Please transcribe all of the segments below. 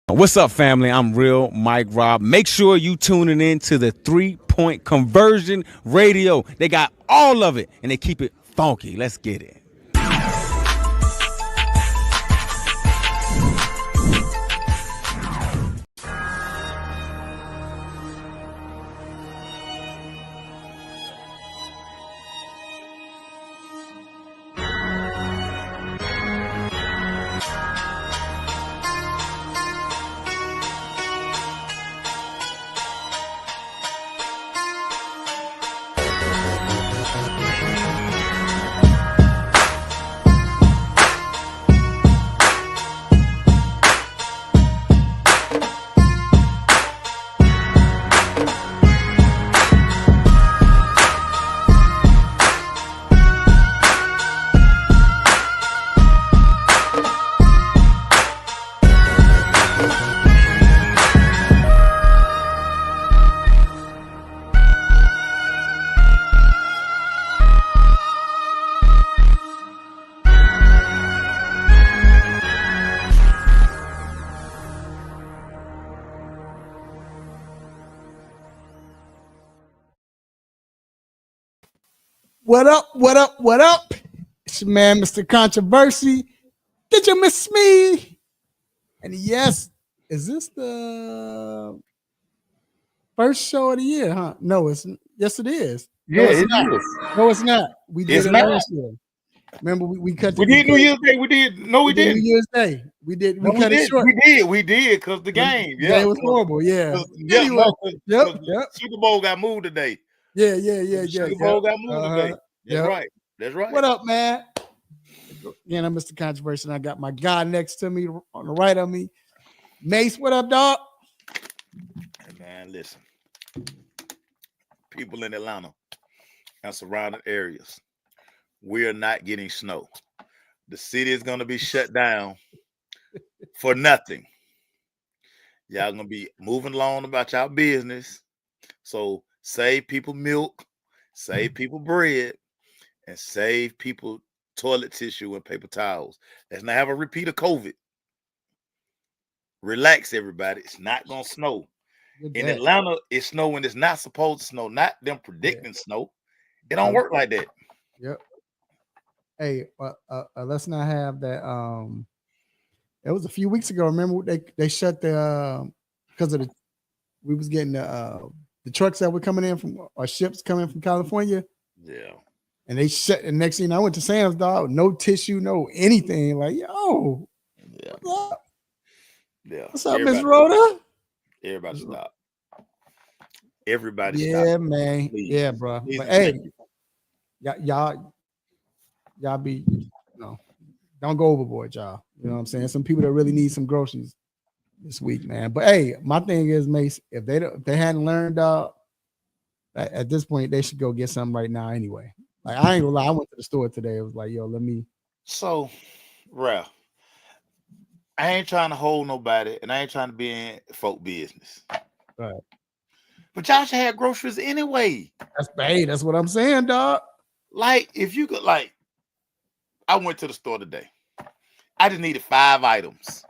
What's up, family? I'm Real Mike Rob. Make sure you tuning in to the 3 Point Conversion Radio. They got all of it and they keep it funky. Let's get it. What up? What up? What up? It's your man, Mr. Controversy. Did you miss me? And yes, is this the first show of the year, huh? No, it's yes, it is. Yeah, no, it's it not. is. No, it's not. We did It's it not. last year. Remember, we cut. We did New Year's Day. We did. No, we did didn't. New Year's Day. We did. We No, cut it did. short. We did, because the game. The Yeah, game was horrible. Yeah. Anyway, yep. Super Bowl got moved today. Yeah. Super Bowl got moved today. That's right. That's right. What up, man? Again, I'm Mr. Controversy, and I got my guy next to me on the right of me. Mace, what up, dog? Hey, man, listen. People in Atlanta and surrounding areas, we are not getting snow. The city is going to be shut down for nothing. Y'all going to be moving along about y'all business. So save people milk, save people bread, and save people toilet tissue and paper towels. Let's not have a repeat of COVID. Relax, everybody. It's not going to snow. In Atlanta, it's snow when it's not supposed to snow, not them predicting snow. It don't work like that. Yep. Hey, let's not have that. It was a few weeks ago. Remember they shut the because of we was getting the trucks that were coming in from our ships coming from California. Yeah. And they shut. And next thing I went to Sam's, dog, no tissue, no anything. Like, yo, yeah. What's up? Yeah. What's up, Miss Rhoda? Everybody stop. Everybody stop. Yeah, man. Please. Yeah, bro. Please. But hey, y'all be, don't go overboard, y'all. You know what I'm saying? Some people that really need some groceries this week, man. But hey, my thing is, Mace, if they hadn't learned at this point, they should go get something right now anyway. Like, I ain't gonna lie, I went to the store today. It was like, yo, let me. So, Ralph, I ain't trying to hold nobody, and I ain't trying to be in folk business. Right. But y'all should have groceries anyway. That's what I'm saying, dog. Like, if you could, like, I went to the store today. I just needed 5 items.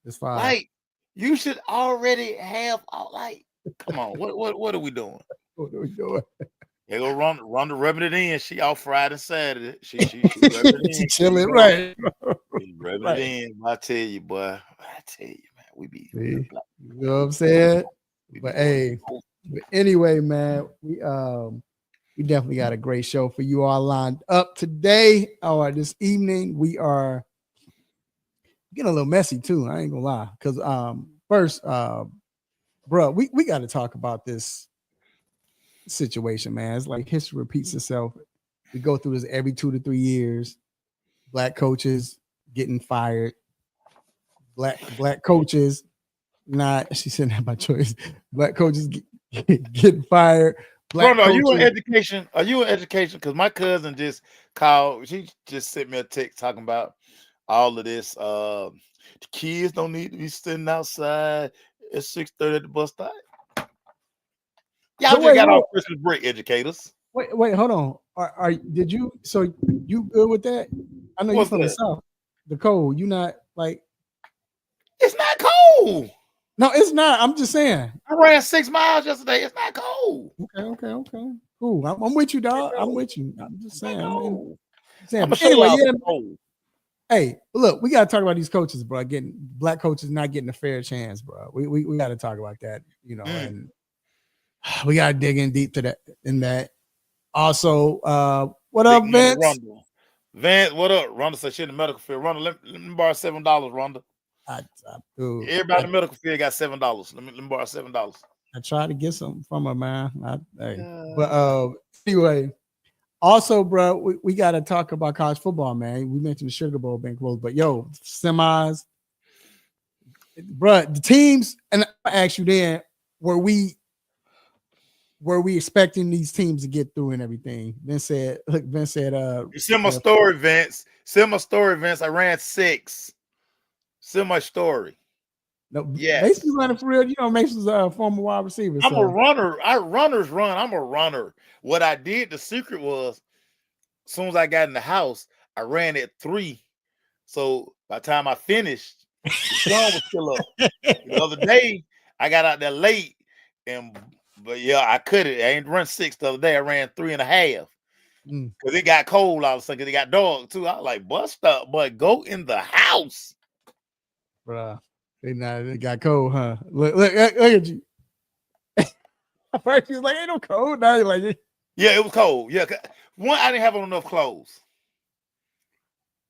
It's 5. Like, you should already have, like, come on, what are we doing? What are we doing? They go run the rubbing it in. She off Friday, Saturday. She rubbing it in. She chilling, right? She rubbing it in. I tell you, boy. Man, we be. You know what I'm saying? But hey, anyway, man, we definitely got a great show for you all lined up today or this evening. We are getting a little messy too. I ain't gonna lie, because first, bro, we got to talk about this situation, man. It's like history repeats itself. We go through this every 2 to 3 years. Black coaches getting fired. Black coaches not. She said that by choice. Black coaches getting fired. Bro, are you in education? Are you in education? Because my cousin just called. She just sent me a text talking about all of this. The kids don't need to be sitting outside at 6:30 at the bus stop. Y'all just got off Christmas break, educators. Wait, hold on. Did you? So you good with that? I know you're from the South. the cold. You not like It's not cold. no, it's not. I'm just saying. I ran 6 miles yesterday. It's not cold. Okay. Cool. I'm with you, dog. I'm with you. I'm just saying. I'm But gonna show anyway, y'all yeah. some cold. Hey, look, we gotta talk about these coaches, bro. Getting black coaches not getting a fair chance, bro. We gotta talk about that, and we gotta dig in deep to that. In that, also, what Big up, money Vince? Rhonda. Vance, what up? Rhonda said she in the medical field. Rhonda, let me borrow $7, Rhonda. Dude, Everybody in the medical field got $7. Let me borrow $7. I tried to get something from her, man. But anyway, also, bro, we got to talk about college football, man. We mentioned the Sugar Bowl being closed, but yo, semis, bro, the teams, and I asked you then, were we expecting these teams to get through and everything? Vince said, Send my story, Vince. Send my story, Vince. I ran 6. Send my story. No, yes. Mason's running for real. Mason's a former wide receiver. I'm a runner. Runners run. I'm a runner. What I did, the secret was, as soon as I got in the house, I ran at 3. So by the time I finished, the sun was still up. The other day, I got out there late, but yeah, I couldn't. I ain't run 6 the other day. I ran 3.5 because it got cold all of a sudden. Because it got dark too. I was like, bust up, but go in the house, bruh. It got cold, huh? Look at you. First, he was like, ain't no cold. Now you're like, yeah, it was cold. Yeah, one, I didn't have on enough clothes.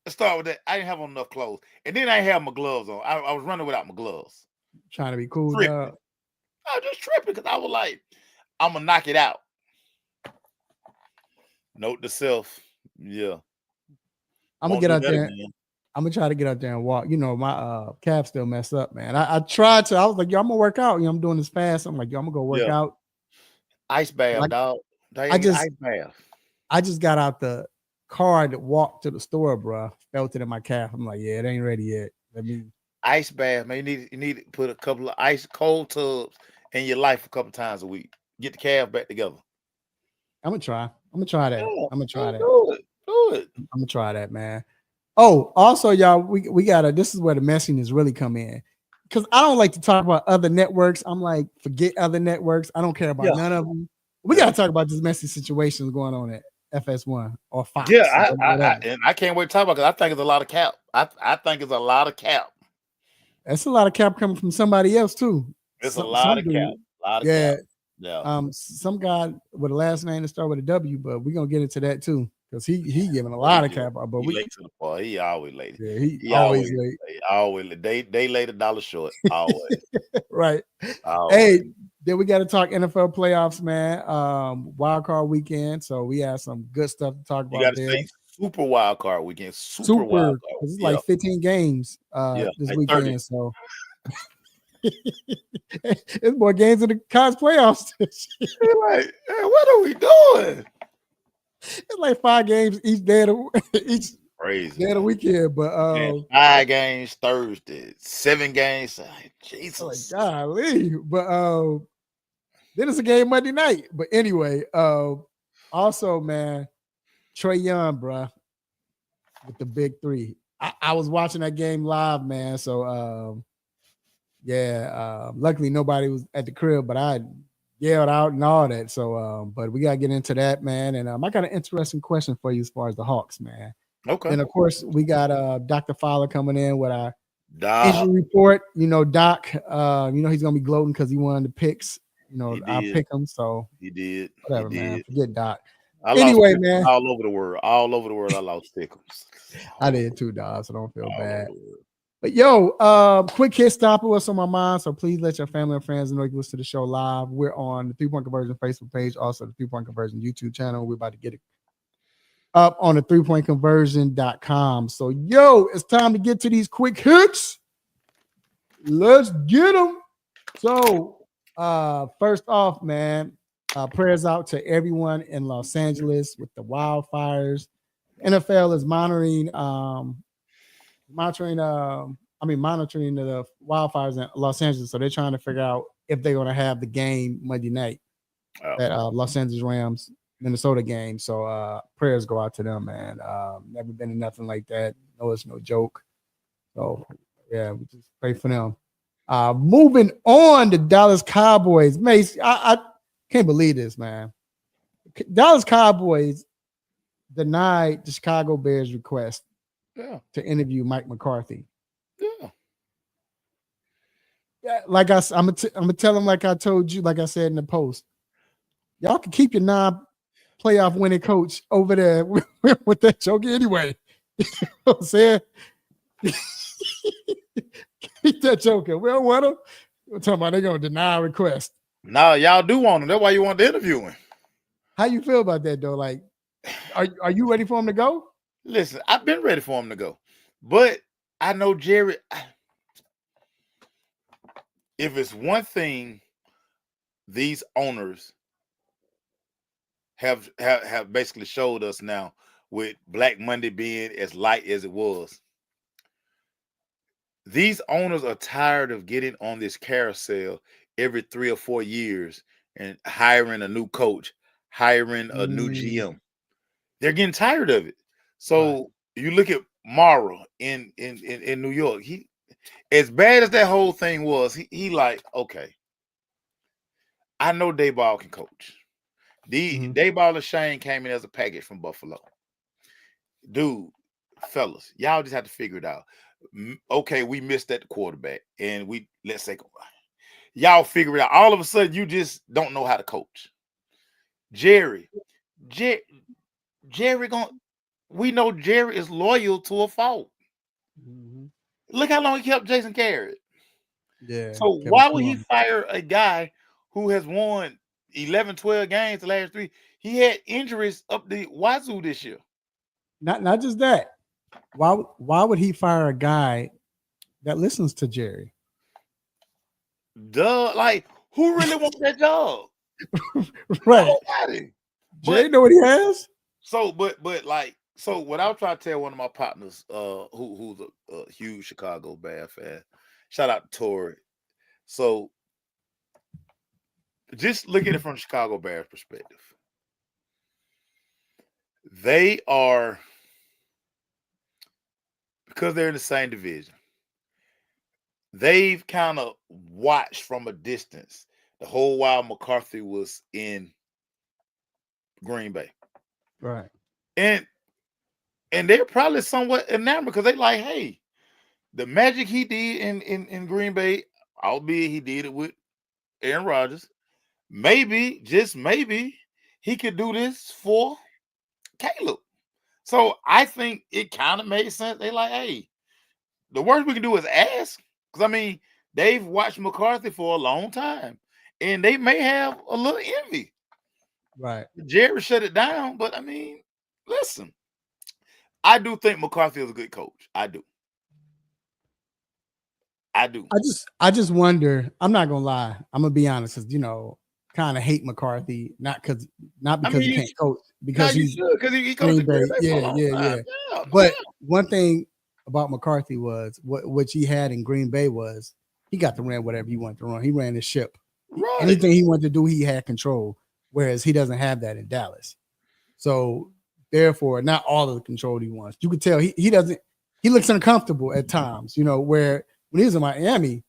Let's start with that. I didn't have on enough clothes, and then I didn't have my gloves on. I was running without my gloves. Trying to be cool, tripping. dog. I was just tripping because I was like, I'm gonna knock it out. Note to self, yeah. I'm gonna get out there. I'm gonna try to get out there and walk. My calf still messed up, man. I tried to. I was like, yo, I'm gonna work out. I'm doing this fast. I'm like, yo, I'm gonna go work out. Ice bath, dog. Ice bath. I just got out the car to walk to the store, bro. Felt it in my calf. I'm like, yeah, it ain't ready yet. Ice bath, man. You need to put a couple of ice cold tubs in your life a couple times a week. Get the calf back together. I'm gonna try that. Yeah, I'm gonna try that. Do it. I'm gonna try that, man. Oh, also, y'all, we gotta. This is where the messiness really come in, because I don't like to talk about other networks. I'm like, forget other networks. I don't care about none of them. We gotta talk about this messy situation going on at FS1 or Fox. Yeah, I can't wait to talk about it because I think it's a lot of cap. I think it's a lot of cap. That's a lot of cap coming from somebody else too. It's a lot of cap. Cap. Yeah. Some guy with a last name that start with a W, but we're gonna get into that too. Because he giving a lot of cap, but he late to the party. He always late. Yeah, he always late. Always late. They late $1 short. Always. Right. Always. Hey, then we got to talk NFL playoffs, man. Wildcard weekend. So we have some good stuff to talk about. You got to say super wildcard weekend. Super wildcard. It's like 15 games this weekend. 30. So it's more games in the college playoffs. You're like, hey, what are we doing? It's like 5 games each day of the weekend, but 5 games Thursday, 7 games. Jesus, like, golly, but then it's a game Monday night. But anyway, also, man, Trae Young, bro, with the big 3. I was watching that game live, man. So luckily nobody was at the crib, but I yelled out and all that. So, but we gotta get into that, man. And I got an interesting question for you as far as the Hawks, man. Okay. And of course, we got Dr. Fowler coming in with our injury report. Doc, he's gonna be gloating because he won the picks. I pick him. So he did. Whatever, man. Forget Doc. Anyway, man. All over the world, I lost pick'ems. I did too, dog. So don't feel bad. But yo, quick hit stopper, what's on my mind? So please let your family and friends know you can listen to the show live. We're on the 3 Point Conversion Facebook page, also the 3 Point Conversion YouTube channel. We're about to get it up on the 3pointconversion.com. So yo, it's time to get to these quick hits. Let's get them. So first off, man, prayers out to everyone in Los Angeles with the wildfires. NFL is monitoring the wildfires in Los Angeles. So they're trying to figure out if they're going to have the game Monday night at Los Angeles Rams Minnesota game. So prayers go out to them, man. Never been in nothing like that. No, it's no joke. So yeah, we just pray for them. Moving on to Dallas Cowboys. Mace, I can't believe this, man. Dallas Cowboys denied the Chicago Bears request to interview Mike McCarthy. Yeah. Yeah, like I'm gonna tell him like I told you, like I said in the post. Y'all can keep your non-playoff winning coach over there with that joke anyway. You know what I'm saying? Keep that joker. We don't want him. We're talking about they're gonna deny a request. No, y'all do want him. That's why you want to interview him. How you feel about that though? Like, are you ready for him to go? Listen, I've been ready for him to go, but I know Jerry. If it's one thing, these owners have basically showed us now, with Black Monday being as light as it was. These owners are tired of getting on this carousel every 3 or 4 years and hiring a new coach, hiring a new GM. They're getting tired of it. So you look at Mara in New York. He, as bad as that whole thing was, he like, okay, I know Dayball can coach. Dayball and Shane came in as a package from Buffalo. Dude, fellas, y'all just have to figure it out. Okay, we missed that quarterback, and let's say y'all figure it out. All of a sudden, you just don't know how to coach. Jerry we know Jerry is loyal to a fault. Look how long he kept Jason Garrett. Yeah. So why would he fire a guy who has won 11, 12 games the last 3? He had injuries up the wazoo this year. Not just that. Why would he fire a guy that listens to Jerry? Duh, like who really wants that job? Right. Nobody. Jerry know what he has. So, but what I was trying to tell one of my partners, who's a huge Chicago Bears fan, shout out to Tori. So, just look at it from Chicago Bears perspective. They are, because they're in the same division, they've kind of watched from a distance the whole while McCarthy was in Green Bay. Right. And they're probably somewhat enamored because they like, hey, the magic he did in Green Bay, albeit he did it with Aaron Rodgers, maybe, just maybe, he could do this for Caleb. So I think it kind of made sense. They like, hey, the worst we can do is ask. Because, I mean, they've watched McCarthy for a long time. And they may have a little envy. Right. Jerry shut it down. But, I mean, listen. I do think McCarthy is a good coach. I do. I just wonder. I'm not gonna lie. I'm gonna be honest, because kind of hate McCarthy, not because he can't coach, because he coached Green Bay. Yeah. But one thing about McCarthy was what he had in Green Bay was he got to run whatever he wanted to run. He ran the ship. Right. Anything he wanted to do, he had control. Whereas he doesn't have that in Dallas. So therefore, not all of the control he wants. You could tell he doesn't. He looks uncomfortable at times. Where. When he was in Miami,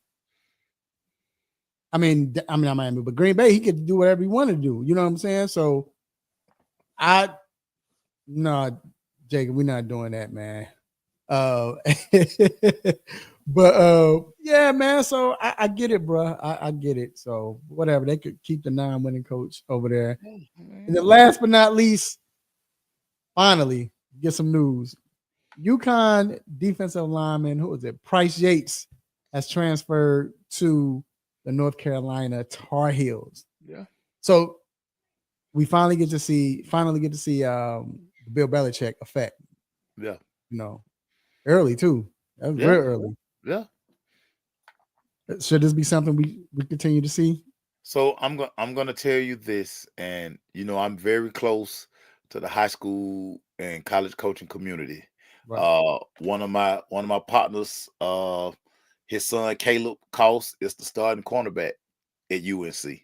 I'm not Miami, but Green Bay, he could do whatever he wanted to do. You know what I'm saying? So, no, Jacob, we're not doing that, man. But yeah, man. So I get it, bro. I get it. So whatever, they could keep the non-winning coach over there. And then last but not least, finally, get some news. UConn defensive lineman, who is it? Bryce Yates has transferred to the North Carolina Tar Heels. Yeah. So we finally get to see Bill Belichick effect. Yeah. Early too. That was real early. Yeah. Should this be something we continue to see? So I'm gonna tell you this, and I'm very close to the high school and college coaching community. Right. One of my partners, his son Caleb Cost is the starting cornerback at UNC.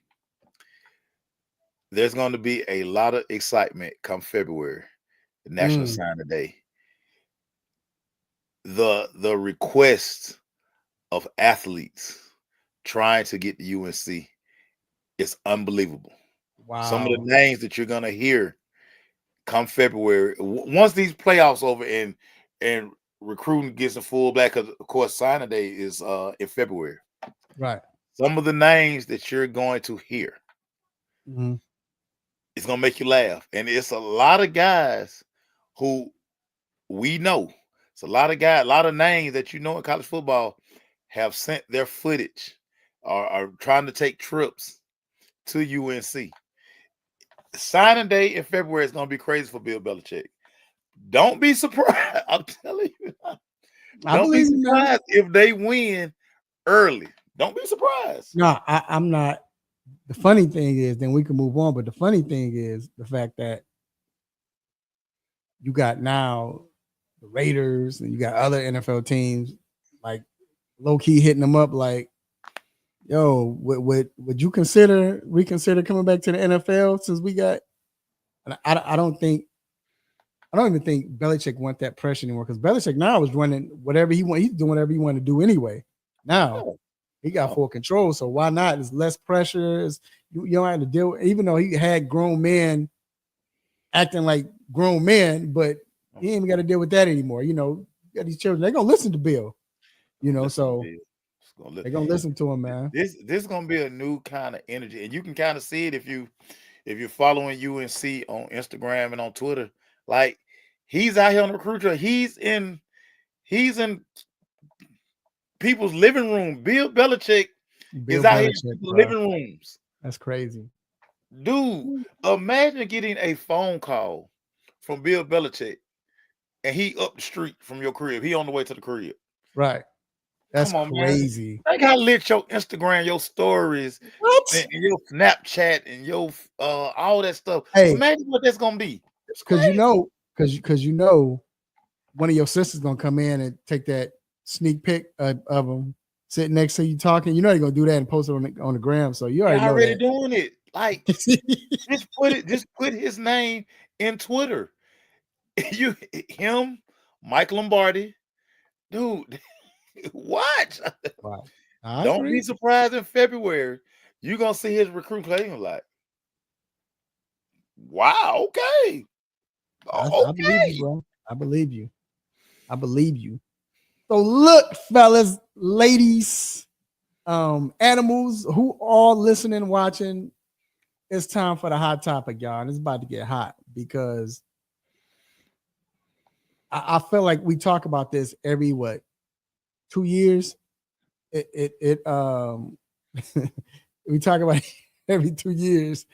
There's going to be a lot of excitement come February, the National Signing Day. the request of athletes trying to get to UNC is unbelievable. Wow. Some of the names that you're gonna hear come February, once these playoffs over and recruiting gets in full black, because of course signing day is in February. Right. Some of the names that you're going to hear, Mhm. it's gonna make you laugh, and it's a lot of guys who we know. It's a lot of guys, a lot of names that you know in college football have sent their footage or are trying to take trips to UNC. Signing day in February is going to be crazy for Bill Belichick. Don't be surprised. I'm telling you. I Don't be believe you, man. surprised if they win early. Don't be surprised. No, I'm not. The funny thing is, then we can move on. But the funny thing is the fact that you got now the Raiders and you got other NFL teams like low key hitting them up like, yo, would you reconsider coming back to the NFL since we got? And I don't even think Belichick want that pressure anymore because Belichick now is running whatever he want. He's doing whatever he want to do anyway. Now he got full control, so why not? There's less pressure. You don't have to deal with, even though he had grown men acting like grown men, but he ain't even got to deal with that anymore. You know, you got these children, they're gonna listen to Bill, you know, so they're gonna listen to him, man. This is gonna be a new kind of energy, and you can kind of see it if you're following UNC on Instagram and on Twitter. Like he's out here on the recruit trail. He's in people's living room. Bill Belichick is out here in living rooms. That's crazy. Dude, imagine getting a phone call from Bill Belichick and he up the street from your crib. He on the way to the crib. Right. That's crazy. Man. Like how lit your Instagram, your stories, and your Snapchat, and your all that stuff. Hey, imagine what that's gonna be. Because you know, one of your sisters gonna come in and take that sneak pic of them sitting next to you talking. You know they're gonna do that and post it on the gram. So you already doing it. Like just put his name in Twitter. Him, Mike Lombardi, dude. Watch. Wow. Don't be surprised in February. You're gonna see his recruit playing like, wow, okay. I believe you, bro. I believe you. So look, fellas, ladies, animals who all listening, watching, it's time for the hot topic, y'all. And it's about to get hot because I feel like we talk about this every 2 years. We talk about it every 2 years,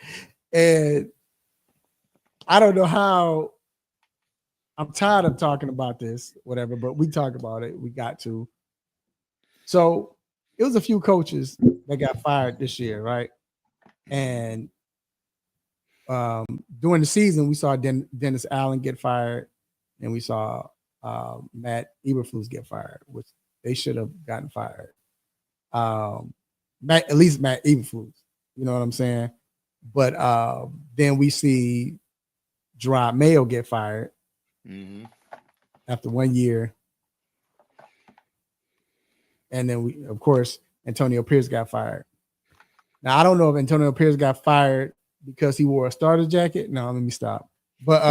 and I don't know how. I'm tired of talking about this, whatever, but we talk about it. We got to. So it was a few coaches that got fired this year, right? And during the season, we saw Dennis Allen get fired, and we saw Matt Eberflus get fired, which they should have gotten fired. Matt Eberflus, you know what I'm saying? But then we see Gerard Mayo get fired after 1 year. And then of course, Antonio Pierce got fired. Now, I don't know if Antonio Pierce got fired because he wore a starter jacket. No, let me stop. But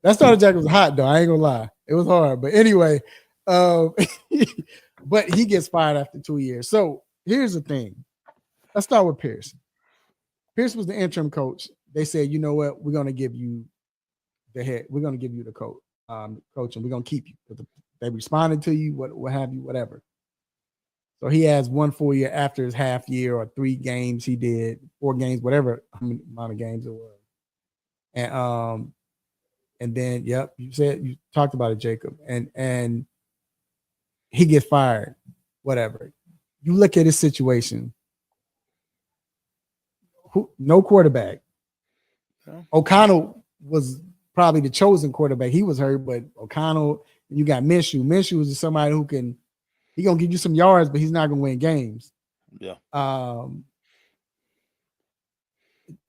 that starter jacket was hot, though. I ain't gonna lie. It was hard. But anyway, but he gets fired after 2 years. So here's the thing. Let's start with Pierce. Pierce was the interim coach. They said, you know what? We're going to give you the head. We're going to give you the coach, and we're going to keep you. They responded to you, what have you, whatever. So he has 1 full year after his half year or 3 games he did, 4 games, whatever amount of games it was. And then, yep, you talked about it, Jacob. And he gets fired, whatever. You look at his situation. No quarterback. Yeah. O'Connell was probably the chosen quarterback. He was hurt, but O'Connell, and you got Minshew. Minshew is somebody who can, he's gonna give you some yards, but he's not gonna win games. Yeah.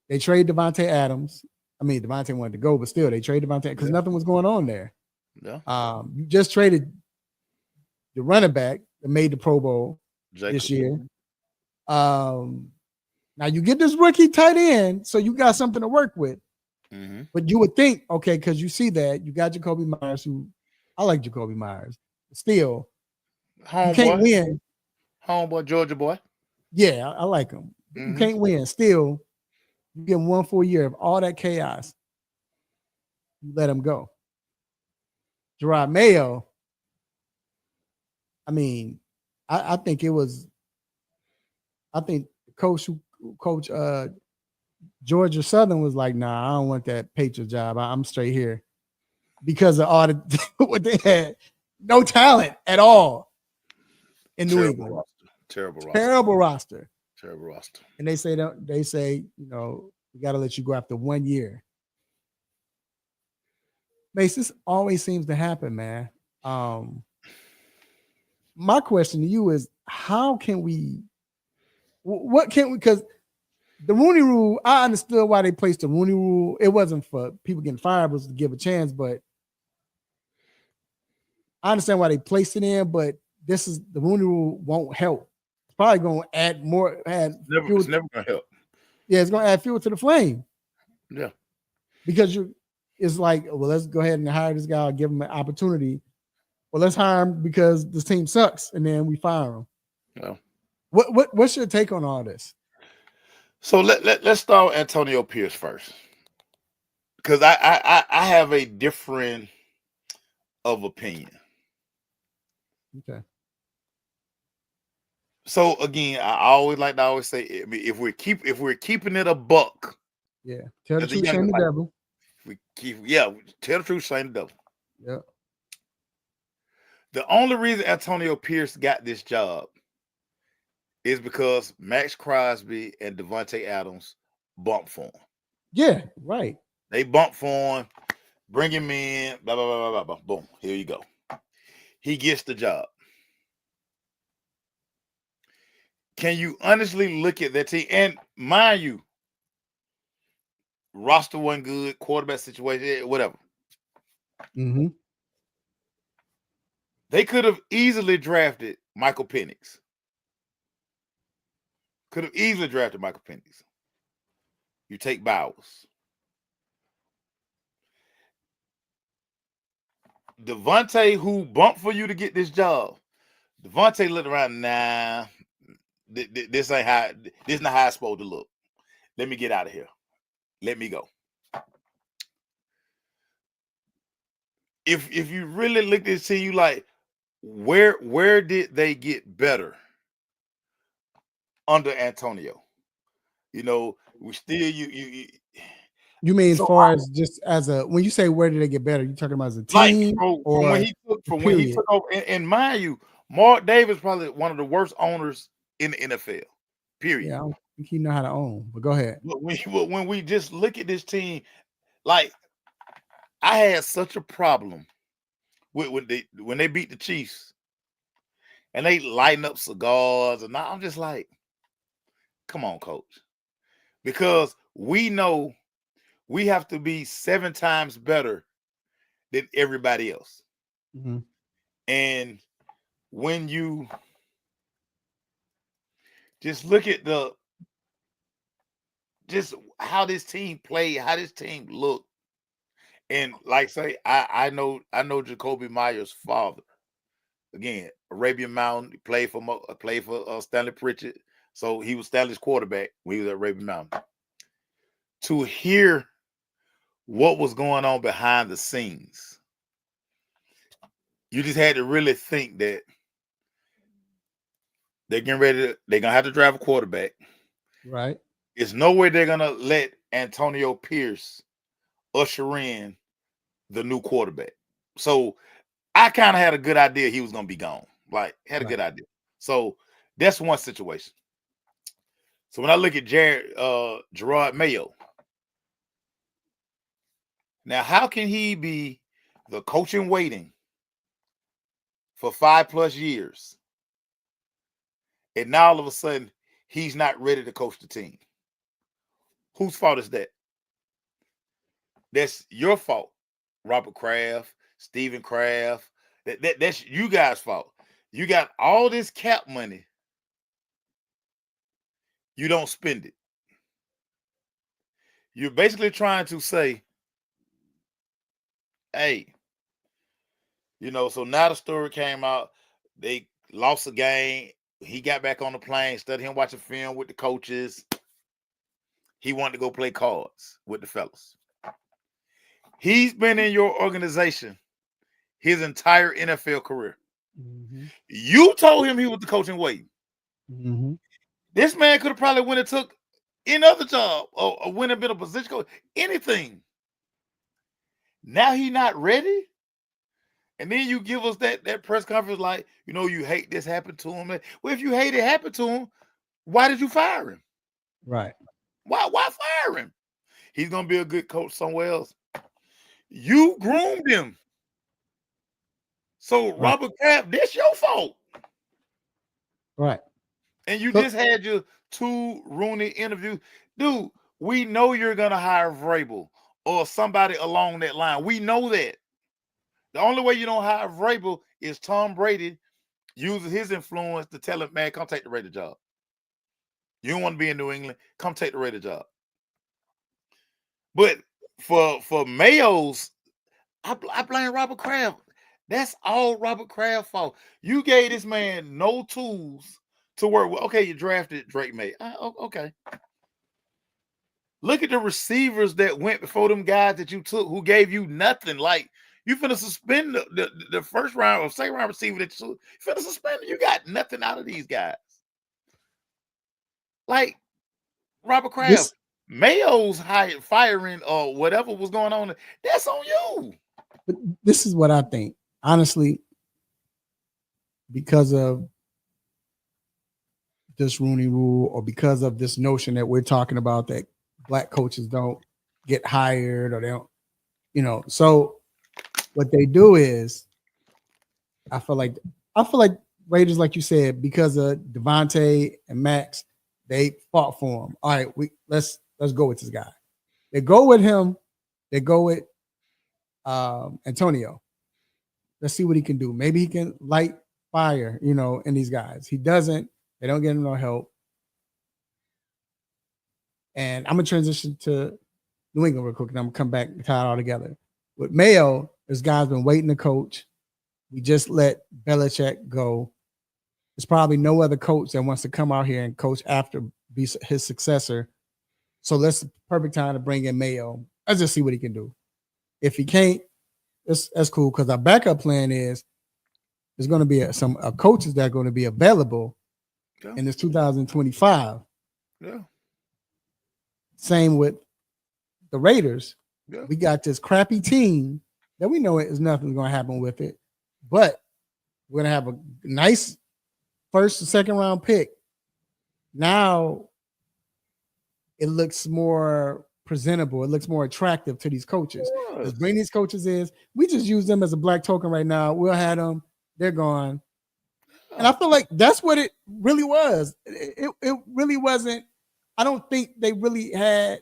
They trade Devontae Adams. I mean, Devontae wanted to go, but still they traded Devontae because nothing was going on there. Yeah. You just traded the running back that made the Pro Bowl this year. Now you get this rookie tight end, so you got something to work with. Mm-hmm. But you would think, okay, because you see that you got Jacoby Myers, who I like Jacoby Myers. Still, you can't win. Homeboy, Georgia boy. Yeah, I like him. Mm-hmm. You can't win. Still, you give him 1 full year of all that chaos. You let him go. Gerard Mayo, I mean, I think the coach who coach Georgia Southern was like, nah, I don't want that Patriot job. I'm straight here. Because of all the what they had, no talent at all in New England. Terrible roster. And they say, we got to let you go after 1 year. Mace, this always seems to happen, man. My question to you is, how can we, because the Rooney Rule, I understood why they placed the Rooney Rule. It wasn't for people getting fired, it was to give a chance, but I understand why they placed it in, but the Rooney Rule won't help. It's probably going to add more. It's never going to help. Yeah, it's going to add fuel to the flame. Yeah. Because it's like, well, let's go ahead and hire this guy, give him an opportunity. Well, let's hire him because this team sucks, and then we fire him. Well, what's your take on all this? So let's start with Antonio Pierce first, because I have a different of opinion. Okay. So again, I always like to always say, if we're keeping it a buck, yeah, tell the truth, shame the devil. Tell the truth, shame the devil. Yeah. The only reason Antonio Pierce got this job is because Max Crosby and Devontae Adams bumped for him. Yeah, right. They bumped for him, bring him in, blah, blah, blah, blah, blah, boom. Here you go. He gets the job. Can you honestly look at that team? And mind you, roster wasn't good, quarterback situation, whatever. Mm-hmm. They could have easily drafted Michael Penix. You take Bowers. Devontae, who bumped for you to get this job, Devontae looked around, nah, this ain't how, this not how it's supposed to look. Let me get out of here. Let me go. If you really look at this team, you like, where did they get better under Antonio? We still You mean as far as just as a, when you say where did they get better, you talking about as a team? From when he took over, and mind you, Mark Davis probably one of the worst owners in the NFL. Period. Yeah, I don't think he know how to own. But go ahead. But when we just look at this team, like, I had such a problem with when they beat the Chiefs and they lighten up cigars, and I'm just like, come on, coach, because we know we have to be 7 times better than everybody else. Mm-hmm. And when you just look at just how this team played, how this team looked, and like say, I know Jacoby Myers' father. Again, Arabian Mountain, played for Stanley Pritchett, so he was Stanley's quarterback when he was at Arabian Mountain. To hear what was going on behind the scenes, you just had to really think that they're gonna have to drive a quarterback. Right. It's no way they're gonna let Antonio Pierce usher in the new quarterback. So I kind of had a good idea he was gonna be gone. Like, had a good idea. So that's one situation. So when I look at Gerard Mayo, now how can he be the coach in waiting for 5+ years, and now all of a sudden he's not ready to coach the team? Whose fault is that? That's your fault, Robert Kraft, Stephen Kraft. That's you guys' fault. You got all this cap money. You don't spend it. You're basically trying to say, hey, so now the story came out. They lost a game. He got back on the plane, studied him watching film with the coaches. He wanted to go play cards with the fellas. He's been in your organization his entire NFL career. Mm-hmm. You told him he was the coaching waiting. Mm-hmm. This man could have probably went and took any other job or went and been a position coach, anything. Now he not ready. And then you give us that press conference like, you hate this happened to him. Well, if you hate it happened to him, why did you fire him? Right. Why fire him? He's going to be a good coach somewhere else. You groomed him. So, right. Robert Kraft, this your fault. Right. And you just had your 2 Rooney interviews. Dude, we know you're going to hire Vrabel or somebody along that line. We know that. The only way you don't hire Vrabel is Tom Brady uses his influence to tell him, man, come take the Raider job. You don't want to be in New England. Come take the Raider job. But for Mayo's, I blame Robert Kraft. That's all Robert Kraft's fault. You gave this man no tools to work with. Okay, you drafted Drake May. Okay. Look at the receivers that went before them guys that you took who gave you nothing. Like, you finna suspend the first round or second round receiver that you finna suspend. You got nothing out of these guys. Like, Robert Kraft, Mayo's firing or whatever was going on. That's on you. But this is what I think. Honestly, because of this Rooney Rule or because of this notion that we're talking about that black coaches don't get hired or they don't, so what they do is I feel like Raiders, like you said, because of Devontae and Max, they fought for him. All right, let's go with this guy. They go with him. They go with Antonio. Let's see what he can do. Maybe he can light fire, in these guys. He doesn't. They don't get him no help. And I'm going to transition to New England real quick, and I'm going to come back and tie it all together. With Mayo, this guy's been waiting to coach. We just let Belichick go. There's probably no other coach that wants to come out here and coach after be his successor. So that's the perfect time to bring in Mayo. Let's just see what he can do. If he can't, that's cool, because our backup plan is there's going to be some coaches that are going to be available in this 2025. Yeah. Same with the Raiders. Yeah. We got this crappy team that we know nothing's going to happen with it, but we're going to have a nice first and second round pick. Now it looks more presentable. It looks more attractive to these coaches. Let's bring these coaches in. We just use them as a black token right now. We'll have them. They're gone. And I feel like that's what it really was. It really wasn't. I don't think they really had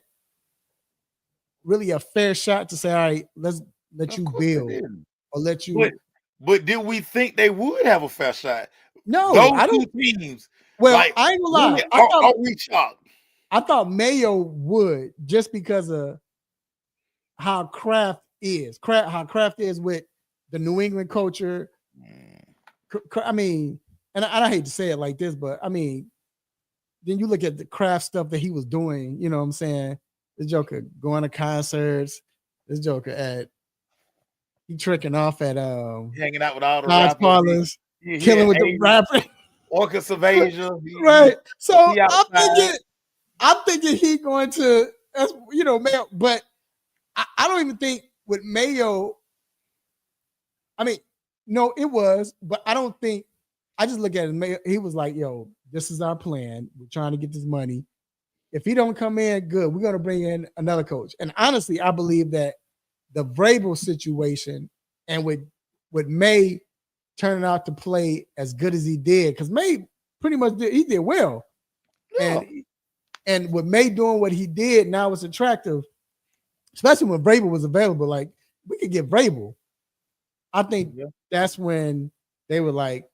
a fair shot to say, all right, let's let you build or let you. But did we think they would have a fair shot? No, those I don't. Two teams. Well, like, I ain't gonna lie. Are we shocked? I thought Mayo would, just because of how Kraft is. How Kraft is with the New England culture. I mean, and I hate to say it like this, but I mean, then you look at the Kraft stuff that he was doing. You know what I'm saying? This joker going to concerts. This joker he tricking off at hanging out with all the rappers, parlors, killing with the rappers. Orcas of Asia. Right. So I'm thinking he going to, Mayo, but I don't even think with Mayo. I mean, no, it was, but I don't think. I just look at it. Mayo, he was like, "Yo, this is our plan. We're trying to get this money. If he don't come in, good. We're gonna bring in another coach." And honestly, I believe that the Vrabel situation and with May turning out to play as good as he did, because May pretty much did well, yeah. And with May doing what he did, now it's attractive, especially when Vrabel was available. Like, we could get Vrabel. I think that's when they were like,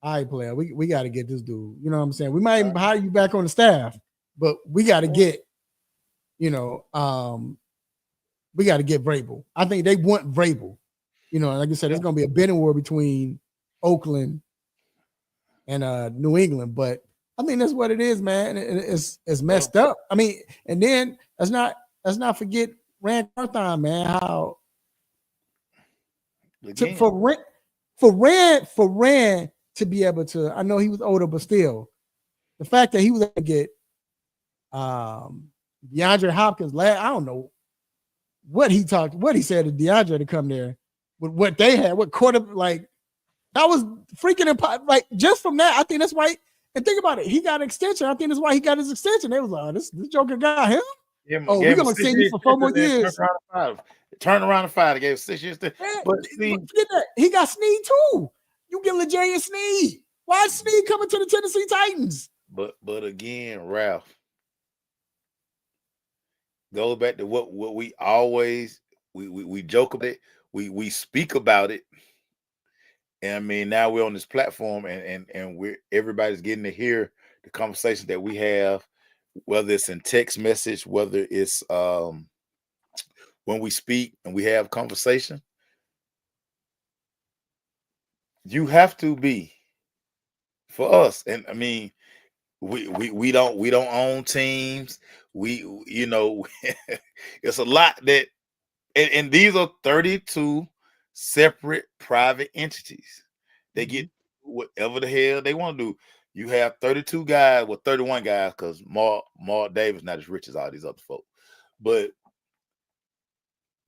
all right, player, we got to get this dude. You know what I'm saying? We might even hire you back on the staff, but we got to get, we got to get Vrabel. I think they want Vrabel. Like I said, it's going to be a bidding war between Oakland and New England, but I mean that's what it is, man. It's messed up. I mean, and then let's not forget Rand Carthon, man. How for Rand to be able to, I know he was older, but still, the fact that he was able to get DeAndre Hopkins, I don't know what he said to DeAndre to come there with what they had, what quarter, like that was freaking impossible. Like just from that, I think that's why. And think about it, he got an extension. I think that's why he got his extension. They was like, this Joker got him. We're gonna send you for 4 more years. Turn around to 5. They gave 6 years. But forget that. He got Snead too. You get L'Jarius Sneed. Why is Snead coming to the Tennessee Titans? But again, Ralph, goes back to what we always we joke about it. We speak about it. And I mean, now we're on this platform and everybody's getting to hear the conversation that we have, whether it's in text message, whether it's when we speak and we have conversation. You have to be for us. And I mean, we don't own teams. It's a lot that and these are 32 separate private entities. They get whatever the hell they want to do. You have 32 guys, 31 guys, because Mark Davis not as rich as all these other folks. But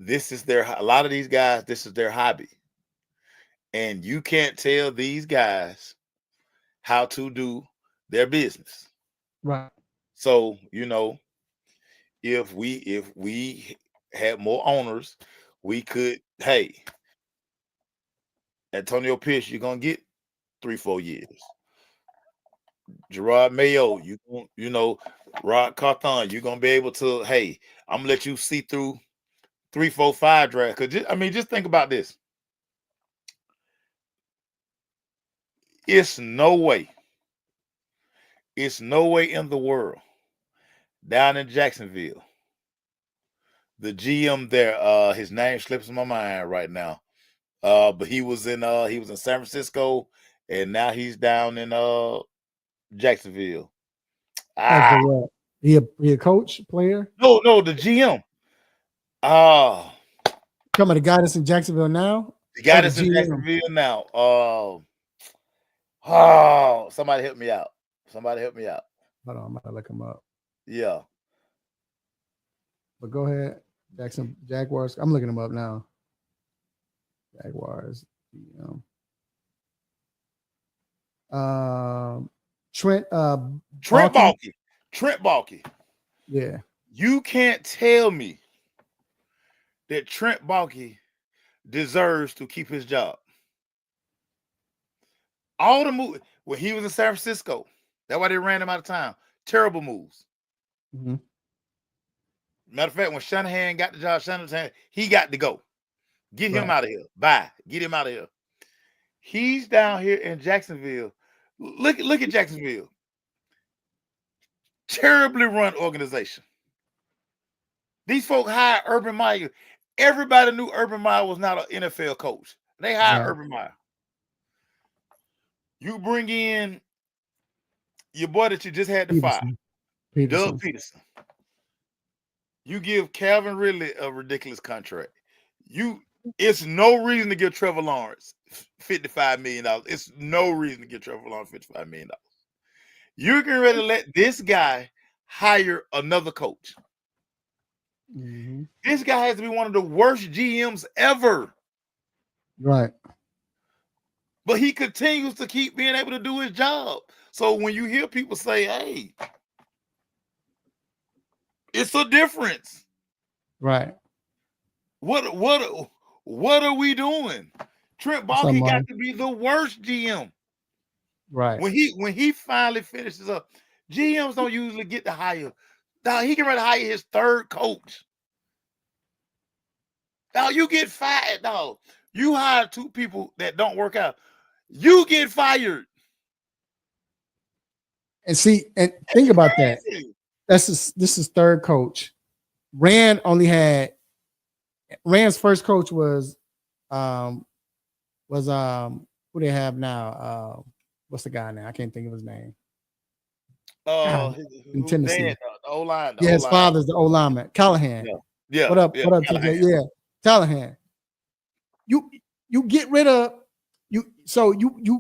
a lot of these guys, this is their hobby. And you can't tell these guys how to do their business. Right. So, if we had more owners, we could, hey, Antonio Pierce, you're gonna get 3-4 years. Gerard Mayo, Rod Carthon, you're gonna be able to, hey, I'm gonna let you see through 3, 4, 5 drafts. Because just think about this. It's no way in the world down in Jacksonville. The GM there, his name slips in my mind right now. But he was in San Francisco, and now he's down in Jacksonville. He a coach, player? No, the GM. Coming to guidance in Jacksonville now. The guidance in Jacksonville now. Somebody help me out. Hold on, I'm gonna look him up. Yeah. But go ahead. Jaguars. I'm looking him up now. Jaguars. Trent Baalke. Trent Baalke. Yeah. You can't tell me that Trent Baalke deserves to keep his job. All the moves when he was in San Francisco, that's why they ran him out of town. Terrible moves. Mm-hmm. Matter of fact, when Shanahan got the job, he got to go. Get him out of here. Bye. Get him out of here. He's down here in Jacksonville. Look at Jacksonville. Terribly run organization. These folk hired Urban Meyer. Everybody knew Urban Meyer was not an NFL coach. They hired Urban Meyer. You bring in your boy that you just had to fire, Doug Peterson. You give Calvin Ridley a ridiculous contract. It's no reason to give Trevor Lawrence $55 million. It's no reason to give Trevor Lawrence $55 million. You're getting ready to let this guy hire another coach. Mm-hmm. This guy has to be one of the worst GMs ever. Right. But he continues to keep being able to do his job. So when you hear people say, hey, it's a difference. Right. What are we doing? Trent Baalke got to be the worst GM. Right. When he finally finishes up, GMs don't usually get to hire. Now he can ready to hire his third coach. Now you get fired. Now you hire 2 people that don't work out. You get fired. And see, and think about that. This is third coach. Rand's first coach was who they have now. What's the guy now? I can't think of his name. In Tennessee. The O-line. His father's the O-lineman. Callahan. Yeah. What up, Callahan. TJ? Yeah. Callahan. You get rid of you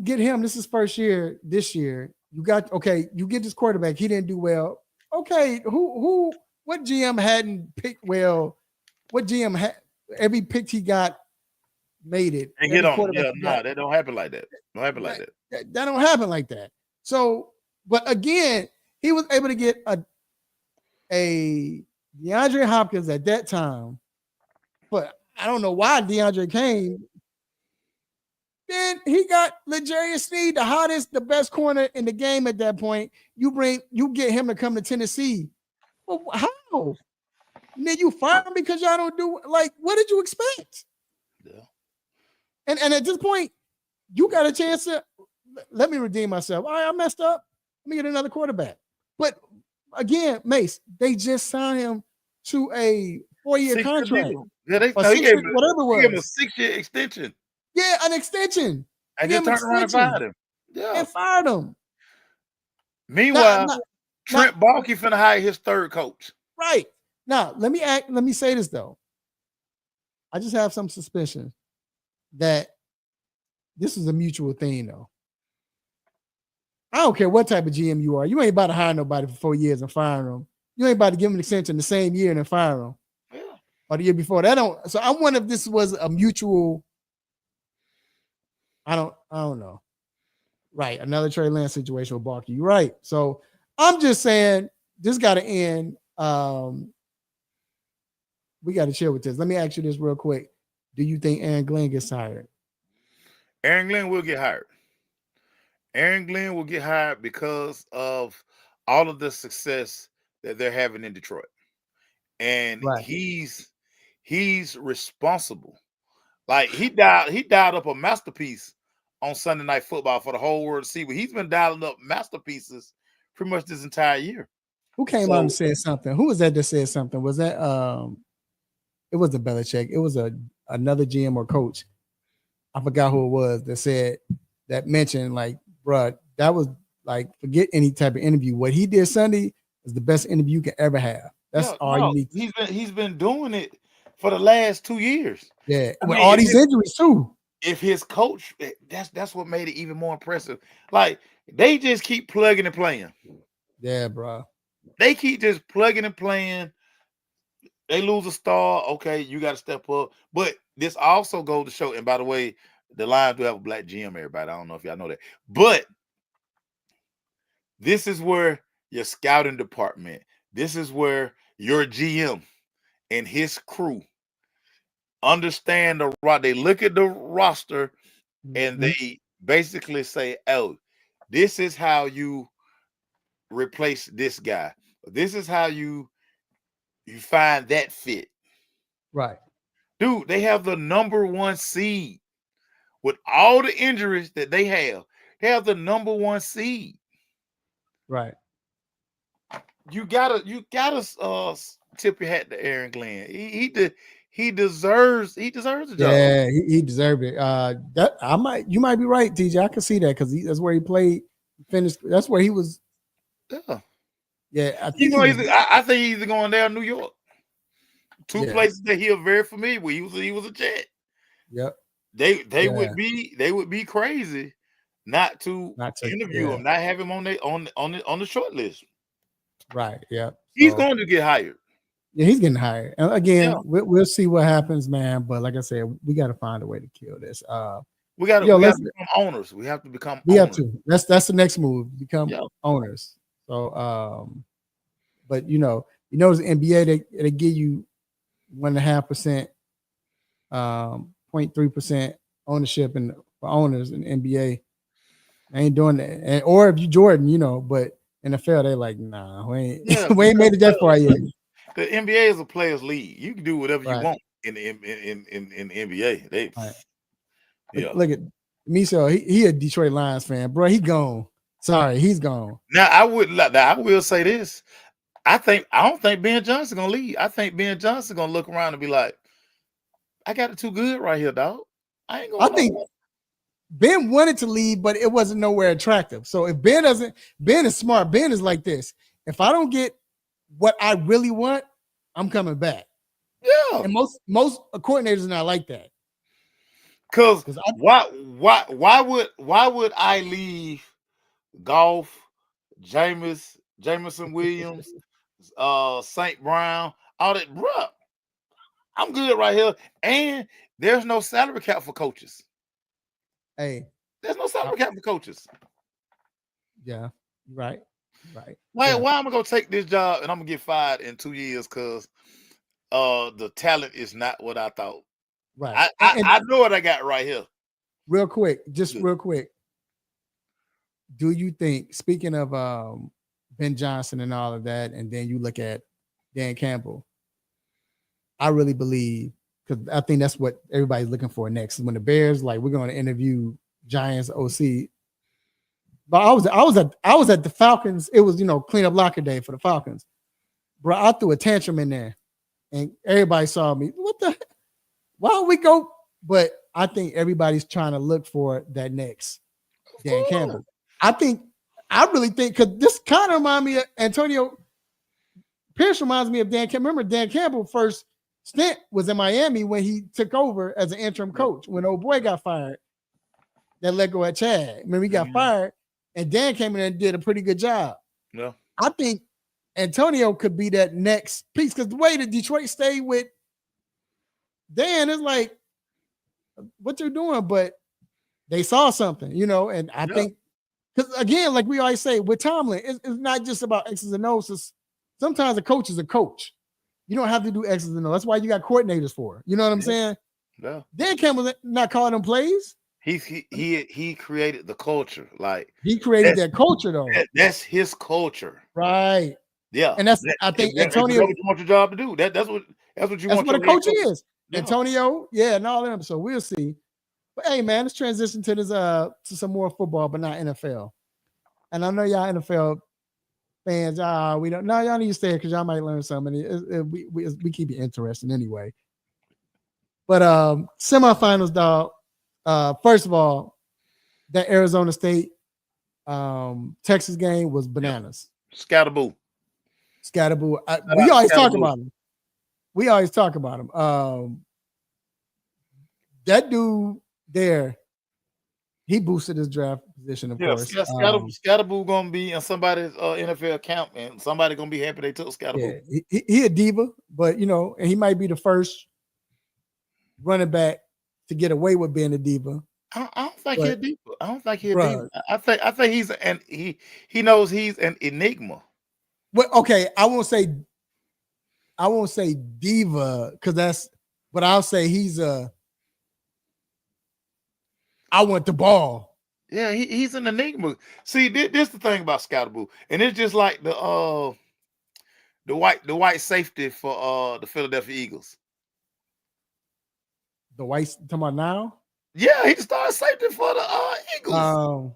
get him. This is first year this year. You get this quarterback. He didn't do well. Okay, what GM hadn't picked well? What GM had every pick he got made it. And get on. Yeah, no, that don't happen like that. Don't happen like that. That don't happen like that. So, but again, he was able to get a DeAndre Hopkins at that time, but I don't know why DeAndre came. Then he got L'Jarius Sneed, the best corner in the game at that point. You get him to come to Tennessee. Well, how? And then you fire him because y'all don't do what did you expect? Yeah. And at this point, you got a chance to let me redeem myself. All right, I messed up. Let me get another quarterback. But again, Mace, they just signed him to a 4-year contract. Yeah, he gave him a 6-year extension. Yeah, an extension. And just turned around and fired him. Yeah. And fired him. Meanwhile, Trent Baalke finna hire his third coach. Right. Now, let me say this though. I just have some suspicion that this is a mutual thing though. I don't care what type of GM you are. You ain't about to hire nobody for 4 years and fire them. You ain't about to give them an extension the same year and then fire them. Yeah. Or the year before. So I wonder if this was a mutual. I don't know. Right. Another Trey Lance situation with Baalke. You're right. So I'm just saying this got to end. We got to chill with this. Let me ask you this real quick. Do you think Aaron Glenn gets hired? Aaron Glenn will get hired. Aaron Glenn will get hired because of all of the success that they're having in Detroit. And he's responsible. Like he dialed up a masterpiece on Sunday Night Football for the whole world to see. But he's been dialing up masterpieces pretty much this entire year. Who came out and said something? Who was that said something? Was that it wasn't Belichick. It was another GM or coach. I forgot who it was that mentioned bruh, that was forget any type of interview. What he did Sunday is the best interview you can ever have. That's all you need. He's been doing it for the last 2 years. Yeah, with all these injuries too. If his coach, that's what made it even more impressive. They just keep plugging and playing. Yeah, bro. They keep just plugging and playing. They lose a star. Okay, you got to step up. But this also goes to show, and by the way, the Lions do have a black GM, everybody. I don't know if y'all know that. But this is where your scouting department, this is where your GM and his crew understand they look at the roster and they basically say, oh, this is how you replace this guy. This is how you find that fit. Right. Dude, they have the number 1 seed. With all the injuries that they have the number 1 seed. Right. You gotta tip your hat to Aaron Glenn. He deserves the job. Yeah, he deserved it. You might be right, TJ. I can see that because that's where he played, finished. That's where he was. Yeah. Yeah, I think I think he's either going down New York. Two places that he was very familiar with. He was a Jet. Yep. They would be crazy not to interview him, not have him on the short list. Right. Yeah. He's going to get hired. Yeah, he's getting hired. And again, we'll see what happens, man. But like I said, we got to find a way to kill this. We got to become owners. We have to become. We have to. That's the next move. Become owners. So, but the NBA they give you 1.5%, 0.3% ownership for owners in the NBA. They ain't doing that. Or if you Jordan, but NFL they like, nah, we ain't made it that far yet. The NBA is a players' league. You can do whatever you want in the NBA. Look at Michelle. He a Detroit Lions fan, bro. He gone. Sorry, he's gone. Now I will say this. I don't think Ben Johnson gonna leave. I think Ben Johnson gonna look around and be like, I got it too good right here, dog. I ain't I going think Ben wanted to leave, but it wasn't nowhere attractive. So if Ben is smart. Ben is like this. If I don't get what I really want, I'm coming back. Yeah. And most coordinators are not like that. Because why would I leave Golf, Jameson Williams, St. Brown, all that, bro? I'm good right here. And there's no salary cap for coaches. Hey, there's no salary cap for coaches. Yeah, right. Why am I gonna take this job and I'm gonna get fired in 2 years because the talent is not what I thought? Right. I know what I got right here. Real quick. Do you think, speaking of Ben Johnson and all of that, and then you look at Dan Campbell, I really believe, because I think that's what everybody's looking for next. When the Bears, like, we're going to interview Giants OC. But I was at the Falcons. It was, clean up locker day for the Falcons. Bro, I threw a tantrum in there, and everybody saw me. What the? Why don't we go? But I think everybody's trying to look for that next Dan Campbell. I really think, because this kind of reminds me of Antonio Pierce. Reminds me of Dan Campbell. Remember, Dan Campbell's first stint was in Miami when he took over as an interim coach when old boy got fired. That let go at Chad. Remember, he got fired, and Dan came in and did a pretty good job. Yeah. I think Antonio could be that next piece, because the way that Detroit stayed with Dan is like, what you're doing, but they saw something, and I think, because again, like we always say with Tomlin, it's not just about X's and O's. Sometimes a coach is a coach. You don't have to do X's and O's. That's why you got coordinators for. You know what I'm saying? Yeah. Dan Campbell's not calling them plays. He created the culture. Like, he created that culture, though. That's his culture, right? Yeah, and I think Antonio. That's what you want your job to do. That's what you want. That's what a coach is. Yeah. Antonio, and all of them. So we'll see. But hey, man, let's transition to this to some more football, but not NFL. And I know y'all NFL fans. We don't. No, y'all need to stay because y'all might learn something. We keep it interesting anyway. But semifinals, dog. First of all, that Arizona State Texas game was bananas. Scatterboo. We always talk about him. That dude there, he boosted his draft position, of course. Scatterboo gonna be in somebody's NFL account, and somebody gonna be happy they took Scatterboo. Yeah, he a diva, but and he might be the first running back to get away with being a diva. I don't think he's a diva. I don't think he's a diva. I think he's he knows he's an enigma. Well, okay, I won't say diva because but I'll say he's I want the ball. Yeah, he's an enigma. See, this is the thing about Scatterboo, and it's just like the white safety for the Philadelphia Eagles. The white talking about now? Yeah, he started safety for the Eagles.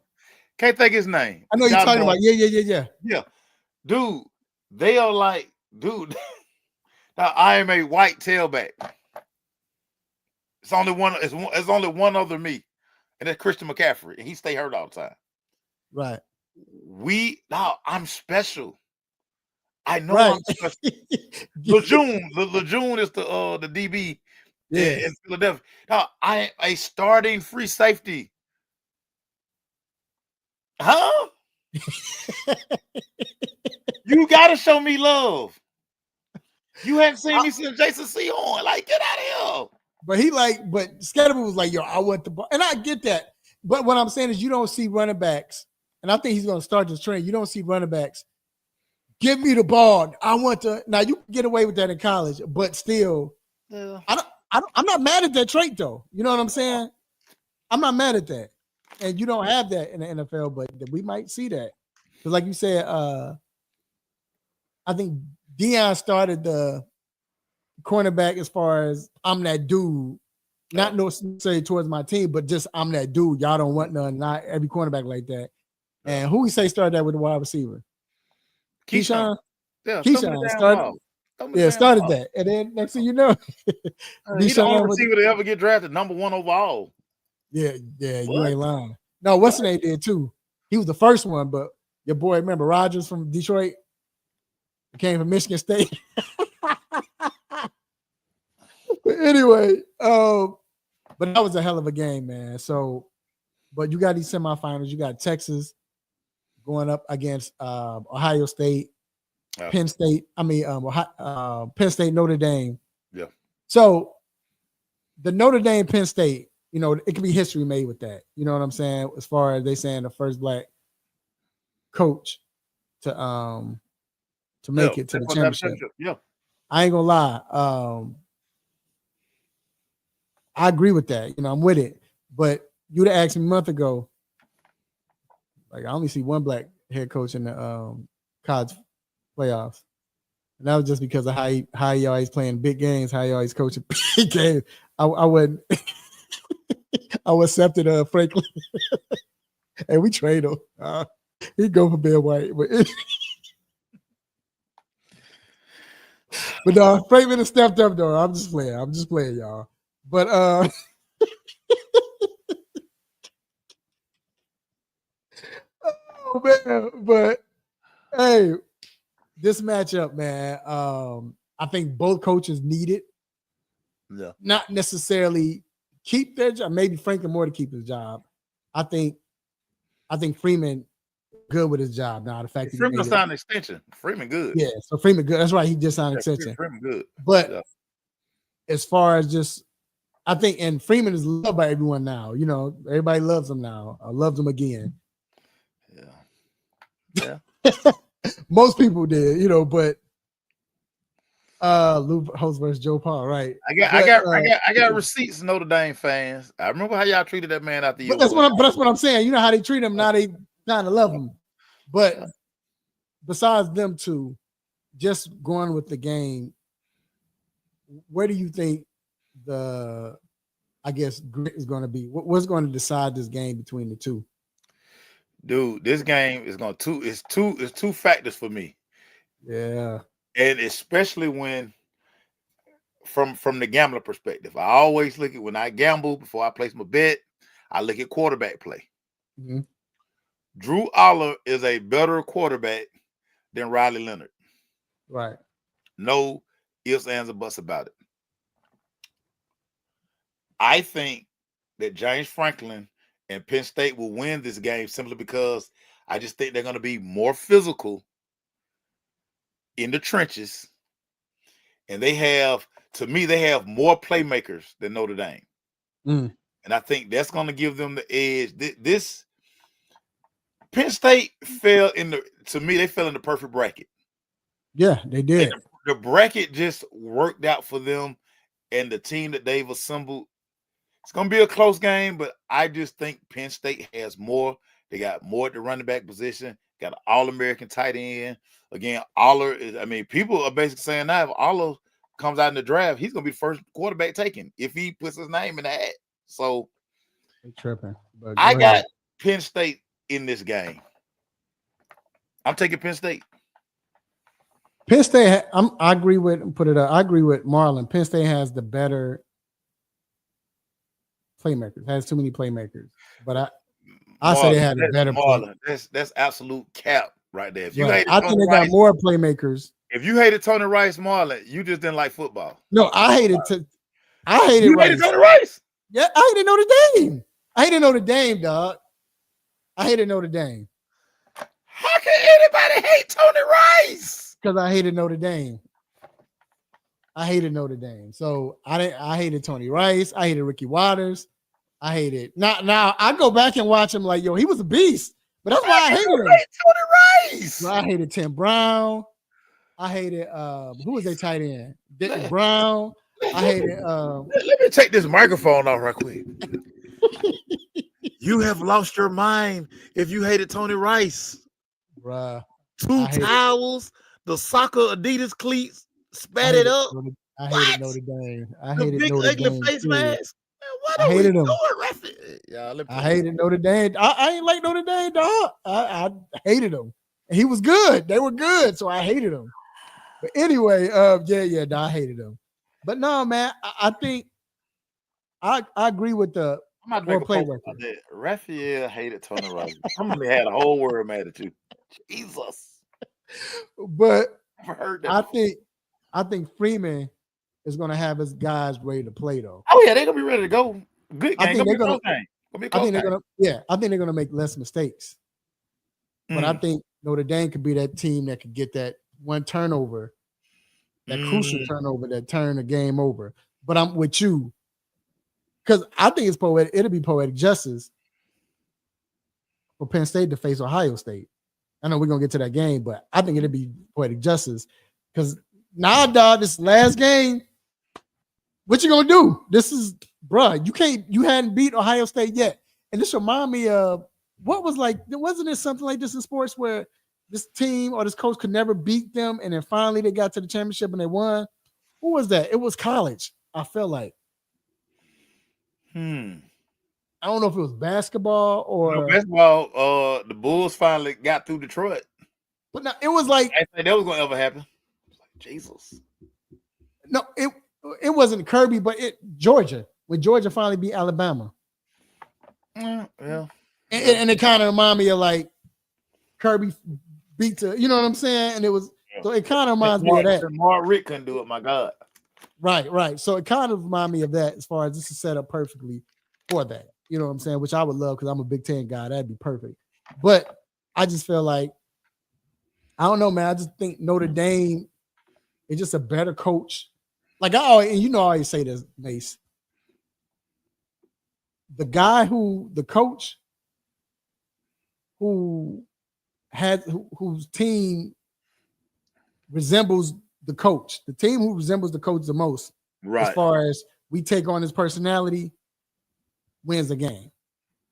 Can't think his name. I know you're talking about. Yeah. Dude, they are like, dude. Now I am a white tailback. It's only one. It's only one other me, and that's Christian McCaffrey, and he stay hurt all the time. Right. I'm special. I know right. I'm special. Lejeune is the DB. Yeah, in Philadelphia. Now I am a starting free safety. Huh? You gotta show me love. You haven't seen me since Jason Sehorn. Like, get out of here. But Scatterboo was like, yo, I want the ball. And I get that. But what I'm saying is you don't see running backs, and I think he's gonna start this trend. You don't see running backs. Give me the ball. I want to. Now you can get away with that in college, but still, I'm not mad at that trait, though. You know what I'm saying? I'm not mad at that. And you don't have that in the NFL, but we might see that. Because like you said, I think Deion started the cornerback as far as I'm that dude. Not necessarily towards my team, but just I'm that dude. Y'all don't want none. Not every cornerback like that. And who we say started that with the wide receiver? Keyshawn? Yeah, Keyshawn started. Yeah, started that. And then next thing you know, he's the only receiver to ever get drafted #1 overall. Yeah, you ain't lying. No, what's the name did too? He was the first one, but your boy, remember Rogers from Detroit? He came from Michigan State. But anyway, but that was a hell of a game, man. So, but you got these semifinals. You got Texas going up against Ohio State, Penn State. Penn State, Notre Dame. Yeah. So the Notre Dame, Penn State, you know, it could be history made with that. You know what I'm saying? As far as they saying the first black coach to make it to the championship. Yeah. I ain't gonna lie. I agree with that. You know, I'm with it. But you'd have asked me a month ago, like I only see one black head coach in the college playoffs. And that was just because of how he always playing big games, how he always coaching big games. I wouldn't I was accepted Franklin. And we trade him. He'd go for Ben White. But no, Franklin has stepped up though. I'm just playing, y'all. But oh man, but hey, this matchup, man. I think both coaches need it. Yeah. Not necessarily keep their job. Maybe Franklin more to keep his job. I think Freeman good with his job now. The fact that Freeman signed an extension. Freeman good. Yeah, so Freeman good. That's right. He just signed an extension. Freeman good. But as far as just, I think, and Freeman is loved by everyone now. You know, everybody loves him now. Loves him again. Yeah. Most people did, you know, but Lou Holtz versus Joe Paul, right? I got receipts, Notre Dame fans. I remember how y'all treated that man after you. That's what I'm saying. You know how they treat him now. They kind of love him. But besides them two, just going with the game, where do you think the, I guess, grit is going to be? What's going to decide this game between the two? Dude, this game is going to it's two factors for me. Yeah. And especially when from the gambler perspective, I always look at when I gamble before I place my bet, I look at quarterback play. Mm-hmm. Drew Aller is a better quarterback than Riley Leonard. Right. No ifs, ands, or buts about it. I think that James Franklin and Penn State will win this game simply because I just think they're going to be more physical in the trenches. And they have more playmakers than Notre Dame. Mm. And I think that's going to give them the edge. This Penn State fell in the perfect bracket. Yeah, they did. The bracket just worked out for them and the team that they've assembled. It's going to be a close game, but I just think Penn State has more. They got more at the running back position, got an All-American tight end. Again, Aller is, people are basically saying now if Aller comes out in the draft, he's going to be the first quarterback taken if he puts his name in the hat. So they're tripping. I got Penn State in this game. I'm taking Penn State. Penn State, I agree with Marlon. Penn State has the better playmakers. Has too many playmakers. But I say they had a better Marlon. That's absolute cap right there. If you I think they got more playmakers. If you hated Tony Rice, Marlon, you just didn't like football. No, I hated you Rice. Hated Tony Rice? Yeah, I hated Notre Dame. I hated Notre Dame, dog. I hated Notre Dame. How can anybody hate Tony Rice? Because I hated Notre Dame. So I hated Tony Rice. I hated Ricky Waters. I hated now I go back and watch him like, yo, he was a beast. But that's why I hated him. Tony Rice. So I hated Tim Brown. I hated who was their tight end? Dick Brown. I hated let me take this microphone off right quick. You have lost your mind if you hated Tony Rice. Bruh. 2 towels, the soccer Adidas cleats, spat it up. I hated Notre Dame. I the hated big Notre ugly Dame face too. mask. What I are we hated doing, them. referee? Yeah, I hated Notre Dame. I ain't like Notre Dame, dog. I hated him. And he was good. They were good, so I hated him. But anyway, yeah, I hated him. But no, man, I think I agree with the I'm about to more make a play post record. about that. Raphael hated Tony Robbins. Somebody had a whole world mad at you. Jesus. But Never heard that I before. think Freeman is gonna have his guys ready to play though. Oh, yeah, they're gonna be ready to go. Good I game. think Gonna be they're a gonna close game. Gonna be a I close think they're game. gonna I think they're gonna make less mistakes. But I Mm. think Notre Dame could be that team that could get that one turnover, that crucial turnover that turn the game over. But I'm with you because I think it's poetic. It'll be poetic justice for Penn State to face Ohio State. I know we're gonna get to that game, but I think it'll be poetic justice because now, dog, this last game, what you gonna do? This is, bruh, you hadn't beat Ohio State yet, and this remind me of what was like. Wasn't there something like this in sports where this team or this coach could never beat them, and then finally they got to the championship and they won? Who was that? It was college. I felt like I don't know if it was basketball or Basketball, the Bulls finally got through Detroit. but no, it was like I didn't think that was gonna ever happen. Jesus. no, it wasn't Kirby, but Georgia when Georgia finally beat Alabama. Yeah. And it kind of reminded me of like Kirby beat to, you know what I'm saying? And it was so it kind of reminds me of that. Mark Rick couldn't do it, my God. Right. So it kind of reminds me of that as far as this is set up perfectly for that. You know what I'm saying? Which I would love because I'm a Big Ten guy. That'd be perfect. But I just feel like I don't know, man. I just think Notre Dame is just a better coach. Like and you know, I always say this, Mace. The coach whose team resembles the coach, the team who resembles the coach the most, right? As far as we take on his personality, wins the game.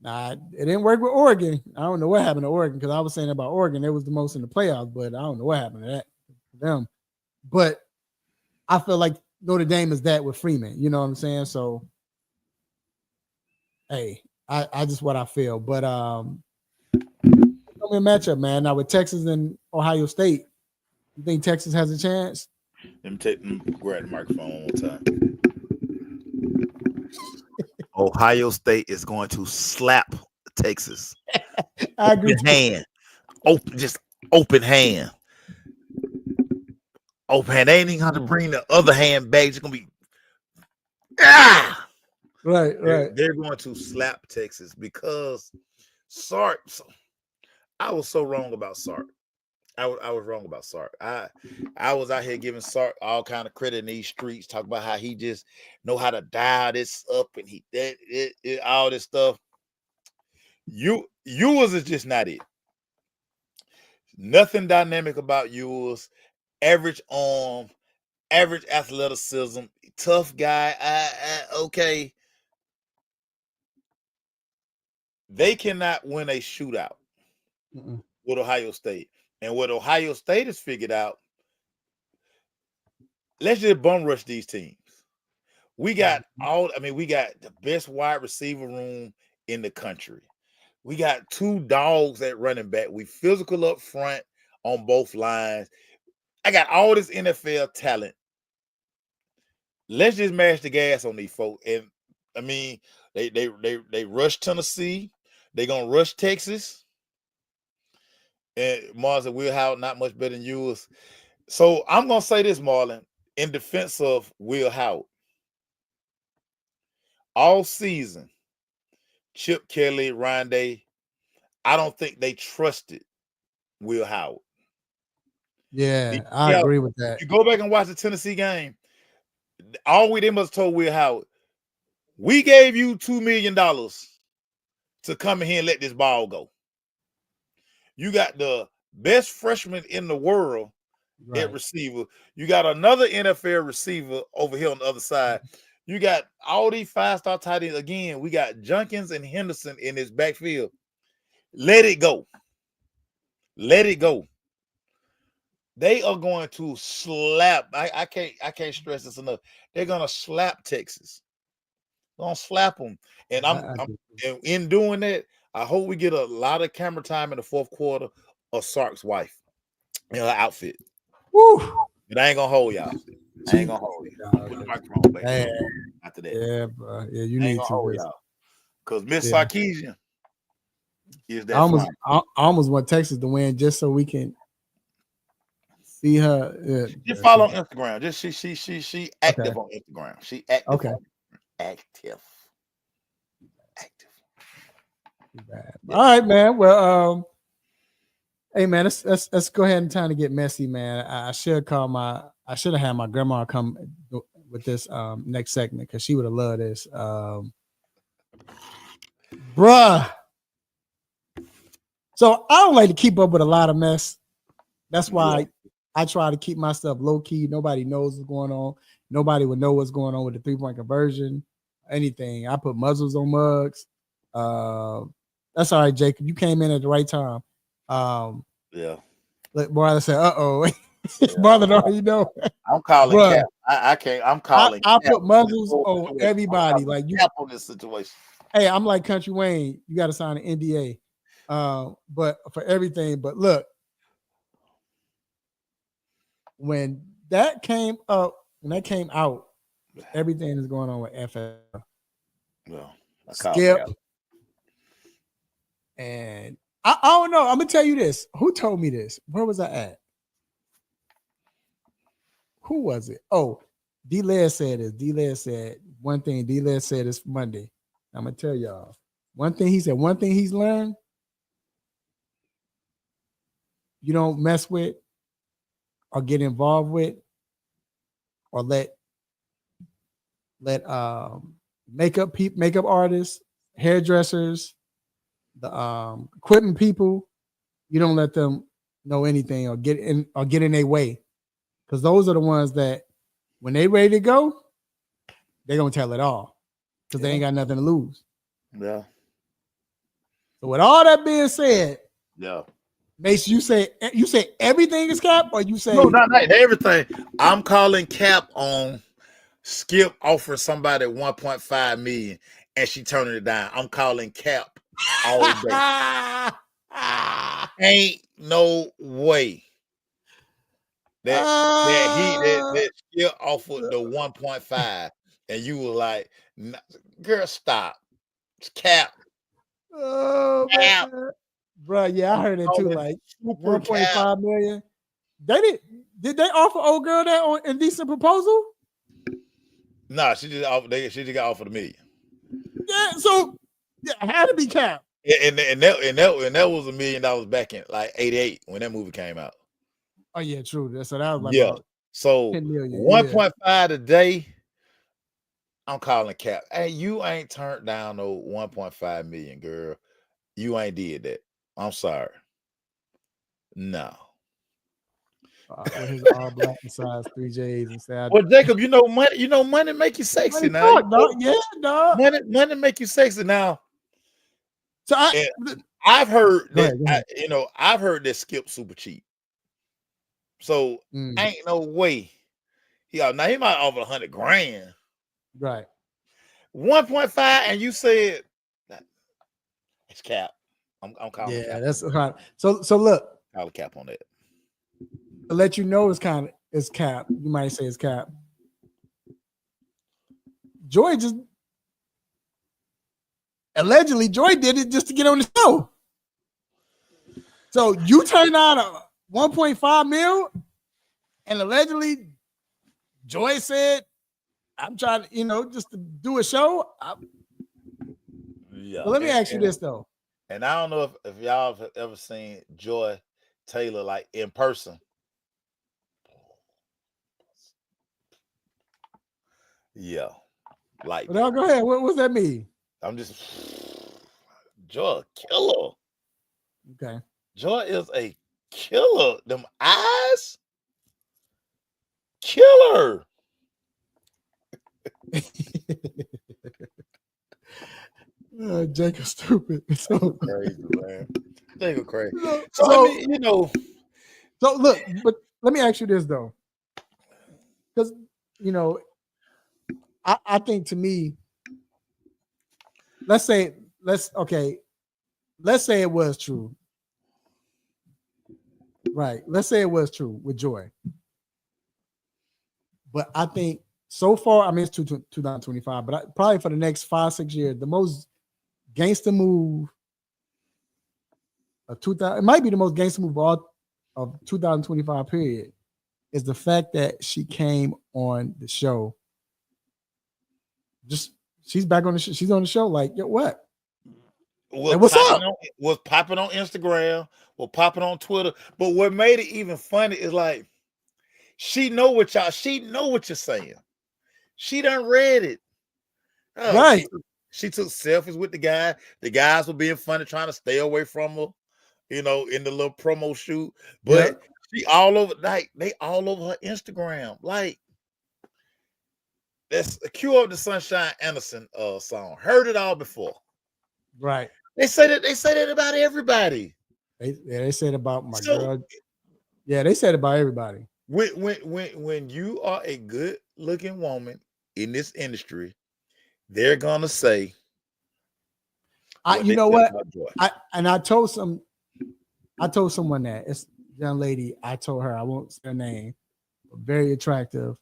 Now, it didn't work with Oregon. I don't know what happened to Oregon because I was saying about Oregon, it was the most in the playoffs, but I don't know what happened to that for them. But I feel like Notre Dame is that with Freeman. You know what I'm saying? So, hey, I just what I feel. But it's gonna be a matchup, man. Now with Texas and Ohio State, you think Texas has a chance? Let me grab the microphone one more time. Ohio State is going to slap Texas. I agree. Open hand. Open hand. Open hand. They ain't even have to bring the other hand back. It's going to be Right. They're going to slap Texas because Sark. I was so wrong about Sark. I was wrong about Sark. I was out here giving Sark all kind of credit in these streets, talking about how he just know how to dial this up and all this stuff. Yours is just not it. Nothing dynamic about yours. Average arm, average athleticism, tough guy. Okay. They cannot win a shootout with Ohio State. And what Ohio State has figured out, let's just bum rush these teams. We got we got the best wide receiver room in the country. We got two dogs at running back. We physical up front on both lines. I got all this NFL talent. Let's just mash the gas on these folks. And I mean, they rush Tennessee. They're gonna rush Texas. And Mars and Will Howard not much better than yours. So I'm gonna say this, Marlon, in defense of Will Howard. All season, Chip Kelly, Ryan Day, I don't think they trusted Will Howard. Yeah, I agree with that. You go back and watch the Tennessee game. They must have told Will Howard, we gave you $2 million to come in here and let this ball go. You got the best freshman in the world at receiver. You got another NFL receiver over here on the other side. You got all these five-star tight ends. Again, we got Jenkins and Henderson in this backfield. Let it go. Let it go. They are going to slap. I can't stress this enough. They're going to slap Texas. Gonna slap him. And and in doing that, I hope we get a lot of camera time in the fourth quarter of Sark's wife in her outfit. Woo. But I ain't gonna hold y'all. I ain't gonna hold you. Put the microphone back. After that. Yeah, bro. Yeah, you I ain't need gonna to. hold y'all. Because Miss Sarkeesian is that I almost want Texas to win just so we can see her. Just follow on Instagram. Just she active on Instagram. She active. Okay. Active. All right, man. Well, hey man, let's go ahead and time to get messy, man. I should have had my grandma come with this next segment because she would have loved this. Bruh. So I don't like to keep up with a lot of mess. That's why I try to keep my stuff low key. Nobody knows what's going on. Nobody would know what's going on with the 3-point conversion. Anything. I put muzzles on mugs. That's all right, Jacob. You came in at the right time. Like Marlon said, Marlon already know. I'm calling Cap. I can't. I'm calling. I put muzzles on everybody. Like you Cap on this situation. Hey, I'm like Country Wayne. You got to sign an NDA. But for everything. But look, when that came out, everything is going on with FL. Well, Skip. And I don't know. I'm gonna tell you this. Who told me this? Where was I at? Who was it? Oh, D-Led said this. D-Led said one thing. D-Led said this Monday. I'm gonna tell y'all. One thing he said, one thing he's learned, you don't mess with or get involved with or let makeup artists, hairdressers, the equipment people, you don't let them know anything or get in their way. Because those are the ones that when they ready to go, they're gonna tell it all. Because they ain't got nothing to lose. Yeah. So with all that being said, Mace, you say everything is Cap, or you say no, not everything. I'm calling Cap on Skip offering somebody 1.5 million and she turning it down. I'm calling Cap all day. Ain't no way that Skip offered the 1.5 and you were like, girl, stop. It's Cap. Oh, Cap. man. Bro, yeah, I heard it too. Like 1.5 million. Did they offer old girl that on indecent proposal? No, she just got offered $1 million. Yeah, so it had to be Cap. And that was $1 million back in like '88 when that movie came out. Oh yeah, true. So that was like so 10 million. 1.5 today. I'm calling Cap. Hey, you ain't turned down no 1.5 million, girl. You ain't did that. I'm sorry. No. With his all black and size 3Js and sad. Well, Jacob, money make you sexy now. Money make you sexy now. So I've heard that I've heard that Skip super cheap. So ain't no way. He might offer $100,000. Right. 1.5, and you said it's Cap. I'm calling. Yeah, Cap. That's hard. So look, Call Cap on that. To let you know it's Cap. You might say it's Cap. Joy allegedly did it just to get on the show. So you turned out a 1.5 mil, and allegedly Joy said, "I'm trying to, just to do a show." Yeah. But let me ask you this though. And I don't know if y'all have ever seen Joy Taylor like in person. Yeah. Like well, go ahead. What does that mean? I'm just Joy killer. Okay. Joy is a killer. Them eyes. Killer. Jacob stupid. So crazy, man. Jacob crazy. So look, but let me ask you this though. Because I think to me, let's say it was true. Right. Let's say it was true with Joy. But I think so far, I mean, it's 2025, but probably for the next 5-6 years, the most gangster move of 2000, it might be the most gangster move of 2025 period, is the fact that she came on the show. Just she's back on the show. She's on the show. Like, yo, what? What's up? Was popping on Instagram, was popping on Twitter. But what made it even funny is like she know what you're saying. She done read it. Oh, right. She took selfies with the guy. The guys were being funny, trying to stay away from her, in the little promo shoot. But she all over, like, they all over her Instagram. Like, that's a Cue Up the Sunshine Anderson song. Heard it all before. Right. They say that about everybody. They said about my girl. Yeah, they said about everybody. When you are a good looking woman in this industry, they're gonna say, you know what? I told someone that it's a young lady. I told her, I won't say her name, very attractive.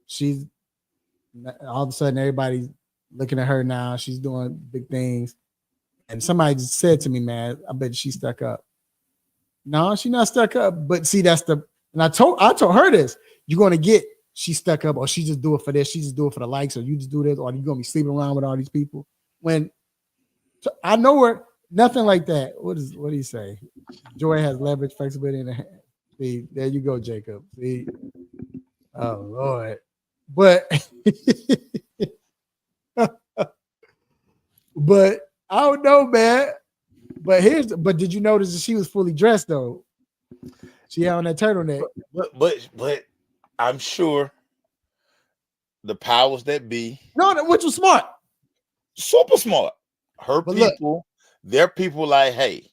She's all of a sudden everybody's looking at her now. She's doing big things. And somebody just said to me, man, I bet she's stuck up. No, she's not stuck up. But see, and I told her this. You're gonna get she's stuck up, or she just do it for this, she just do it for the likes, or you just do this, or you're gonna be sleeping around with all these people. When I know her, nothing like that. What do you say? Joy has leverage, flexibility in the hand. See, there you go, Jacob. See, oh Lord. But but I don't know, man. But did you notice that she was fully dressed though? She had on that turtleneck. But I'm sure the powers that be. No, which was smart. Super smart. Their people like, hey,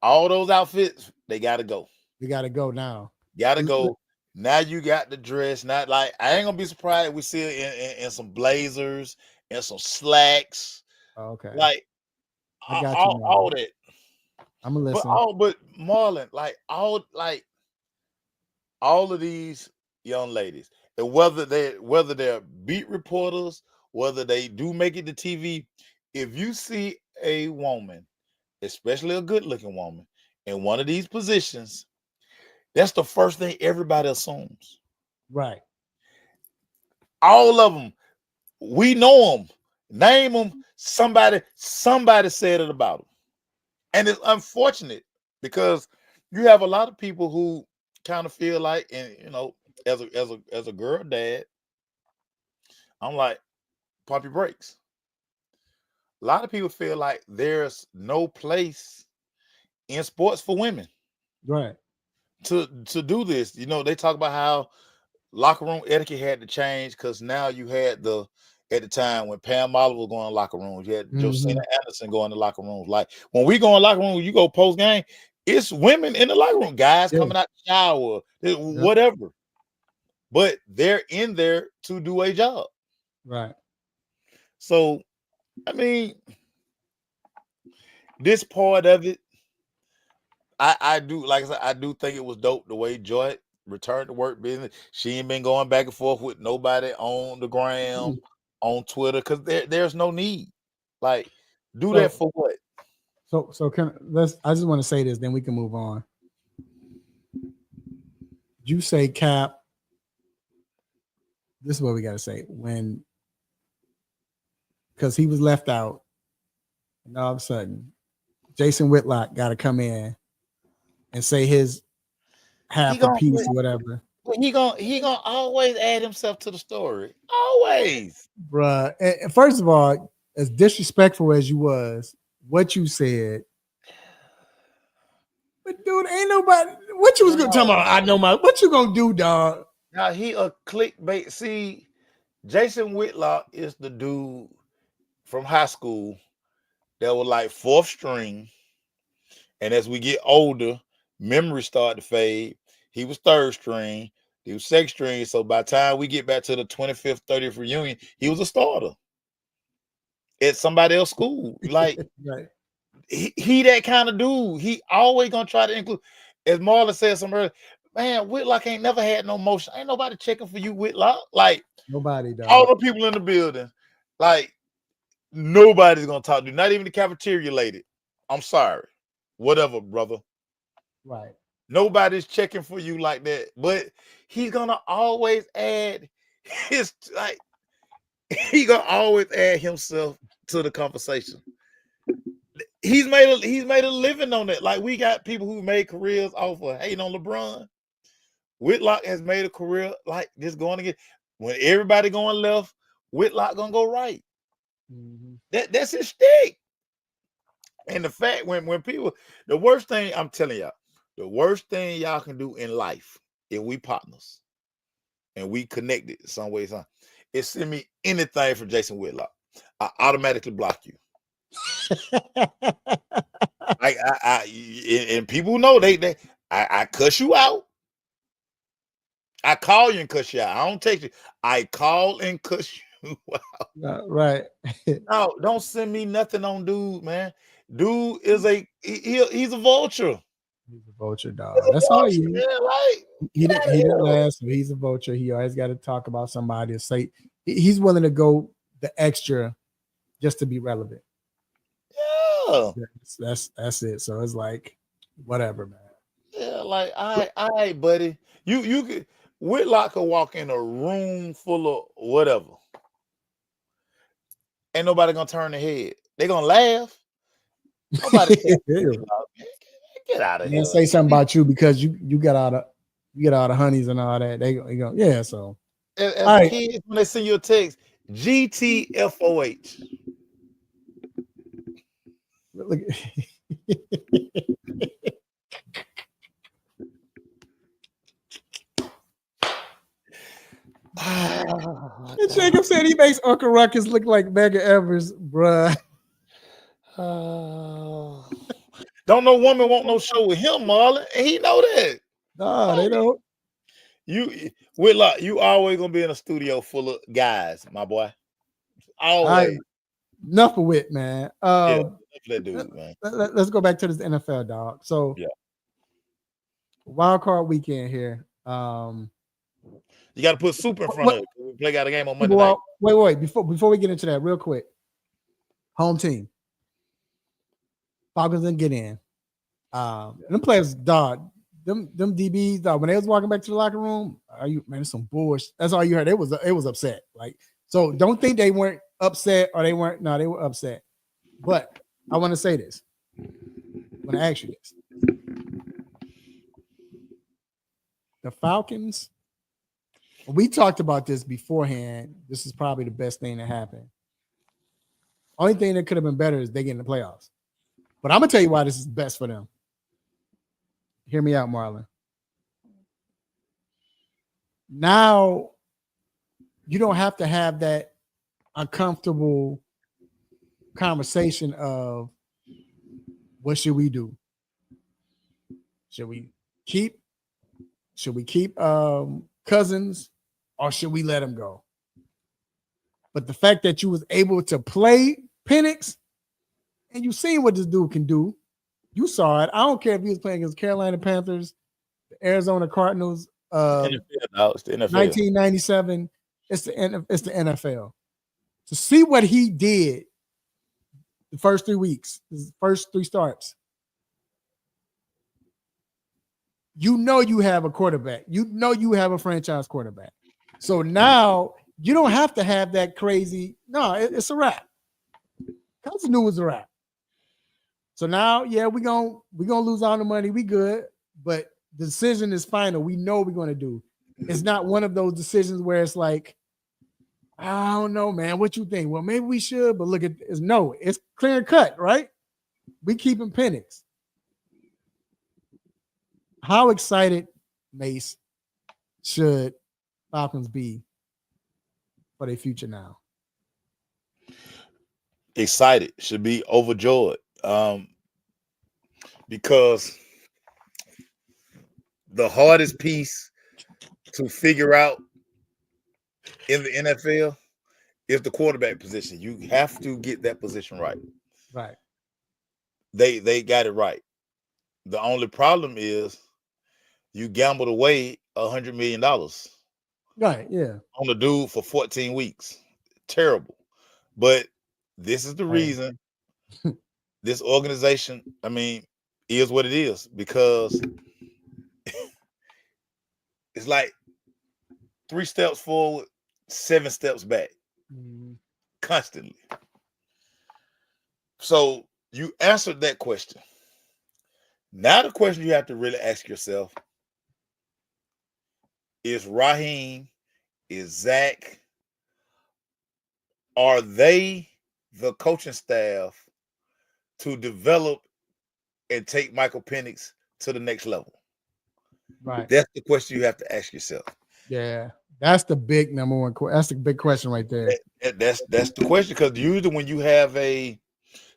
all those outfits, they gotta go. They gotta go now. Gotta go. Now you got the dress. Not like I ain't gonna be surprised if we see it in some blazers and some slacks. Oh, okay. Like I got all that. I'm gonna listen. But Marlon, all of these young ladies, and whether they're beat reporters, whether they do make it to TV, if you see a woman, especially a good-looking woman, in one of these positions, that's the first thing everybody assumes. Right. All of them, we know them, name them. Somebody said it about them, and it's unfortunate because you have a lot of people who kind of feel like, and as a girl dad, I'm like, pump your brakes. A lot of people feel like there's no place in sports for women, right, to do this. They talk about how locker room etiquette had to change because now you had at the time when Pam Oliver was going to locker rooms, you had Josina Anderson going to locker rooms. Like when we go in locker room, you go post game, it's women in the locker room, guys coming out the shower, whatever. But they're in there to do a job. Right. So, I mean, this part of it, I do, like I said, I do think it was dope the way Joy returned to work business. She ain't been going back and forth with nobody on the gram, on Twitter, because there's no need. Like, that for what? So I just want to say this, then we can move on. You say Cap. This is what we got to say because he was left out, and all of a sudden, Jason Whitlock got to come in and say his half a piece, whatever. He gonna always add himself to the story, always, bruh. And first of all, as disrespectful as you was, what you said, but dude, ain't nobody. What you was gonna tell me? I know what you gonna do, dog? Now he a clickbait. See, Jason Whitlock is the dude from high school that was like fourth string, and as we get older, memory start to fade. He was third string. He was second string. So by the time we get back to the 25th, 30th reunion, he was a starter. at somebody else's school. Like Right. he that kind of dude. He always gonna try to include. As Marlon said some earlier, man, Whitlock ain't never had no motion. Ain't nobody checking for you, Whitlock. Like Nobody does. all the people in the building, like nobody's gonna talk to you. Not even the cafeteria lady. I'm sorry. Whatever, brother. Right. Nobody's checking for you like that. But he's gonna always add his like he gonna always add himself to the conversation. He's made a living on it. Like we got people who made careers off of hating on LeBron. Whitlock has made a career like this going to get when everybody going left, Whitlock gonna go right. Mm-hmm. That's his stick. And the fact when people, the worst thing I'm telling y'all, the worst thing y'all can do in life, if we partners and we connected some way, is send me anything from Jason Whitlock. I automatically block you. And people know I cuss you out. I call you and cuss you out. I don't text you. I call and cuss you out. Right. No, don't send me nothing on dude, man. Dude is he's a vulture. He's a vulture, dog. That's all he is. Yeah, like He didn't last. So he's a vulture. He always got to talk about somebody or say he's willing to go the extra just to be relevant. Yeah. That's it. So it's like whatever, man. Yeah, like all right, buddy. You could Whitlock could walk in a room full of whatever. Ain't nobody gonna turn their head. They gonna laugh. Nobody get out of here. Say something about you because you got all the honeys and all that. They go, yeah. So as kids, when they send you a text, GTFOH. Look. Jacob said he makes Uncle Ruckus look like Mega Evers, bruh. Don't no woman want no show with him, Marlon, and he know that. Nah, they don't. Whitlock, you always gonna be in a studio full of guys, my boy. Always. Enough of it, man. That dude, man. Let's go back to this NFL, dog. So, Wildcard Weekend here. You got to put super in front of it. We play out a game on Monday night. Wait. Before we get into that, real quick. Home team. Falcons didn't get in. Them players, dog. Them DBs, dog. When they was walking back to the locker room, it's some bullshit. That's all you heard. It was upset. Like, so don't think they weren't upset or they weren't. No, they were upset. But I want to say this. I want to ask you this. The Falcons. We talked about this beforehand. This is probably the best thing that happened. Only thing that could have been better is they get in the playoffs. But I'm going to tell you why this is best for them. Hear me out, Marlon. Now, you don't have to have that uncomfortable conversation of what should we do? Should we keep Cousins or should we let him go? But the fact that you was able to play Penix and you seen what this dude can do, you saw it. I don't care if he was playing against Carolina Panthers, the Arizona Cardinals, it's the NFL. 1997. It's the NFL. To see what he did the first 3 weeks, his first 3 starts, you know you have a quarterback. You know you have a franchise quarterback. So now you don't have to have that crazy. No, it's a wrap. Cousins knew it was a wrap. So now, we're gonna lose all the money. We good, but the decision is final. We know what we're gonna do. It's not one of those decisions where it's like, I don't know, man. What you think? Well, maybe we should, but look at it's no. It's clear cut, right? We keeping Penix. How excited, Mace, should Falcons be for their future now? Excited, should be overjoyed. Because the hardest piece to figure out in the NFL is the quarterback position. You have to get that position right. Right. They got it right. The only problem is you gambled away $100 million on Right. Yeah. the dude for 14 weeks. Terrible. But this is the reason this organization, I mean, is what it is, because it's like 3 steps forward, 7 steps back, constantly. So you answered that question. Now the question you have to really ask yourself is Raheem, is Zach, are they the coaching staff to develop and take Michael Penix to the next level? Right. That's the question you have to ask yourself. Yeah. That's the big number one. That's the big question right there. That's the question, because usually when you have a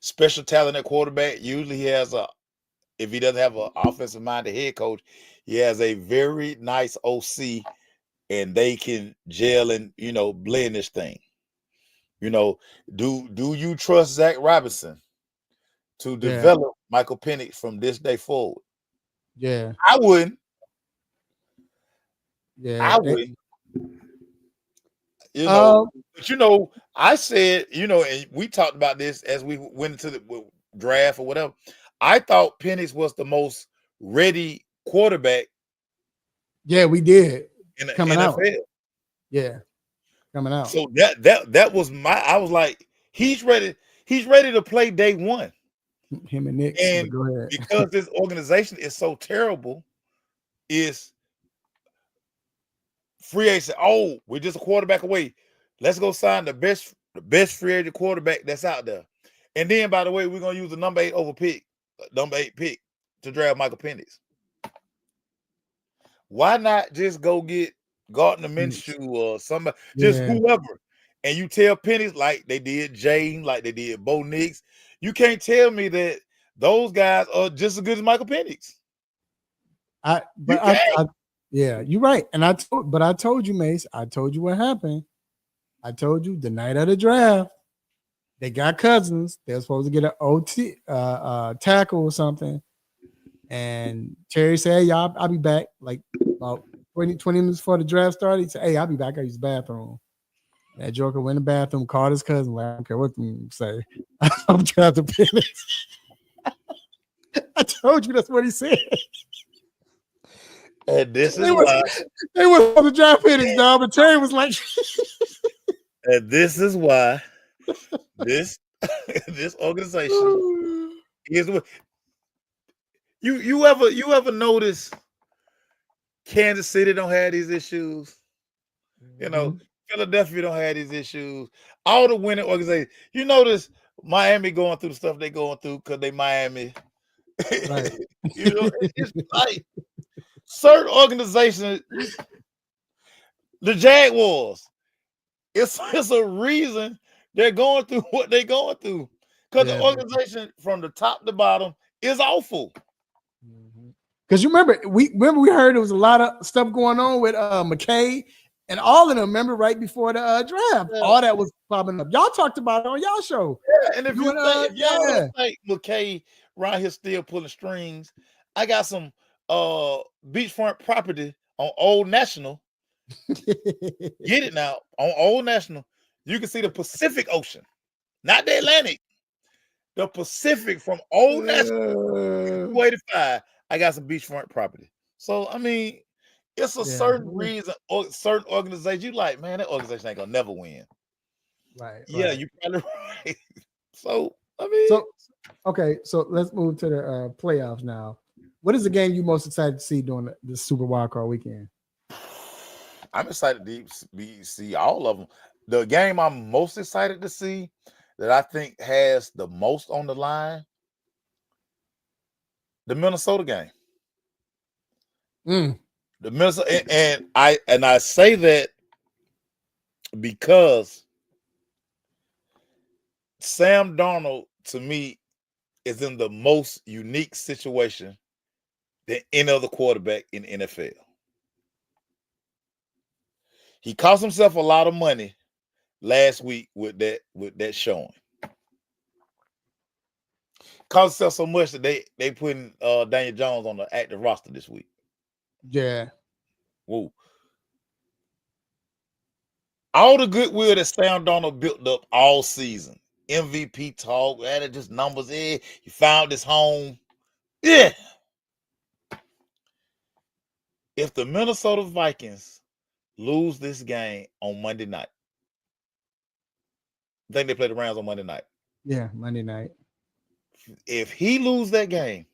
special talent at quarterback, usually he has if he doesn't have an offensive minded head coach, he has a very nice OC, and they can gel and blend this thing. Do you trust Zach Robinson to develop Michael Penix from this day forward? Yeah. I wouldn't. Yeah. I wouldn't. But I said, and we talked about this as we went into the draft or whatever. I thought Penix was the most ready quarterback. Yeah, we did. In the coming NFL. Out. Yeah. Coming out. So that was I was like, he's ready to play day one. Him and Nick. And go ahead. because this organization is so terrible, is free agent. Oh, we're just a quarterback away. Let's go sign the best free agent quarterback that's out there. And then, by the way, we're gonna use the number 8 pick to draft Michael Penix. Why not just go get Gardner Minshew or somebody, just whoever, and you tell Penix, like they did Jane, like they did Bo Nix. You can't tell me that those guys are just as good as Michael Penix. Yeah, you're right. And I told you, Mace, I told you what happened. I told you the night of the draft, they got Cousins. They're supposed to get an OT tackle or something. And Terry said, "Yeah, I'll be back." Like about 20 minutes before the draft started, he said, "Hey, I'll be back. I use the bathroom." That joker went in the bathroom, called his cousin. Like, I don't care what you say. I'm trying to finish. I told you that's what he said. And this is why they were on the draft Penix, dog. But Terry was like, and this is why this organization is what you ever notice Kansas City don't have these issues. Philadelphia don't have these issues. All the winning organizations. You notice Miami going through the stuff they going through because they Miami. Right. It's like certain organizations, the Jaguars, it's a reason they're going through what they're going through. Because the organization from the top to bottom is awful. Because you remember we heard there was a lot of stuff going on with McKay and all of them. Remember right before the draft, all that was popping up. Y'all talked about it on y'all show. Yeah, and if y'all don't think McKay around here still pulling strings, I got some beachfront property on Old National. Get it now on Old National. You can see the Pacific Ocean, not the Atlantic. The Pacific from Old National 285. I got some beachfront property. So I mean, it's a certain reason or certain organization. You like, man, that organization ain't gonna never win. Right. Yeah, you probably right. So I mean, okay. So let's move to the playoffs now. What is the game you most excited to see during the Super Wildcard Weekend? I'm excited to see all of them. The game I'm most excited to see that I think has the most on the line, the Minnesota game. The Minnesota, and I say that because Sam Darnold to me is in the most unique situation than any other quarterback in the NFL. He cost himself a lot of money last week with that showing. Cost itself so much that they putting Daniel Jones on the active roster this week. Yeah. Whoa. All the goodwill that Sam Darnold built up all season. MVP talk, added just numbers in. He found his home. Yeah. If the Minnesota Vikings lose this game on Monday night, I think they play the Rams on Monday night. Yeah, Monday night. If he lose that game,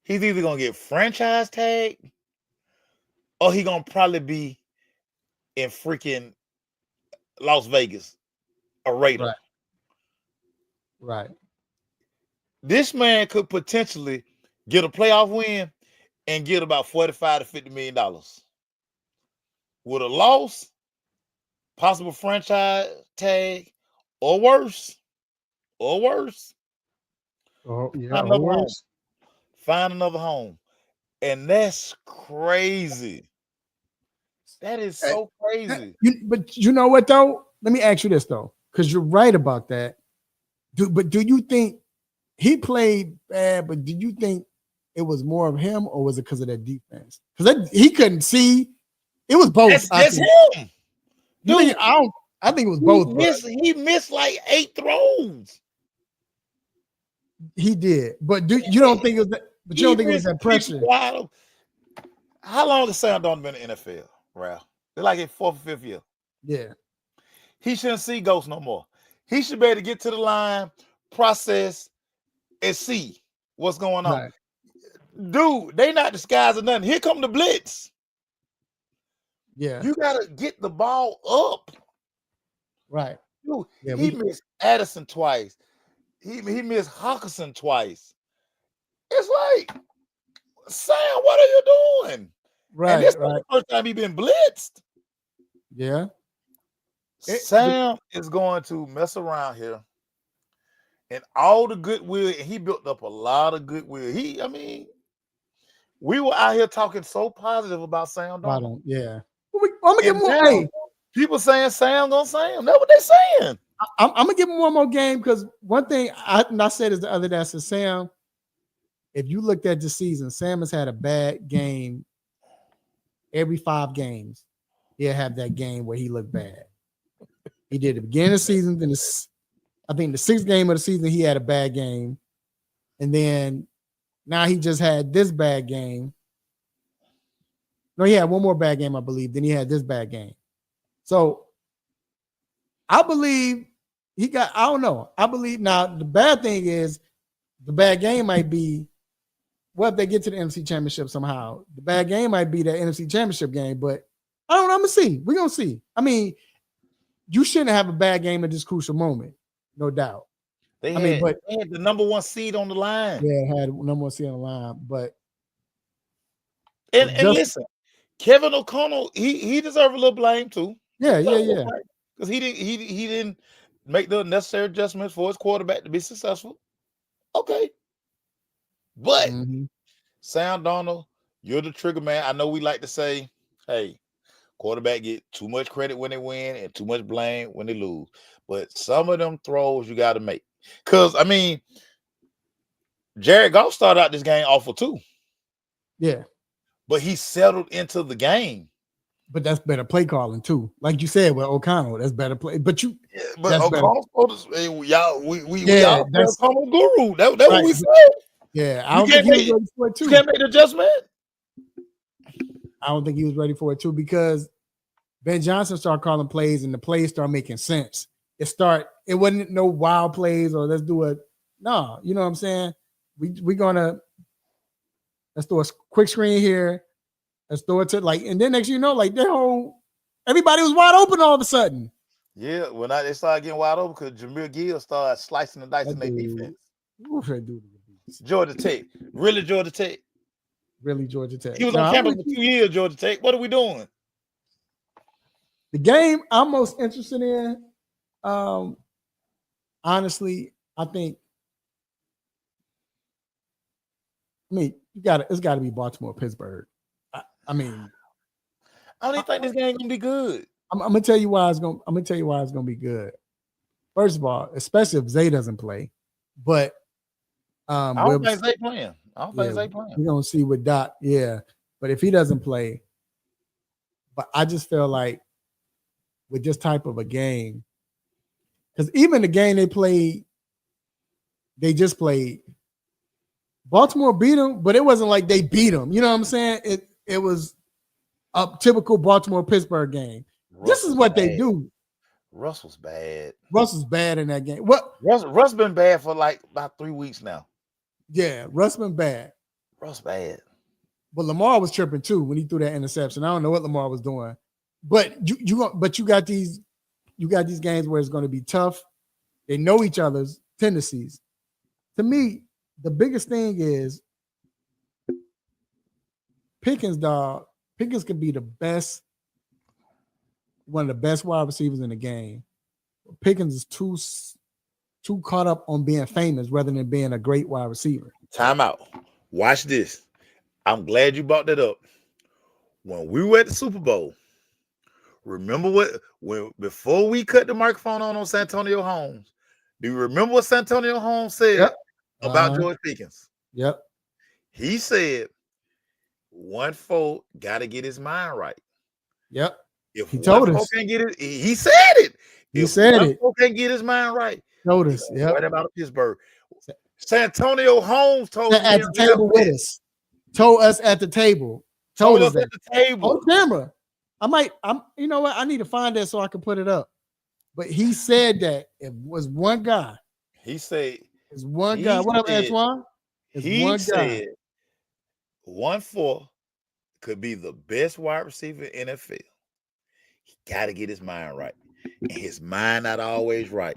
he's either gonna get franchise tag or he gonna probably be in freaking Las Vegas, a Raider. Right. This man could potentially get a playoff win and get about $45 to $50 million. With a loss, possible franchise tag, or worse. Oh, yeah. Find another home. Find another home. And that's crazy. That is so crazy. But you know what, though? Let me ask you this, though, because you're right about that. But do you think he played bad, but do you think it was more of him or was it because of that defense? Because he couldn't see. It was both. That's him. Dude, I think it was both. He missed like 8 throws. He did. But you don't think it was that, but you don't think it was that pressure? How long has Sam Darnold been in the NFL, Ralph? They're like in 4th or 5th year. Yeah. He shouldn't see ghosts no more. He should be able to get to the line, process, and see what's going on. Right. Dude, they not disguising nothing. Here come the blitz. Yeah. You got to get the ball up. Right. Dude, he missed Addison twice. He missed Hawkinson twice. It's like, Sam, what are you doing? Right. And this is the first time he's been blitzed. Yeah. Sam is going to mess around here. And all the goodwill, and he built up a lot of goodwill. We were out here talking so positive about Sam Darnold. Yeah. I'm gonna give him one. People saying Sam gonna Sam. That's what they saying. I'm gonna give him one more game because one thing I said is the other day, I said, Sam, if you looked at the season, Sam has had a bad game every 5 games. He'll have that game where he looked bad. He did at the beginning of the season, then I think the 6th game of the season, he had a bad game. And then now he just had this bad game. No, he had one more bad game, I believe. Then he had this bad game. So I believe I don't know. I believe now the bad thing is the bad game might be, what if they get to the NFC Championship somehow? The bad game might be that NFC Championship game, but I don't know. I'm going to see. We're going to see. I mean, you shouldn't have a bad game at this crucial moment, no doubt. They had the number 1 seed on the line. Yeah, had number 1 seed on the line, but and listen, Kevin O'Connell, he deserved a little blame too. Yeah. Because he didn't make the necessary adjustments for his quarterback to be successful. Okay. But Sam Darnold, you're the trigger man. I know we like to say, hey, quarterback get too much credit when they win and too much blame when they lose. But some of them throws you got to make. Because, Jared Goff started out this game awful too. Yeah. But he settled into the game. But that's better play calling too. Like you said with O'Connell, that's better play. But O'Connell's that's O'Connell guru. That's what we said. Yeah, I don't think he was ready for it too. You can't make the adjustment. I don't think he was ready for it too because Ben Johnson started calling plays and the plays started making sense. It wasn't no wild plays or let's do it. No, you know what I'm saying? Let's do a quick screen here. Let's throw it to and then next you know, everybody was wide open all of a sudden. Yeah, when they started getting wide open because Jameer Gill started slicing and dicing their defense. Georgia Tech. Really Georgia Tech. Really Georgia Tech. He was on campus for 2 years, Georgia Tech. What are we doing? The game I'm most interested in, honestly, I think, it's got to be Baltimore, Pittsburgh. I don't even think this game gonna be good. I'm gonna tell you why it's gonna. I'm gonna tell you why it's gonna be good. First of all, especially if Zay doesn't play, but I don't think Zay playing. we're gonna see with Doc. Yeah, but if he doesn't play, but I just feel like with this type of a game, because even the game they just played. Baltimore beat them, but it wasn't like they beat them. You know what I'm saying? It was a typical Baltimore-Pittsburgh game. This is what they do. Russ was bad. Russ was bad in that game. What? Russ been bad for like about 3 weeks now. Yeah, Russ been bad. Russ bad. But Lamar was tripping too when he threw that interception. I don't know what Lamar was doing. But you got these games where it's going to be tough. They know each other's tendencies. To me, the biggest thing is Pickens, dog. Pickens could be one of the best wide receivers in the game. Pickens is too caught up on being famous rather than being a great wide receiver. Time out. Watch this. I'm glad you brought that up. When we were at the Super Bowl, remember before we cut the microphone on Santonio Holmes, do you remember what Santonio Holmes said about George Pickens? Yep. He said 1-4 got to get his mind right. Yep. If he told us, can't get it, he said it. He said it. Can't get his mind right. Told us. Yep. Right about Pittsburgh. Santonio Holmes told us at the table with us. Told us at the table. Told us at the table. On camera. You know what? I need to find that so I can put it up. But he said that it was one guy. He said it's one guy. What up, Antoine? He said 1-4 could be the best wide receiver in NFL. He got to get his mind right. And his mind not always right.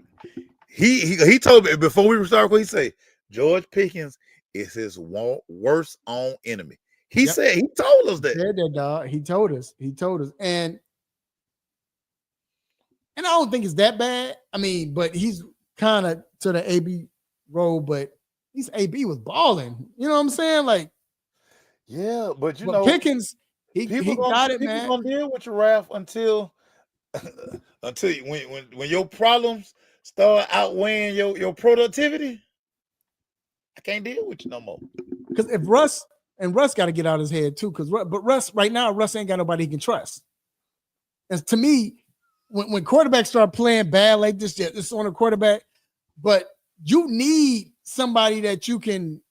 He told me before we started, he said George Pickens is his worst own enemy. He said, he told us that. He said that, dog. He told us. And I don't think it's that bad. I mean, but he's kind of to the AB role, but he's AB was balling. You know what I'm saying? Like, yeah, but you know, Pickens, he got it, man. People gonna deal with your wrath until when your problems start outweighing your productivity. I can't deal with you no more. Because if Russ got to get out of his head too. But Russ right now, ain't got nobody he can trust. And to me, when quarterbacks start playing bad like this, it's on a quarterback. But you need somebody that you can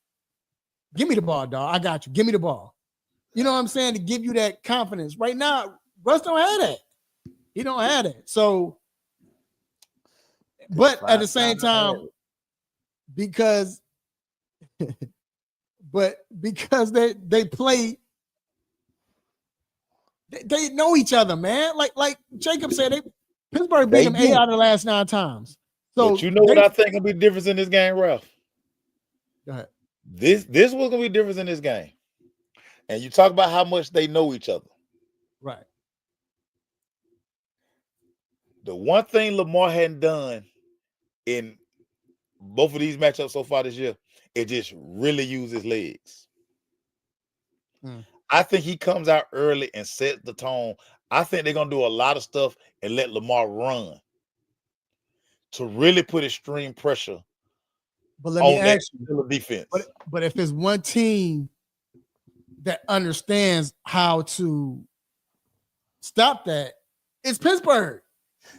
give me the ball, dog. I got you. Give me the ball. You know what I'm saying? To give you that confidence. Right now, Russ don't have that. He don't have that. So, but at the same time, because they play, they know each other, man. Like Jacob said, Pittsburgh beat them 8 out of the last 9 times. So but you know what I think will be the difference in this game, Ralph? Go ahead. This was gonna be the difference in this game. And you talk about how much they know each other. Right. The one thing Lamar hadn't done in both of these matchups so far this year, it just really use his legs. I think he comes out early and sets the tone. I think they're gonna do a lot of stuff and let Lamar run to really put extreme pressure. But let me ask you, the defense. But if there's one team that understands how to stop that, it's Pittsburgh.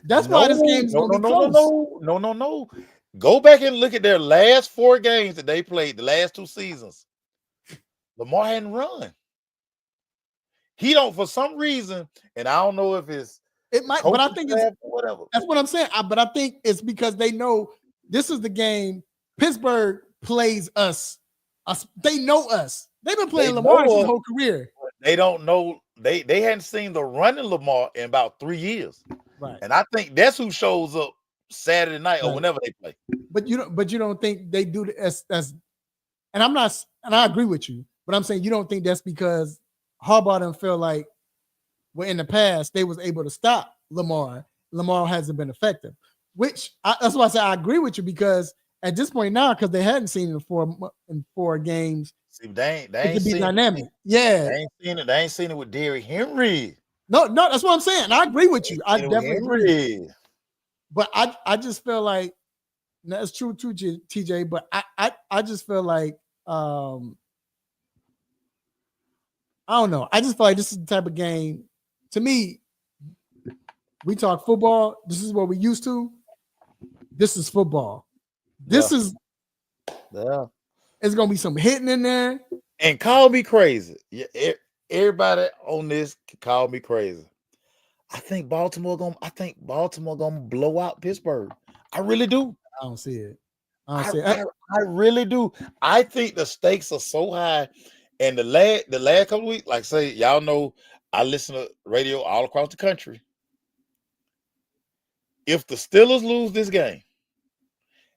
That's why this game is going to be close. No. Go back and look at their last 4 games that they played, the last 2 seasons. Lamar hadn't run. He don't, for some reason, and I don't know if it might, but I think it's whatever. That's what I'm saying. But I think it's because they know this is the game. Pittsburgh plays us. They know us. They've been playing Lamar his whole career. They don't know. They hadn't seen the running Lamar in about 3 years. Right. And I think that's who shows up Saturday night or whenever they play. But you don't think they do as and I'm not, and I agree with you, but I'm saying you don't think that's because Harbaugh didn't feel like in the past they was able to stop Lamar. Lamar hasn't been effective. That's why I say I agree with you, because at this point now, because they hadn't seen it in 4 games. See, they it ain't could be seen dynamic. Yeah. They ain't seen it with Derrick Henry. No, that's what I'm saying. I agree with you. I definitely agree. Henry. But I just feel like that's true too, TJ. But I just feel like I don't know. I just feel like this is the type of game. To me, we talk football. This is what we used to. This is football. This is. Yeah. It's gonna be some hitting in there. And call me crazy. Yeah, everybody on this can call me crazy. I think Baltimore gonna blow out Pittsburgh. I really do. I don't see it. I really do. I think the stakes are so high. And the last couple of weeks, like say, y'all know I listen to radio all across the country. If the Steelers lose this game,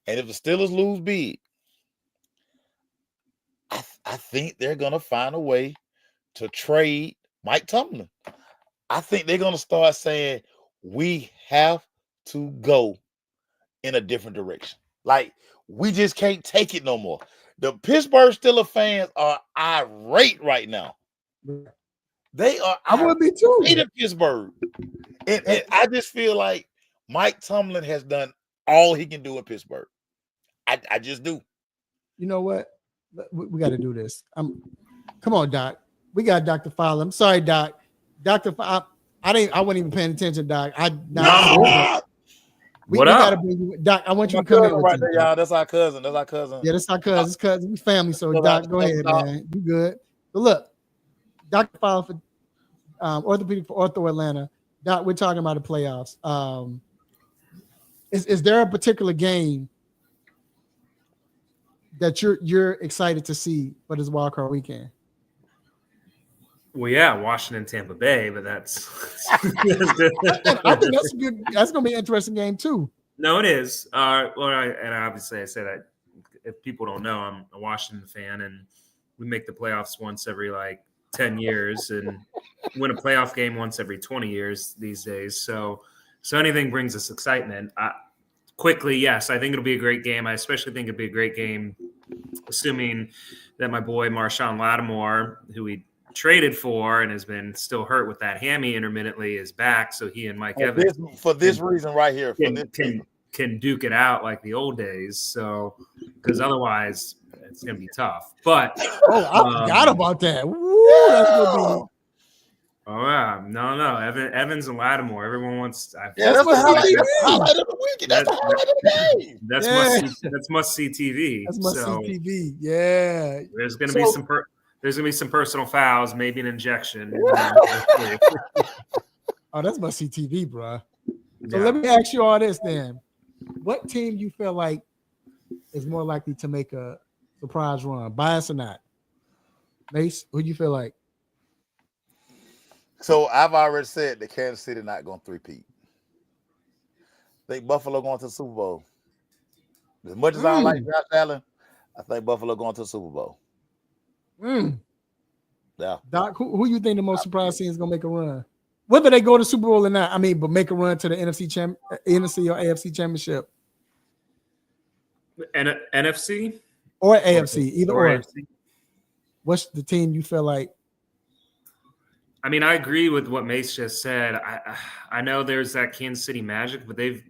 and if the Steelers lose big, I think they're gonna find a way to trade Mike Tomlin. I think they're gonna start saying we have to go in a different direction. Like we just can't take it no more. The Pittsburgh Steelers fans are irate right now. They are. I would be too. In Pittsburgh, and I just feel like Mike Tomlin has done all he can do in Pittsburgh. I just do. You know what? We got to do this. Come on, Doc. We got Dr. Fowler. I'm sorry, Doc. Dr. Fowler, I wasn't even paying attention, Doc. What up? Gotta bring you, Doc, I want you to come in with right there, y'all. That's our cousin. Yeah, that's our cousin. It's cousin. We family. So, Doc, go ahead, man. You good? But look, Dr. Fowler for orthopedic for Ortho Atlanta. Doc, we're talking about the playoffs. Is there a particular game that you're excited to see for this wildcard weekend? Well, yeah, Washington, Tampa Bay, but that's. I think that's good. That's going to be an interesting game too. No, it is. And obviously, I say that if people don't know, I'm a Washington fan, and we make the playoffs once every 10 years, and win a playoff game once every 20 years these days. So anything brings us excitement. Quickly, yes, I think it'll be a great game. I especially think it'll be a great game, assuming that my boy Marshawn Lattimore, who we traded for and has been still hurt with that hammy intermittently, is back. So he and Mike Evans for this reason right here can duke it out like the old days. So because otherwise it's gonna be tough. But I forgot about that. Woo, that's gonna be. Oh yeah, no. Evans and Lattimore. Everyone wants. That's the highlight of the weekend. That's the highlight of the game. That's must see TV. That's must see TV. Yeah. There's gonna be some. There's gonna be some personal fouls, maybe an injection. Oh, that's must see TV, bro. So let me ask you all this then: what team you feel like is more likely to make a surprise run, bias or not? Mace, who do you feel like? So I've already said that Kansas City not going to three-peat. I think Buffalo going to the Super Bowl. As much as I don't like Josh Allen, I think Buffalo going to the Super Bowl. Yeah. Doc, who you think the most surprise team is going to make a run? Whether they go to Super Bowl or not, but make a run to the NFC or AFC championship. NFC? Or AFC, either or. AFC. What's the team you feel like? I agree with what Mace just said. I know there's that Kansas City magic, but they've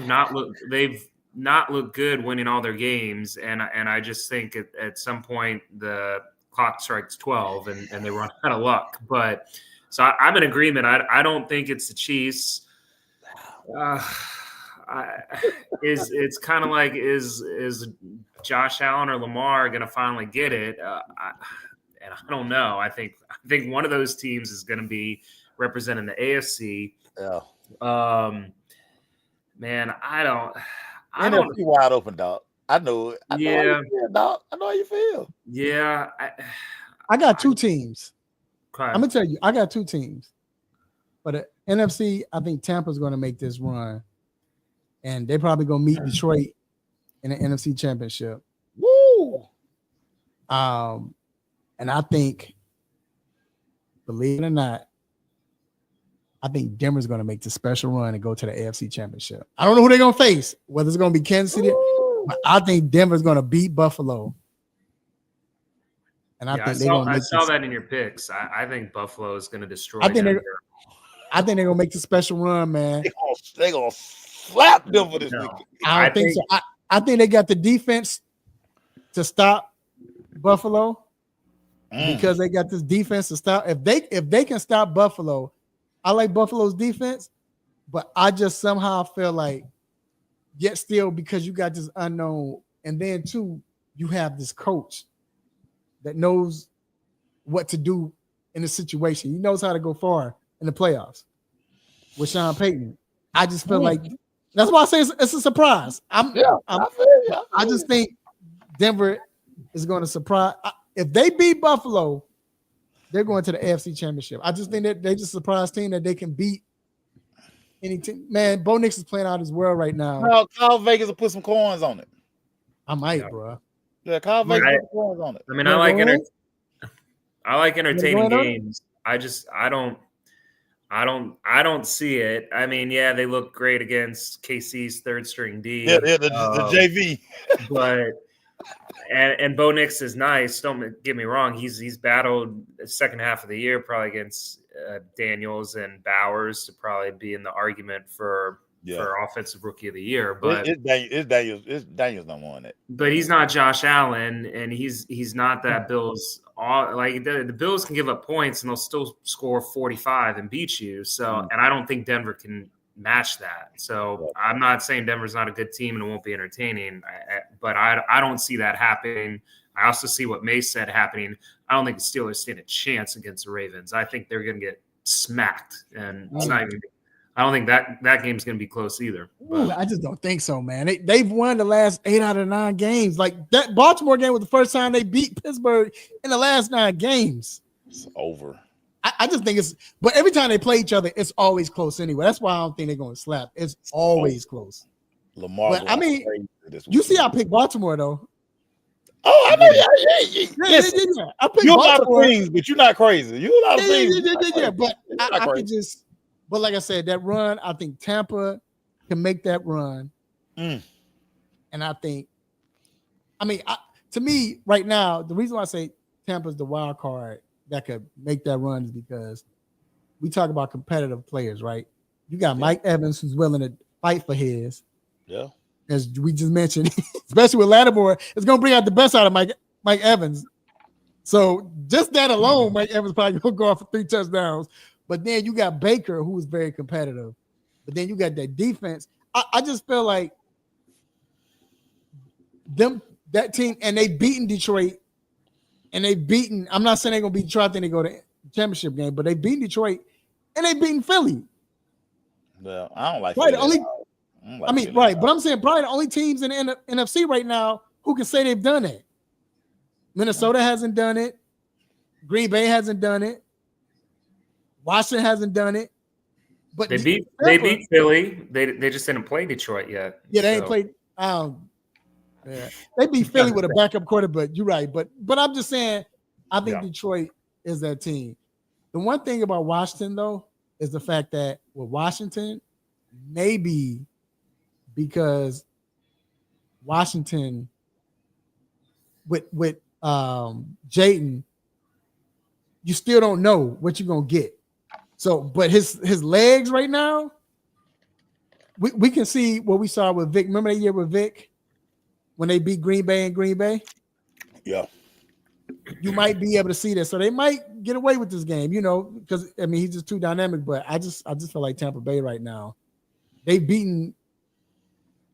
not looked good winning all their games, and I just think at some point the clock strikes 12 and they run out of luck. But so I'm in agreement. I don't think it's the Chiefs. It's kind of like is Josh Allen or Lamar going to finally get it? And I don't know. I think one of those teams is going to be representing the AFC. Yeah. Man, I don't. NFC wide open, dog. I know it. I know how you feel. Yeah. I got two teams. Okay. I'm gonna tell you, I got two teams. But the NFC, I think Tampa's going to make this run, and they're probably going to meet Detroit in the NFC Championship. Woo! And I think, believe it or not, I think Denver's going to make the special run and go to the AFC Championship. I don't know who they're going to face, whether it's going to be Kansas City, but I think Denver's going to beat Buffalo. And I think they're going to I saw that in your picks. I think Buffalo is going to destroy Denver. I think they're gonna make the special run, man. They gonna slap Denver this weekend. I don't think so. I think they got the defense to stop Buffalo because they got this defense to stop. If they can stop Buffalo, I like Buffalo's defense, but I just somehow feel like yet still because you got this unknown, and then too you have this coach that knows what to do in the situation. He knows how to go far in the playoffs with Sean Payton. I just feel like that's why I say it's a surprise. I just think Denver is going to surprise. If they beat Buffalo, they're going to the AFC Championship. I just think that they just a surprise team that they can beat any team. Man, Bo Nix is playing out his world right now. No, call Vegas and put some coins on it. I might, bro. Yeah, call Vegas and put some coins on it. I mean, I like entertaining games. I don't see it. I mean, yeah, they look great against KC's third string D. Yeah, the JV. But and Bo Nix is nice. Don't get me wrong. He's battled the second half of the year probably against Daniels and Bowers to probably be in the argument for offensive rookie of the year. But it's Daniels not won it. But he's not Josh Allen, and he's not that Bills. Like the Bills can give up points and they'll still score 45 and beat you. So, and I don't think Denver can match that. So I'm not saying Denver's not a good team and it won't be entertaining, but I don't see that happening. I also see what May said happening. I don't think the Steelers stand a chance against the Ravens. I think they're going to get smacked, and it's not even. I don't think that game's going to be close either. Ooh, I just don't think so, man. They've won the last 8 out of 9 games. Like that Baltimore game was the first time they beat Pittsburgh in the last 9 games. It's over. I just think it's – but every time they play each other, it's always close anyway. That's why I don't think they're going to slap. It's always close. Lamar. But, I mean, you see I picked Baltimore, though. Oh, I know. Yeah. I picked You're Baltimore. a lot of things, but you're not crazy. You're a lot of things. Yeah. But I could just – but like I said, that run, I think Tampa can make that run. And I think – I mean, to me, right now, the reason why I say Tampa's the wild card that could make that run is because we talk about competitive players, right? You got Mike Evans who's willing to fight for his. Yeah. As we just mentioned, especially with Lattimore, it's going to bring out the best out of Mike Evans. So just that alone, Mike Evans probably going to go off for 3 touchdowns. But then you got Baker, who is very competitive. But then you got that defense. I just feel like that team, and they've beaten Detroit, and they've beaten – I'm not saying they're going to beat Detroit, I think they go to the championship game, but they've beaten Detroit, and they've beaten Philly. Well, I don't like Right, Philly. Right, but I'm saying probably the only teams in the NFC right now who can say they've done it. Minnesota hasn't done it. Green Bay hasn't done it. Washington hasn't done it. But they beat Philly. They just didn't play Detroit yet. Yeah, they ain't played. They beat Philly with a backup quarterback. You're right, but I'm just saying, I think Detroit is that team. The one thing about Washington though is the fact that with Washington, maybe because Washington with Jayden, you still don't know what you're gonna get. So, but his legs right now, we can see what we saw with Vic. Remember that year with Vic when they beat Green Bay and Green Bay? Yeah. You might be able to see that. So they might get away with this game, because I mean he's just too dynamic. But I just feel like Tampa Bay right now, they've beaten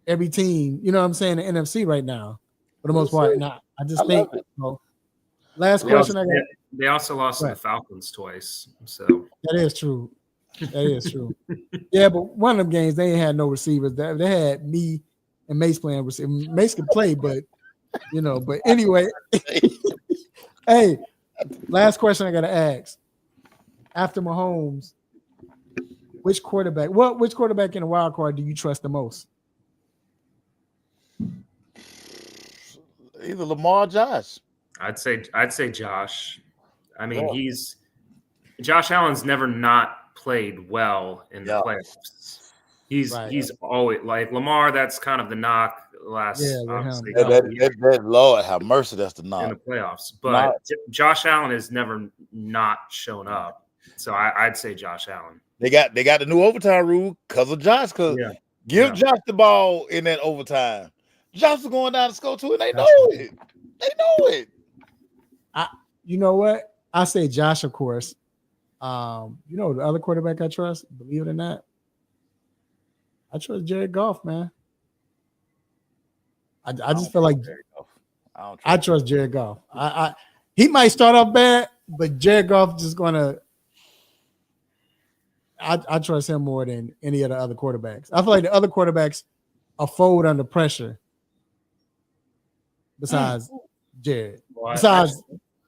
every team, you know what I'm saying, in the NFC right now, for the most part. And I just think last question I got. They also lost to the Falcons twice. So that is true. Yeah, but one of them games they ain't had no receivers. They had me and Mace playing receivers. Mace can play, but but anyway. Hey, last question I gotta ask. After Mahomes, which quarterback in the wild card do you trust the most? Either Lamar or Josh. I'd say Josh. I mean, Josh Allen's never not played well in the playoffs. He's always like Lamar. That's kind of the knock. That Lord have mercy. That's the knock in the playoffs. But Josh Allen has never not shown up. So I'd say Josh Allen. They got the new overtime rule because of Josh. Because give Josh the ball in that overtime. Josh is going down to score too, and they know it. They know it. You know what? I say Josh, of course. The other quarterback I trust, believe it or not, I trust Jared Goff, man. I just feel like I trust Jared Goff. He might start off bad, but Jared Goff just gonna. I trust him more than any of the other quarterbacks. I feel like the other quarterbacks are fold under pressure. Besides Jared, Well, besides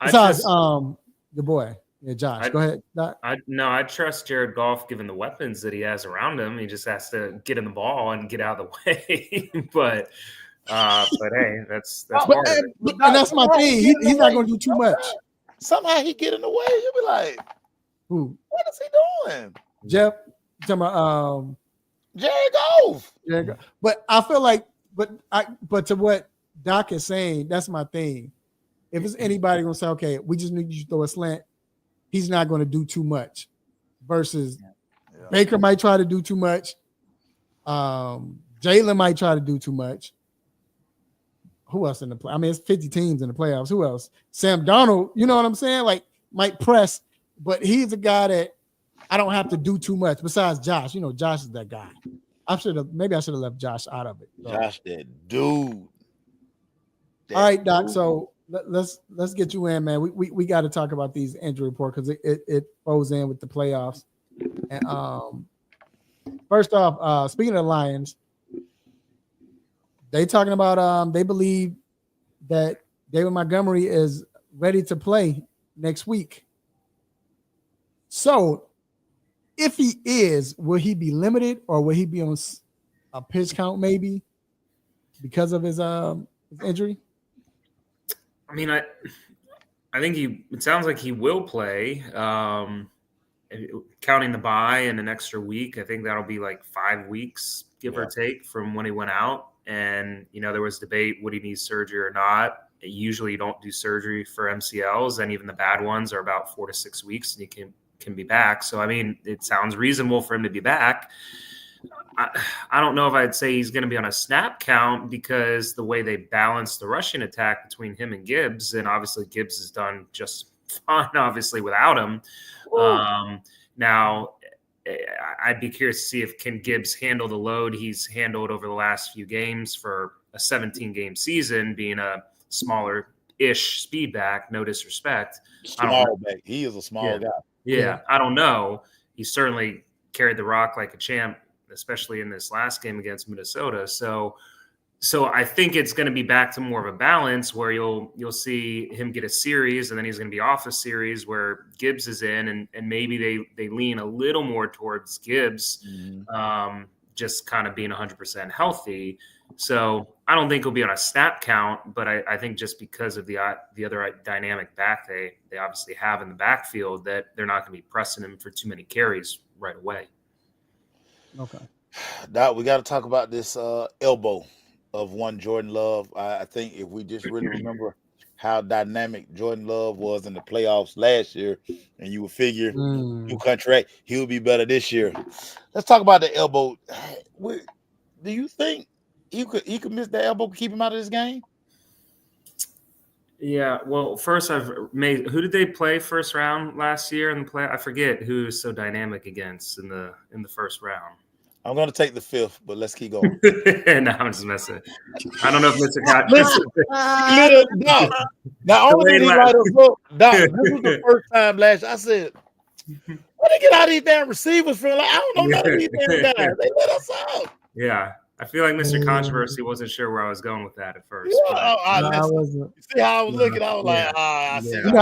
trust, your boy, Josh. Go ahead, Doc. I trust Jared Goff given the weapons that he has around him. He just has to get in the ball and get out of the way. but hey, that's part of it. And that's my thing. He's not going to do too much. Somehow he get in the way. You'll be like, who? What is he doing? Jeff, talking about Jared Goff. But I feel like, but to what Doc is saying, that's my thing. If it's anybody gonna say, okay, we just need you to throw a slant, he's not going to do too much. Versus Baker might try to do too much. Jalen might try to do too much. Who else in the play? I mean, it's 50 teams in the playoffs. Who else? Sam Darnold, you know what I'm saying? Like, might press, but he's a guy that I don't have to do too much. Besides Josh, Josh is that guy. Maybe I should have left Josh out of it. So. Josh, that dude. All right, Doc. So let's get you in, man. We got to talk about these injury report because it goes in with the playoffs. And first off, speaking of the Lions, they talking about they believe that David Montgomery is ready to play next week. So if he is, will he be limited or will he be on a pitch count maybe because of his injury? I mean, I think it sounds like he will play. Counting the bye and an extra week, I think that'll be like 5 weeks, give or take, from when he went out. And, there was debate, would he need surgery or not? Usually you don't do surgery for MCLs, and even the bad ones are about 4 to 6 weeks, and you can be back. So, I mean, it sounds reasonable for him to be back. I don't know if I'd say he's going to be on a snap count because the way they balance the rushing attack between him and Gibbs, and obviously Gibbs has done just fine, obviously, without him. Now, I'd be curious to see if can Gibbs handle the load he's handled over the last few games for a 17-game season, being a smaller-ish speed back, no disrespect. Small back. He is a small guy. Yeah, I don't know. He certainly carried the rock like a champ, especially in this last game against Minnesota. So I think it's going to be back to more of a balance where you'll see him get a series and then he's going to be off a series where Gibbs is in, and maybe they lean a little more towards Gibbs, just kind of being 100% healthy. So I don't think he'll be on a snap count, but I think just because of the other dynamic back they obviously have in the backfield, that they're not going to be pressing him for too many carries right away. Okay. Doc, we got to talk about this elbow of one Jordan Love. I think if we just really remember how dynamic Jordan Love was in the playoffs last year, and you would figure new contract, he'll be better this year. Let's talk about the elbow. Do you think he could miss the elbow, keep him out of this game? Yeah, well, first who did they play first round last year in the play? I forget who was so dynamic against in the first round. I'm going to take the fifth, but let's keep going. No, I'm just messing. I don't know if Mr. Cotton. Now, only did he write a book. Doc, this was the first time last year. I said, where they get all these damn receivers from? Like, I don't know none of these damn guys. They let us out. Yeah. I feel like Mr. Controversy wasn't sure where I was going with that at first. Yeah, you see how I was looking? I was like, I see. Look,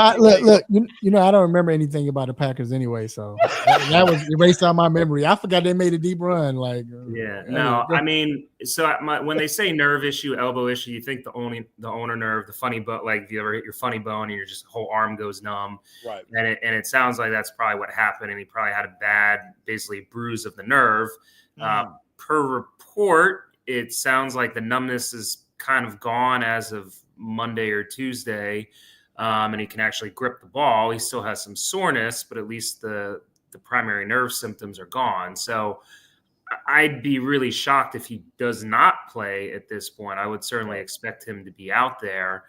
I don't remember anything about the Packers anyway, so that was erased out my memory. I forgot they made a deep run. Like, I mean, so when they say nerve issue, elbow issue, you think the owner nerve, the funny bone, like if you ever hit your funny bone and your just whole arm goes numb, right? And it sounds like that's probably what happened, and he probably had a bad, basically bruise of the nerve. Per report, it sounds like the numbness is kind of gone as of Monday or Tuesday. and he can actually grip the ball. He still has some soreness, but at least the primary nerve symptoms are gone. So I'd be really shocked if he does not play at this point. I would certainly expect him to be out there.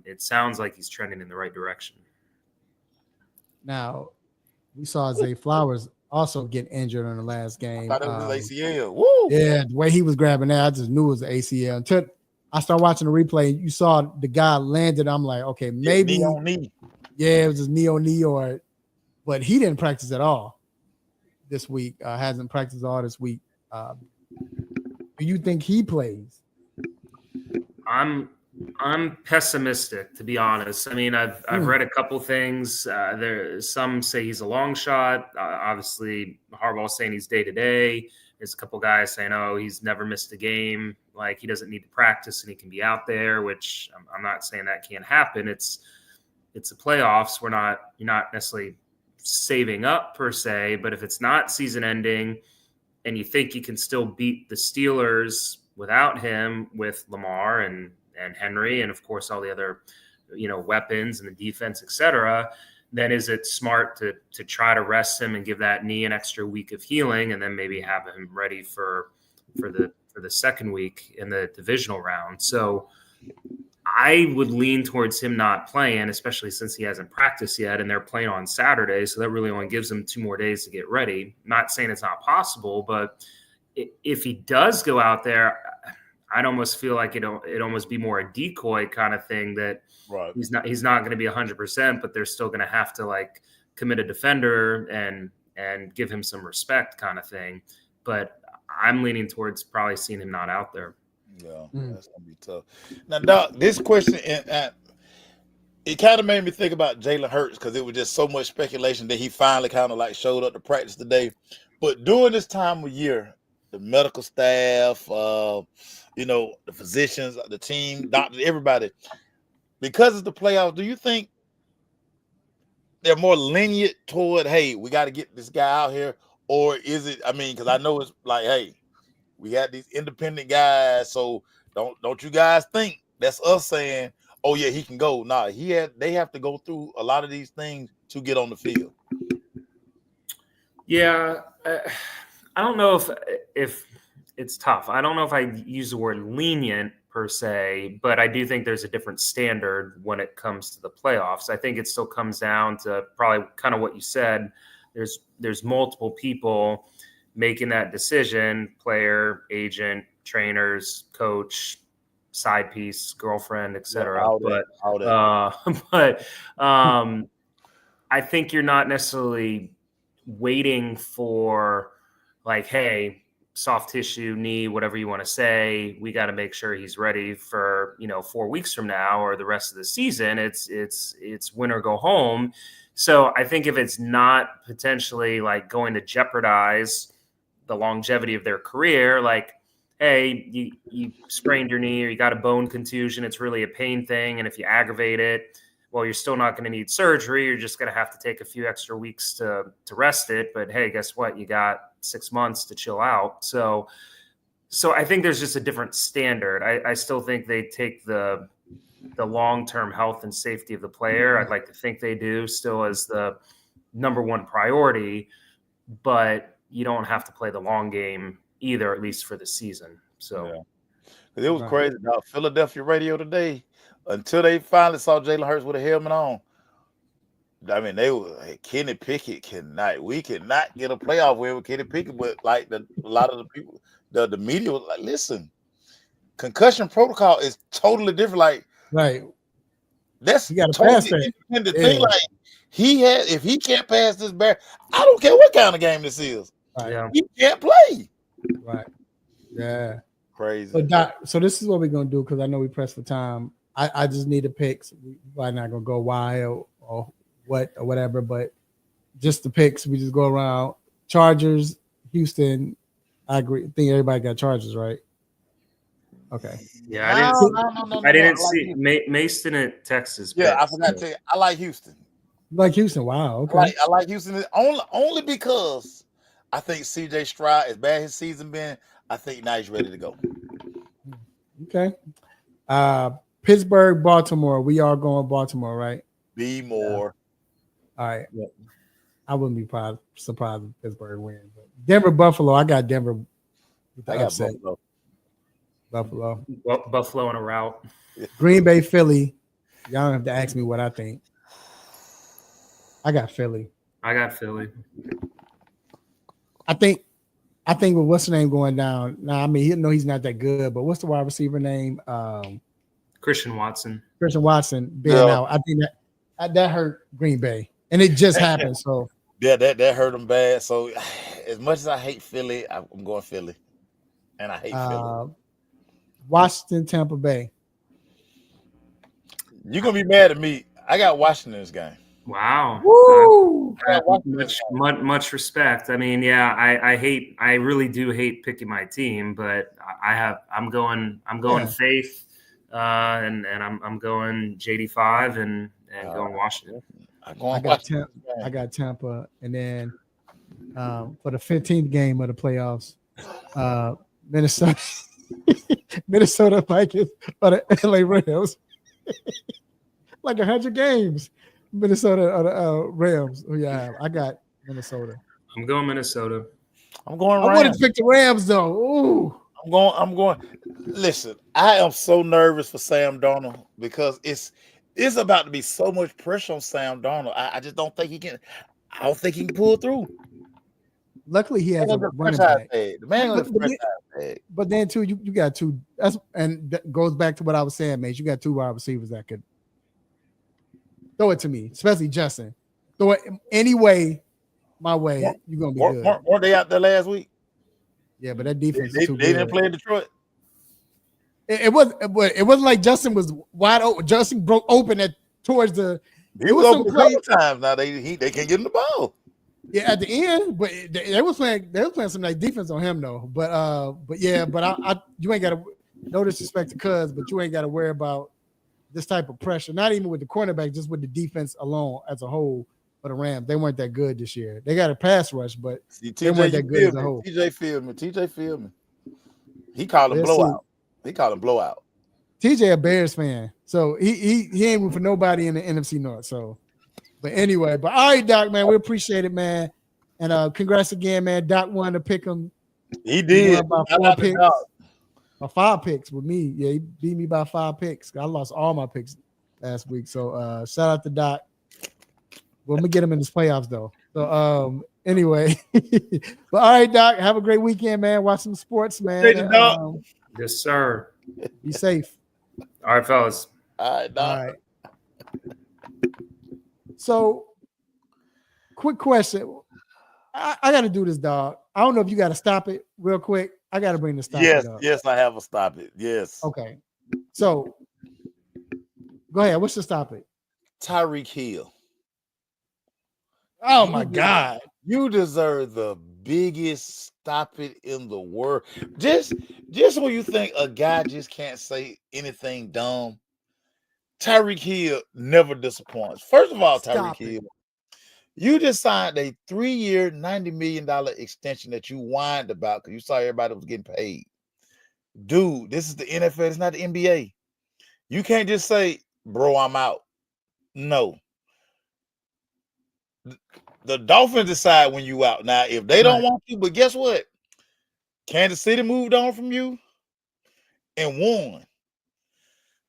It sounds like he's trending in the right direction. Now, we saw Zay Flowers also get injured in the last game. I thought it was ACL. Woo! Yeah, the way he was grabbing that, I just knew it was an ACL. Until I started watching the replay, you saw the guy landed. I'm like, okay, maybe knee on knee. Yeah, it was just knee on knee, but he didn't practice at all this week. Hasn't practiced all this week. Do you think he plays? I'm pessimistic, to be honest. I mean, I've read a couple things. Some say he's a long shot. Obviously, Harbaugh's saying he's day to day. There's a couple guys saying, "Oh, he's never missed a game. Like he doesn't need to practice and he can be out there." Which I'm not saying that can't happen. It's the playoffs. You're not necessarily saving up per se, but if it's not season ending and you think you can still beat the Steelers without him, with Lamar and Henry, and of course all the other, weapons and the defense, etc., then is it smart to try to rest him and give that knee an extra week of healing, and then maybe have him ready for the second week in the divisional round? So I would lean towards him not playing, especially since he hasn't practiced yet, and they're playing on Saturday, so that really only gives him 2 more days to get ready. Not saying it's not possible, but if he does go out there, I'd almost feel like it almost be more a decoy kind of thing, that he's not going to be 100%, but they're still going to have to like commit a defender and give him some respect kind of thing. But I'm leaning towards probably seeing him not out there. Yeah, that's gonna be tough. Now, Doc, this question it kind of made me think about Jalen Hurts, because it was just so much speculation that he finally kind of like showed up to practice today. But during this time of year, the medical staff, the physicians, the team, doctors, everybody, because it's the playoffs, do you think they're more lenient toward, hey, we got to get this guy out here? Or is it, because I know it's like, hey, we got these independent guys, so don't you guys think that's us saying, oh yeah, he can go? Nah, they have to go through a lot of these things to get on the field. Yeah, I don't know if it's tough. I don't know if I use the word lenient per se, but I do think there's a different standard when it comes to the playoffs. I think it still comes down to probably kind of what you said. There's multiple people making that decision: player, agent, trainers, coach, side piece, girlfriend, etc. But I think you're not necessarily waiting for like, hey, soft tissue, knee, whatever you want to say, we got to make sure he's ready for 4 weeks from now or the rest of the season. It's win or go home. So I think if it's not potentially like going to jeopardize the longevity of their career, like, hey, you sprained your knee or you got a bone contusion, it's really a pain thing, and if you aggravate it, well, you're still not going to need surgery. You're just going to have to take a few extra weeks to rest it. But hey, guess what? You got 6 months to chill out. So I think there's just a different standard. I still think they take the long-term health and safety of the player. I'd like to think they do still as the number one priority, but you don't have to play the long game either, at least for the season. So it was crazy. Now, Philadelphia radio today, until they finally saw Jalen Hurts with a helmet on, they were, hey, Kenny Pickett we cannot get a playoff win with Kenny Pickett. But like a lot of the people, the media was like, listen, concussion protocol is totally different. Like, right. That's you got to totally pass that. independent thing. Like, if he can't pass this barrier, I don't care what kind of game this is. Right. He can't play. Right. Yeah. Crazy. But Doc, so this is what we're gonna do, because I know we pressed for time. I just need a picks. We're not gonna go wild or what or whatever, but just the picks. We just go around. Chargers, Houston. I agree. I think everybody got Chargers, right? Okay. Yeah, I didn't see Mason at Texas. Yeah, I forgot to tell you. I like Houston. Like Houston. Wow. Okay. I like Houston only because I think CJ Stroud, as bad as his season been, I think now he's ready to go. Okay. Pittsburgh, Baltimore. We are going Baltimore, right? Be more. All right. Yep. I wouldn't be surprised if Pittsburgh wins. But Denver, Buffalo. I got Denver with the I got upset. Buffalo. Buffalo. Buffalo on a route. Green Bay, Philly. Y'all don't have to ask me what I think. I got Philly. I got Philly. I think with what's the name going down. Now, I mean, he's not that good, but what's the wide receiver name? Christian Watson. Christian Watson being out. I think that hurt Green Bay. And it just happened. So yeah, that hurt them bad. So as much as I hate Philly, I'm going Philly. And I hate Philly. Washington, Tampa Bay. You're gonna be mad at me. I got Washington this game. Wow. Woo! Much respect. I mean, yeah, I really do hate picking my team, but I'm going Faith, and I'm going JD5 and going Washington. I got Tampa, and then for the 15th game of the playoffs, Minnesota Vikings or the LA Rams. Like 100 games. Minnesota or the Rams. Oh yeah, I got Minnesota. I'm going Minnesota. I'm going Rams. I would have picked the Rams though. Ooh. I'm going. Listen, I am so nervous for Sam Darnold because it's about to be so much pressure on Sam Darnold. I just don't think he can. I don't think he can pull through. Luckily, he has a running back. The man got a franchise tag. But then too, you got two. And that goes back to what I was saying, mate. You got two wide receivers that could throw it to me, especially Justin. Throw it any way, my way. You're gonna be good. Weren't they out there last week? Yeah, but that defense they is too good. didn't play in Detroit. It wasn't like Justin was wide open. Justin broke open towards the. He was open a couple times. Now they can't get him the ball. Yeah, at the end, but they was playing some nice defense on him though. But you ain't got to, no disrespect to Cuz, but you ain't got to worry about this type of pressure. Not even with the cornerback, just with the defense alone as a whole. For the Rams, they weren't that good this year. They got a pass rush, but they weren't that good as a whole. TJ feel me. He called him blowout. TJ a Bears fan, so he ain't room for nobody in the NFC North. So, but anyway, all right, Doc, man, we appreciate it, man, and congrats again, man. Doc won to pick him. He did by 5 picks with me. Yeah, he beat me by 5 picks. I lost all my picks last week. So shout out to Doc. Well, I'm gonna get him in his playoffs though. So anyway, but all right, Doc, have a great weekend, man. Watch some sports, man. Yes, sir. Be safe. All right, fellas. All right, Doc. All right. So, quick question. I got to do this, dog. I don't know if you got to stop it real quick. I got to bring the stop it up. Yes, I have a stop it. Yes. Okay. So, go ahead. What's the stop it? Tyreek Hill. Oh my God. You deserve the biggest stop it in the world. Just when you think a guy just can't say anything dumb, Tyreek Hill never disappoints. First of all, Tyreek Hill, you just signed a 3-year, $90 million extension that you whined about because you saw everybody was getting paid. Dude, this is the NFL. It's not the NBA. You can't just say, bro, I'm out. No. The Dolphins decide when you out. Now, if they don't want you, but guess what? Kansas City moved on from you and won.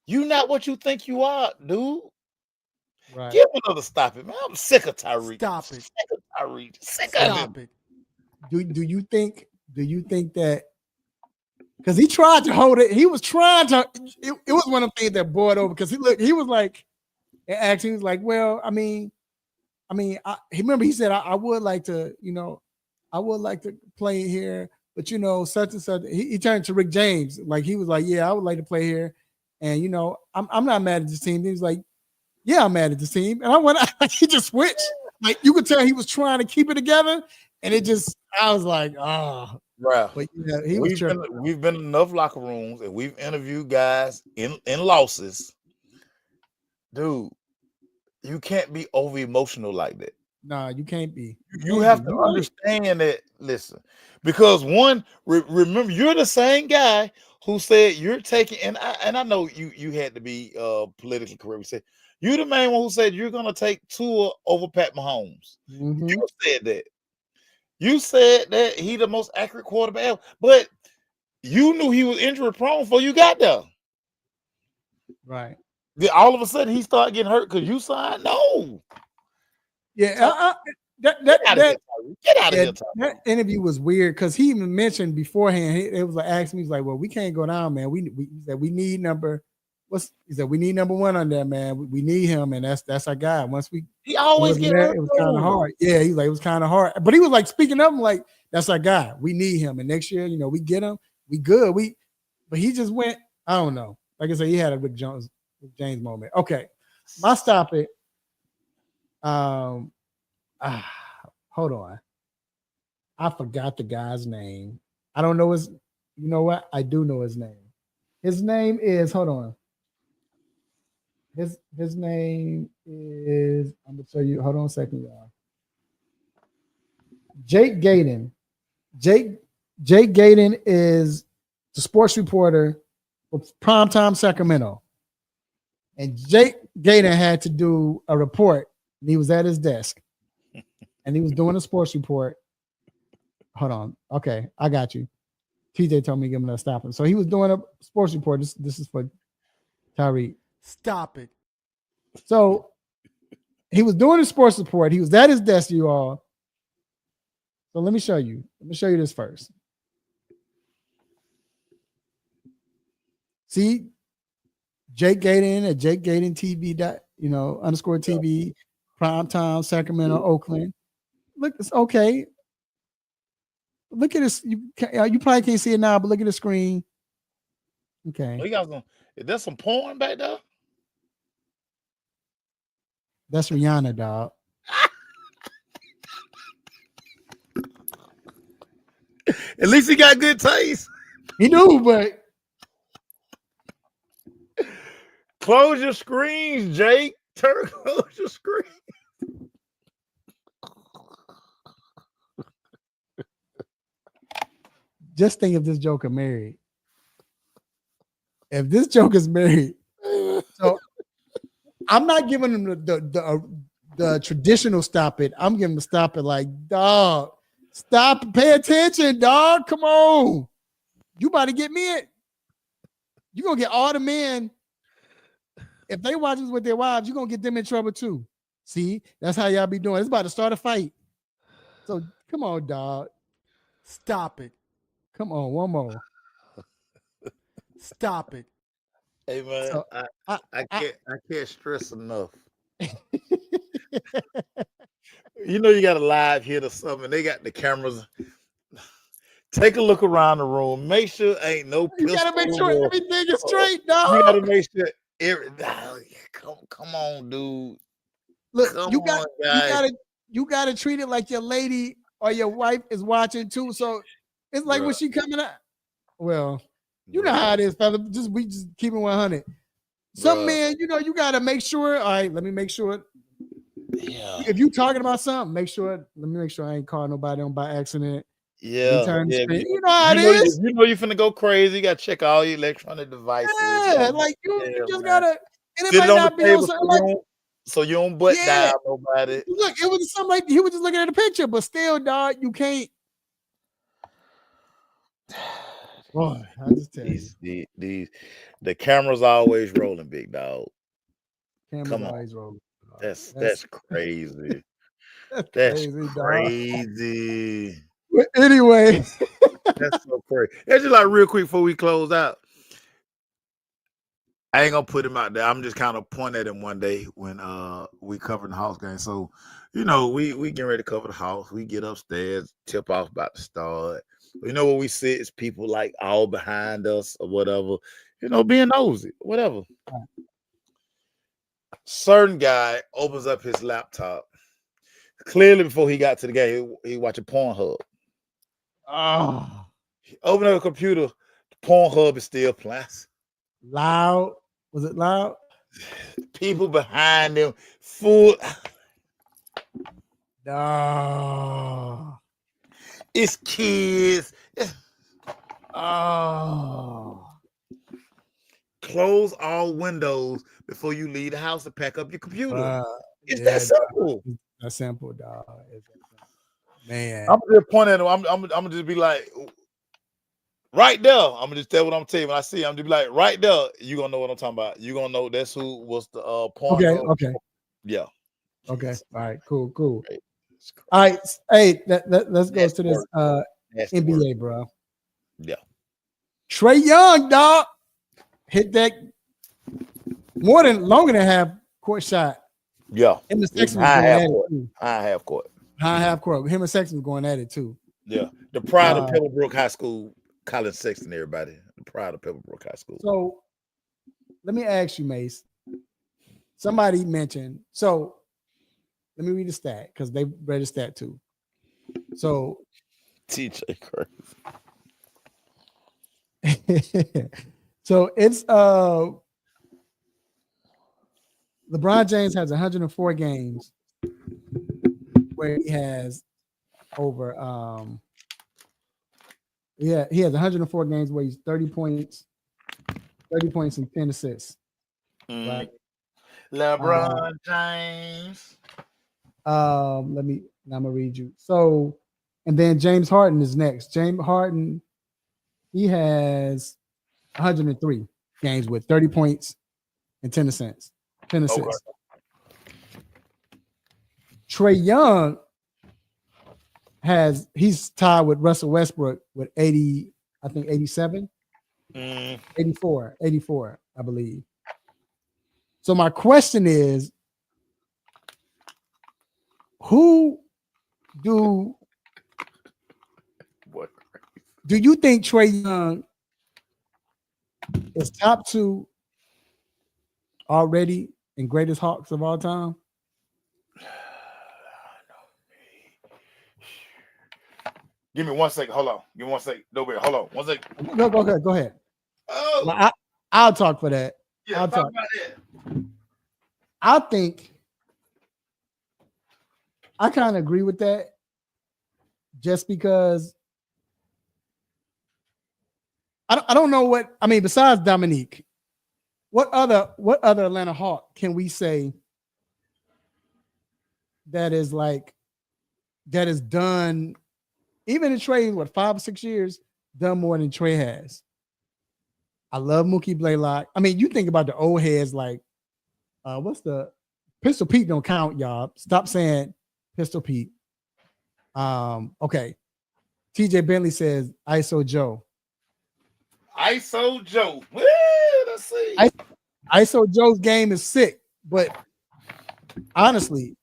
You not what you think you are, dude. Right. Give another stop it, man. I'm sick of Tyreek. Stop it. Sick of Tyreek. Sick of it. Do you think that because he tried to hold it, he was trying to it was one of the things that boiled over because he was like actually he was like, well, I mean, he said I would like to, I would like to play here, but such and such. He turned to Rick James, like he was like, yeah, I would like to play here, and I'm not mad at this team. He was like, yeah, I'm mad at this team, and I went, he just switched. Like you could tell he was trying to keep it together, and I was like, oh, right. But yeah, we've been in enough locker rooms, and we've interviewed guys in losses, dude. You can't be over emotional like that. Nah, you can't be. You have to understand that. Listen, because one, remember, you're the same guy who said you're taking, and I know you had to be politically correct. We said you're the main one who said you're gonna take Tua over Pat Mahomes. Mhm. You said that. You said that he the most accurate quarterback ever, but you knew he was injury prone before you got there. Right. Then all of a sudden he started getting hurt because you signed. No. Yeah. Get out of here, Tyree. That interview was weird because he even mentioned beforehand. It was like asking me, he's like, "Well, we can't go down, man. We said we need number. He said we need number one on there, man. We need him, and that's our guy. Once he always get hurt. It was kind of hard. Yeah, he's like it was kind of hard, but he was like speaking of him like that's our guy. We need him, and next year, we get him. We good. But he just went. I don't know. Like I said, he had a big James moment. Okay, my stop it. Hold on. I forgot the guy's name. I don't know his. You know what? I do know his name. His name is. Hold on. His name is. I'm gonna tell you. Hold on a second, y'all. Jake Gaden. Jake Gaden is the sports reporter for Primetime Sacramento, and Jake Gaden had to do a report. And he was at his desk, and he was doing a sports report. Hold on. Okay, I got you. TJ told me to give him that stop it. So he was doing a sports report. This is for Tyree. Stop it. So he was doing a sports report. He was at his desk, you all. So let me show you. Let me show you this first. See, Jake Gaden at Jake Gaden TV. _ TV, Primetime, Sacramento, Oakland. Look, it's okay. Look at this. You probably can't see it now, but look at the screen. Okay. Oh, you got some. Is there some porn back there? That's Rihanna, dog. At least he got good taste. He knew, but close your screens, Jake. Close your screen. Just think if this Joker married. If this Joker's married, so I'm not giving him the traditional stop it. I'm giving him the stop it like, dog, stop, pay attention, dog. Come on. You about to get me it. You're going to get all the men. If they watch this with their wives, you're going to get them in trouble too. See, that's how y'all be doing. It's about to start a fight. So come on, dog. Stop it. Come on, one more. Stop it. Hey man, So, I can't stress enough. You got a live hit or something. They got the cameras. Take a look around the room. Make sure ain't no pistol. You gotta make sure everything is straight, dog. You gotta make sure come on, dude. Look, you gotta treat it like your lady or your wife is watching too. So it's like when she coming out. Well, you know how it is, fella. We just keep it 100. Some men, you gotta make sure. All right, let me make sure. Yeah. If you talking about something, let me make sure I ain't calling nobody on by accident. Yeah. You know how it is. You finna go crazy. You gotta check all your electronic devices. Yeah, like you just gotta. And it might not be on something like. So you don't butt down nobody. Look, it was something like he was just looking at the picture, but still, dog, you can't. Boy, I just tell you. The camera's always rolling, big dog. Come on. Rolling, that's crazy. That's crazy. But anyway, that's so crazy. It's just like real quick before we close out. I ain't gonna put him out there. I'm just kind of pointing at him one day when we covered the house game. So, we getting ready to cover the house. We get upstairs, tip off about to start. Where we sit is people like all behind us or whatever, being nosy, whatever. Certain guy opens up his laptop. Clearly before he got to the game, he watching Pornhub. Oh. He opened up a computer, Pornhub is still playing. Loud. Was it loud? People behind them, full. Oh. It's kids. Oh. Close all windows before you leave the house and pack up your computer. It's Yeah, that simple. dog. That's simple, dog. It's that simple. Man. I'm just pointing at him. I'm gonna just be like, right there. I'm gonna just tell what I'm telling you. When I see him, I'm just be like, right there. You gonna know what I'm talking about. You gonna know that's who was the point. Okay. Yeah. Okay. Jeez. All right. Cool. Right. All right. Hey, let's go That's to the this word. That's the NBA, word. bro. Yeah. Trae Young, dog, hit that longer than half court shot. Yeah. Him and It's Sexton was high going half at court. it too. High half court. High half court. Him and Sexton was going at it too. Yeah. The pride of Pebblebrook High School, Colin Sexton, everybody. The pride of Pebblebrook High School. So let me ask you, Mace. Somebody mentioned. So let me read the stat because they read the stat too. So TJ Curry. so it's LeBron James has 104 games where he has over he has 104 games where he's 30 points and 10 assists. Right. LeBron James. I'm gonna read you. So, and then James Harden is next. James Harden, he has 103 games with 30 points and 10 assists. 10 assists. Okay. Trae Young he's tied with Russell Westbrook with 80, I think 87, 84, I believe. So my question is, who do you think Trae Young is top 2 already and greatest Hawks of all time? Give me 1 second. Hold on. Give me 1 second. Nobody. Hold on. 1 second. Go ahead. Oh, Well, I'll talk for that. yeah. I'll Talk talk. about that. I think I kind of agree with that, just because I don't know what I mean. Besides Dominique, what other Atlanta Hawk can we say that is done, even in Trae, 5 or 6 years, done more than Trae has? I love Mookie Blaylock. I mean, you think about the old heads like what's the Pistol Pete don't count, y'all. Stop saying Pistol Pete. Okay. TJ Bentley says ISO Joe. ISO Joe. Well, let's see. ISO Joe's game is sick, but honestly,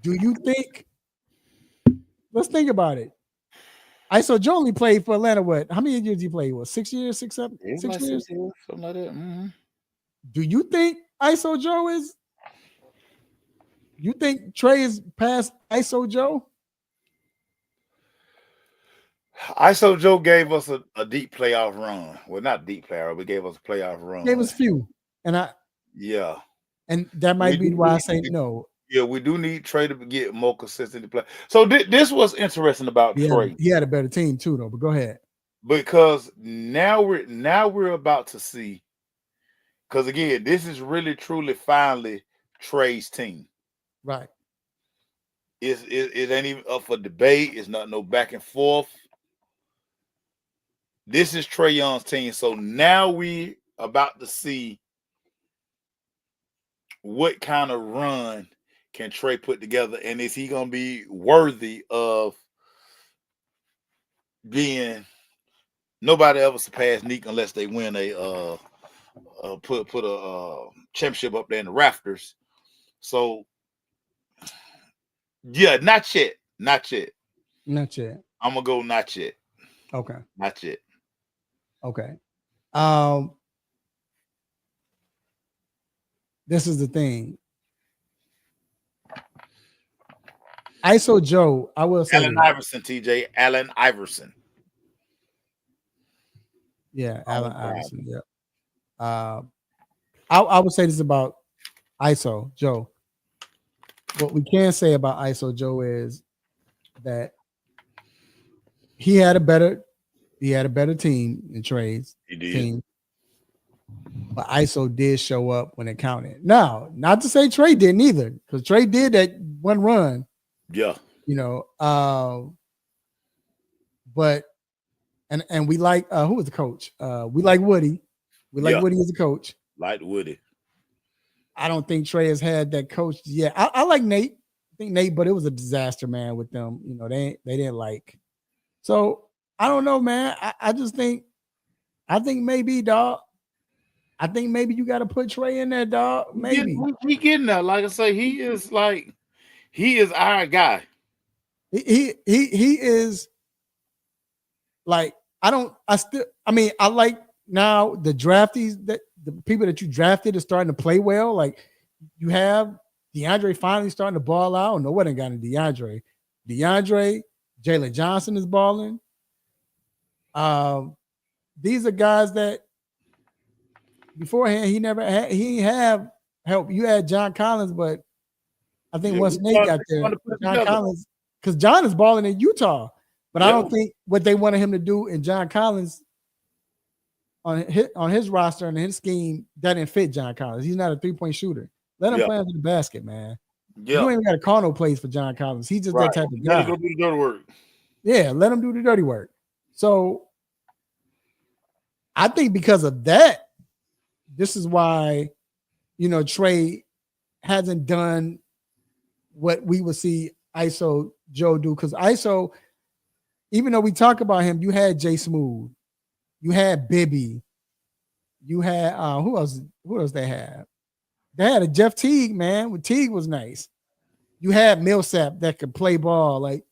do you think? Let's think about it. ISO Joe only played for Atlanta. What? How many years did he play? What? 6 years? 6, 7, 6 years? Something like that. Mm-hmm. Do you think ISO Joe is? You think Trae is past ISO Joe? ISO Joe gave us a deep playoff run. Well, not deep playoff, but gave us a playoff run. Gave us few, and that might be why I say no. Yeah, we do need Trae to get more consistent to play. So this was interesting about Trae. He had a better team too, though. But go ahead. Because now we're about to see. Because again, this is really truly finally Trae's team. Right. It ain't even up for debate. It's not no back and forth. This is Trae Young's team. So now we about to see what kind of run can Trae put together, and is he going to be worthy of being? Nobody ever surpassed Neek unless they win a put a championship up there in the rafters. So yeah, not yet. I'm gonna go not yet. Okay. Not yet. Okay. This is the thing. ISO Joe, I will say Allen Iverson, TJ. Allen Iverson. Yeah, Allen Iverson. Yeah. I would say this about ISO Joe. what we can say about ISO Joe is that he had a better team than Trae's team. But ISO did show up when it counted. Now, not to say Trae didn't either, because Trae did that one run. Yeah. You know, but and we like who was the coach? We like Woody. We like Woody as a coach. Like Woody. I don't think Trae has had that coach yet. I like Nate. I think Nate, but it was a disaster, man, with them. You know, they didn't like. So I don't know, man. I think maybe, dog. I think maybe you got to put Trae in there, dog. Maybe he getting there. Like I say, he is our guy. He is like I like now the draftees that the people that you drafted are starting to play well. Like you have DeAndre finally starting to ball out. No one ain't got a DeAndre. Jalen Johnson is balling. These are guys that beforehand he didn't have help. You had John Collins, but I think once Nate got there, John Collins, because John is balling in Utah, but I don't think what they wanted him to do in John Collins on his roster and his scheme that didn't fit John Collins. He's not a 3-point shooter. Let him play under the basket, man. You don't even got to call no plays for John Collins. He's just that type of guy. Let him go do the dirty work. Yeah, let him do the dirty work. So I think because of that, this is why, you know, Trae hasn't done what we would see ISO Joe do. Because ISO, even though we talk about him, you had Jay Smooth, you had Bibby, you had who else they had? They had a Jeff Teague, man. Teague was nice. You had Millsap that could play ball. Like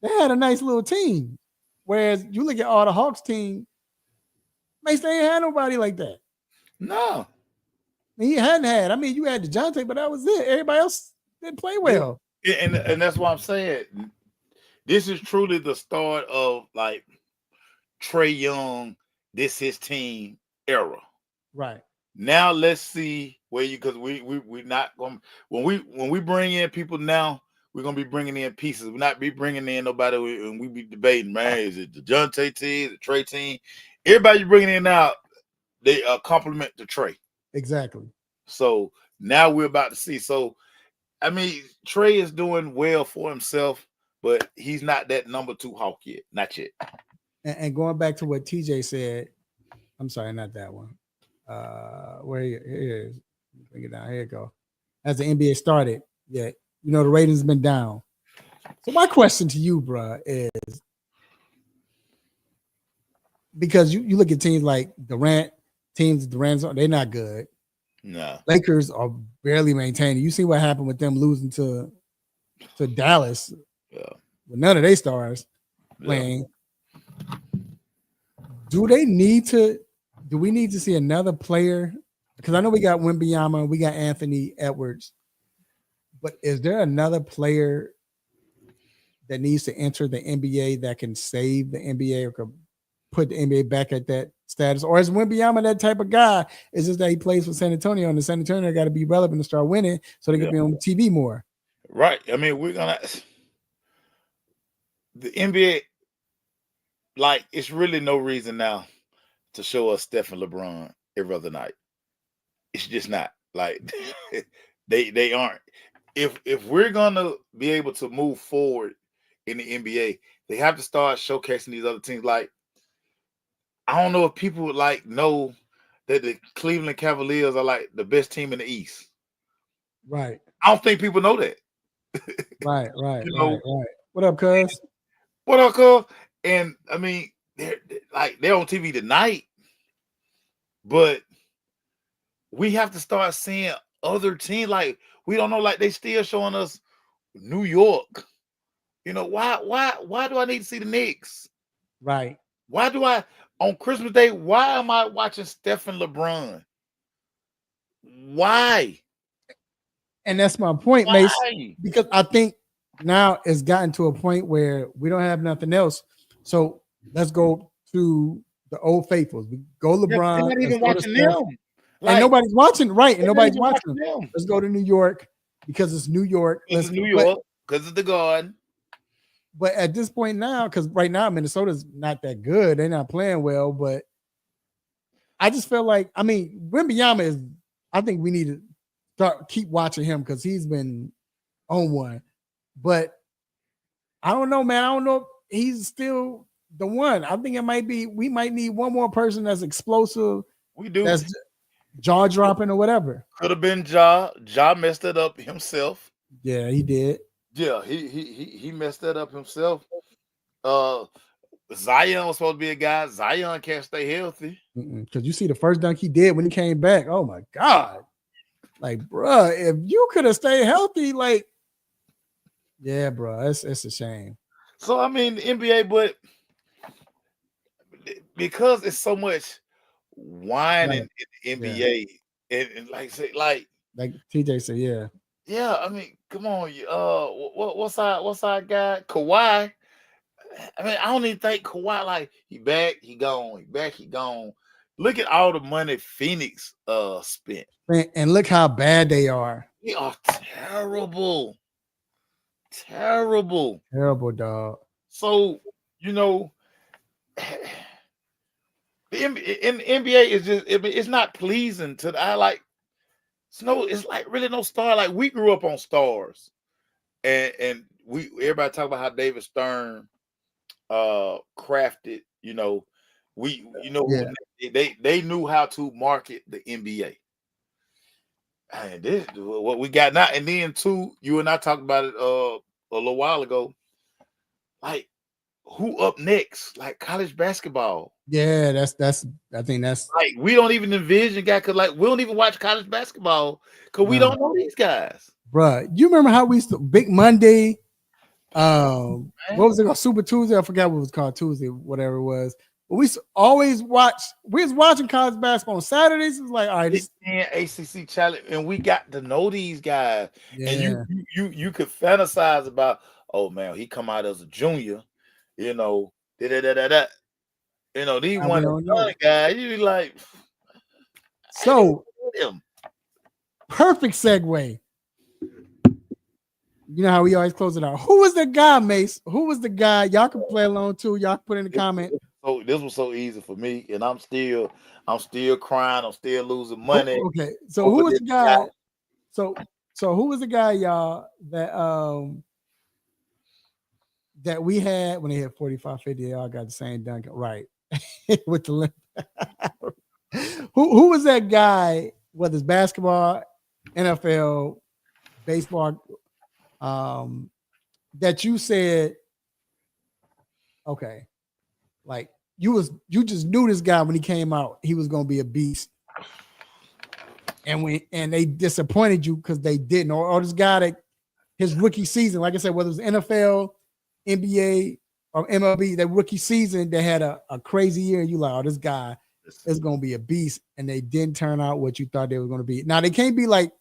they had a nice little team. Whereas you look at all the Hawks team, they ain't had nobody like that. No. He hadn't had. I mean, you had DeJounte, but that was it. Everybody else didn't play well. And that's why I'm saying this is truly the start of like Trae Young, this his team era. Right. Now let's see where because we're not going when we bring in people now, we're gonna be bringing in pieces. We're not be bringing in nobody and we be debating, man, is it the DeJounte team, the Trae team? Everybody you're bringing in now, they compliment the Trae. Exactly. So now we're about to see. So I mean, Trae is doing well for himself, but he's not that number 2 Hawk yet. Not yet. And going back to what TJ said, I'm sorry, not that one. Where here it is. Bring it down. Here you go. As the NBA started, you know, the ratings have been down. So my question to you, bro, is because you look at teams like Durant, they're not good. No. Lakers are barely maintaining. You see what happened with them losing to Dallas. Yeah. With none of their stars playing. Do we need to see another player? Because I know we got Wembanyama, we got Anthony Edwards, but is there another player that needs to enter the NBA that can save the NBA or could put the NBA back at that status? Or is Wembanyama that type of guy? It's just that he plays for San Antonio, and the San Antonio got to be relevant to start winning so they can be on TV more. Right. I mean, the NBA, like, it's really no reason now to show us Steph and LeBron every other night. It's just not. Like, they aren't. If we're gonna be able to move forward in the NBA, they have to start showcasing these other teams. Like, I don't know if people would like know that the Cleveland Cavaliers are like the best team in the East. Right. I don't think people know that. Right. What up, cuz? What up, cuz? And I mean, they're on TV tonight, but we have to start seeing other teams. Like, we don't know, like they still showing us New York. You know, why do I need to see the Knicks? Right. Why do I on Christmas Day? Why am I watching Steph and LeBron? Why? And that's my point, Mace. Because I think now it's gotten to a point where we don't have nothing else. So let's go to the old faithfuls. We go LeBron. They're not even watching them. Like, and nobody's watching, right? And nobody's watching them. Let's go to New York. because it's New York. It's New York because it's the Garden. But at this point now, because right now Minnesota's not that good, they're not playing well. But I just feel like, I mean, Wembanyama is. I think we need to keep watching him because he's been on one. But I don't know, man. I don't know if he's still the one. I think we might need one more person that's explosive. We do. That's jaw dropping or whatever. Could have been Ja. Ja messed it up himself. Yeah, he did. Yeah, he messed that up himself. Zion was supposed to be a guy. Zion can't stay healthy. Because you see the first dunk he did when he came back. Oh my God. Like, bruh, if you could have stayed healthy, like, yeah, bro, it's a shame. So I mean, the NBA, but because it's so much whining in the NBA, and like TJ said, yeah. I mean, come on, what's our guy Kawhi? I mean, I don't even think Kawhi, like, he back, he gone, he back, he gone. Look at all the money Phoenix spent, and look how bad they are. They are terrible. Terrible, dog. So, you know, the NBA is just, it's not pleasing to the eye. Like, it's like really no star. Like, we grew up on stars, and everybody talk about how David Stern crafted. You know, they knew how to market the NBA. And this is what we got now. And then too, you and I talked about it a little while ago. Like, who up next? Like college basketball. Yeah, I think that's like, we don't even envision guys, because like we don't even watch college basketball because we don't know these guys. Bruh, you remember how we used to Big Monday? What was it called? Super Tuesday? I forgot what it was called. Tuesday, whatever it was. But we always watch. We was watching college basketball on Saturdays. It was like, all right, this ACC challenge, and we got to know these guys. Yeah. And you could fantasize about, oh man, he come out as a junior, you know, You know, these one guys. You be like, so perfect segue. You know how we always close it out. Who was the guy, Mace? Who was the guy? Y'all can play along too. Y'all can put in the comment. So this was so easy for me, and I'm still crying. I'm still losing money. Okay, so who was the guy? So who was the guy, y'all, that we had when they hit 45, 50? They all got the same dunk, right? With the limp. Who was that guy? Whether it's basketball, NFL, baseball, that you said, okay, like you just knew this guy when he came out, he was gonna be a beast, and they disappointed you because they didn't, or this guy that his rookie season, like I said, whether it was NFL, NBA, or MLB, that rookie season, they had a crazy year, and you like, oh, this guy is gonna be a beast, and they didn't turn out what you thought they were gonna be. Now they can't be like,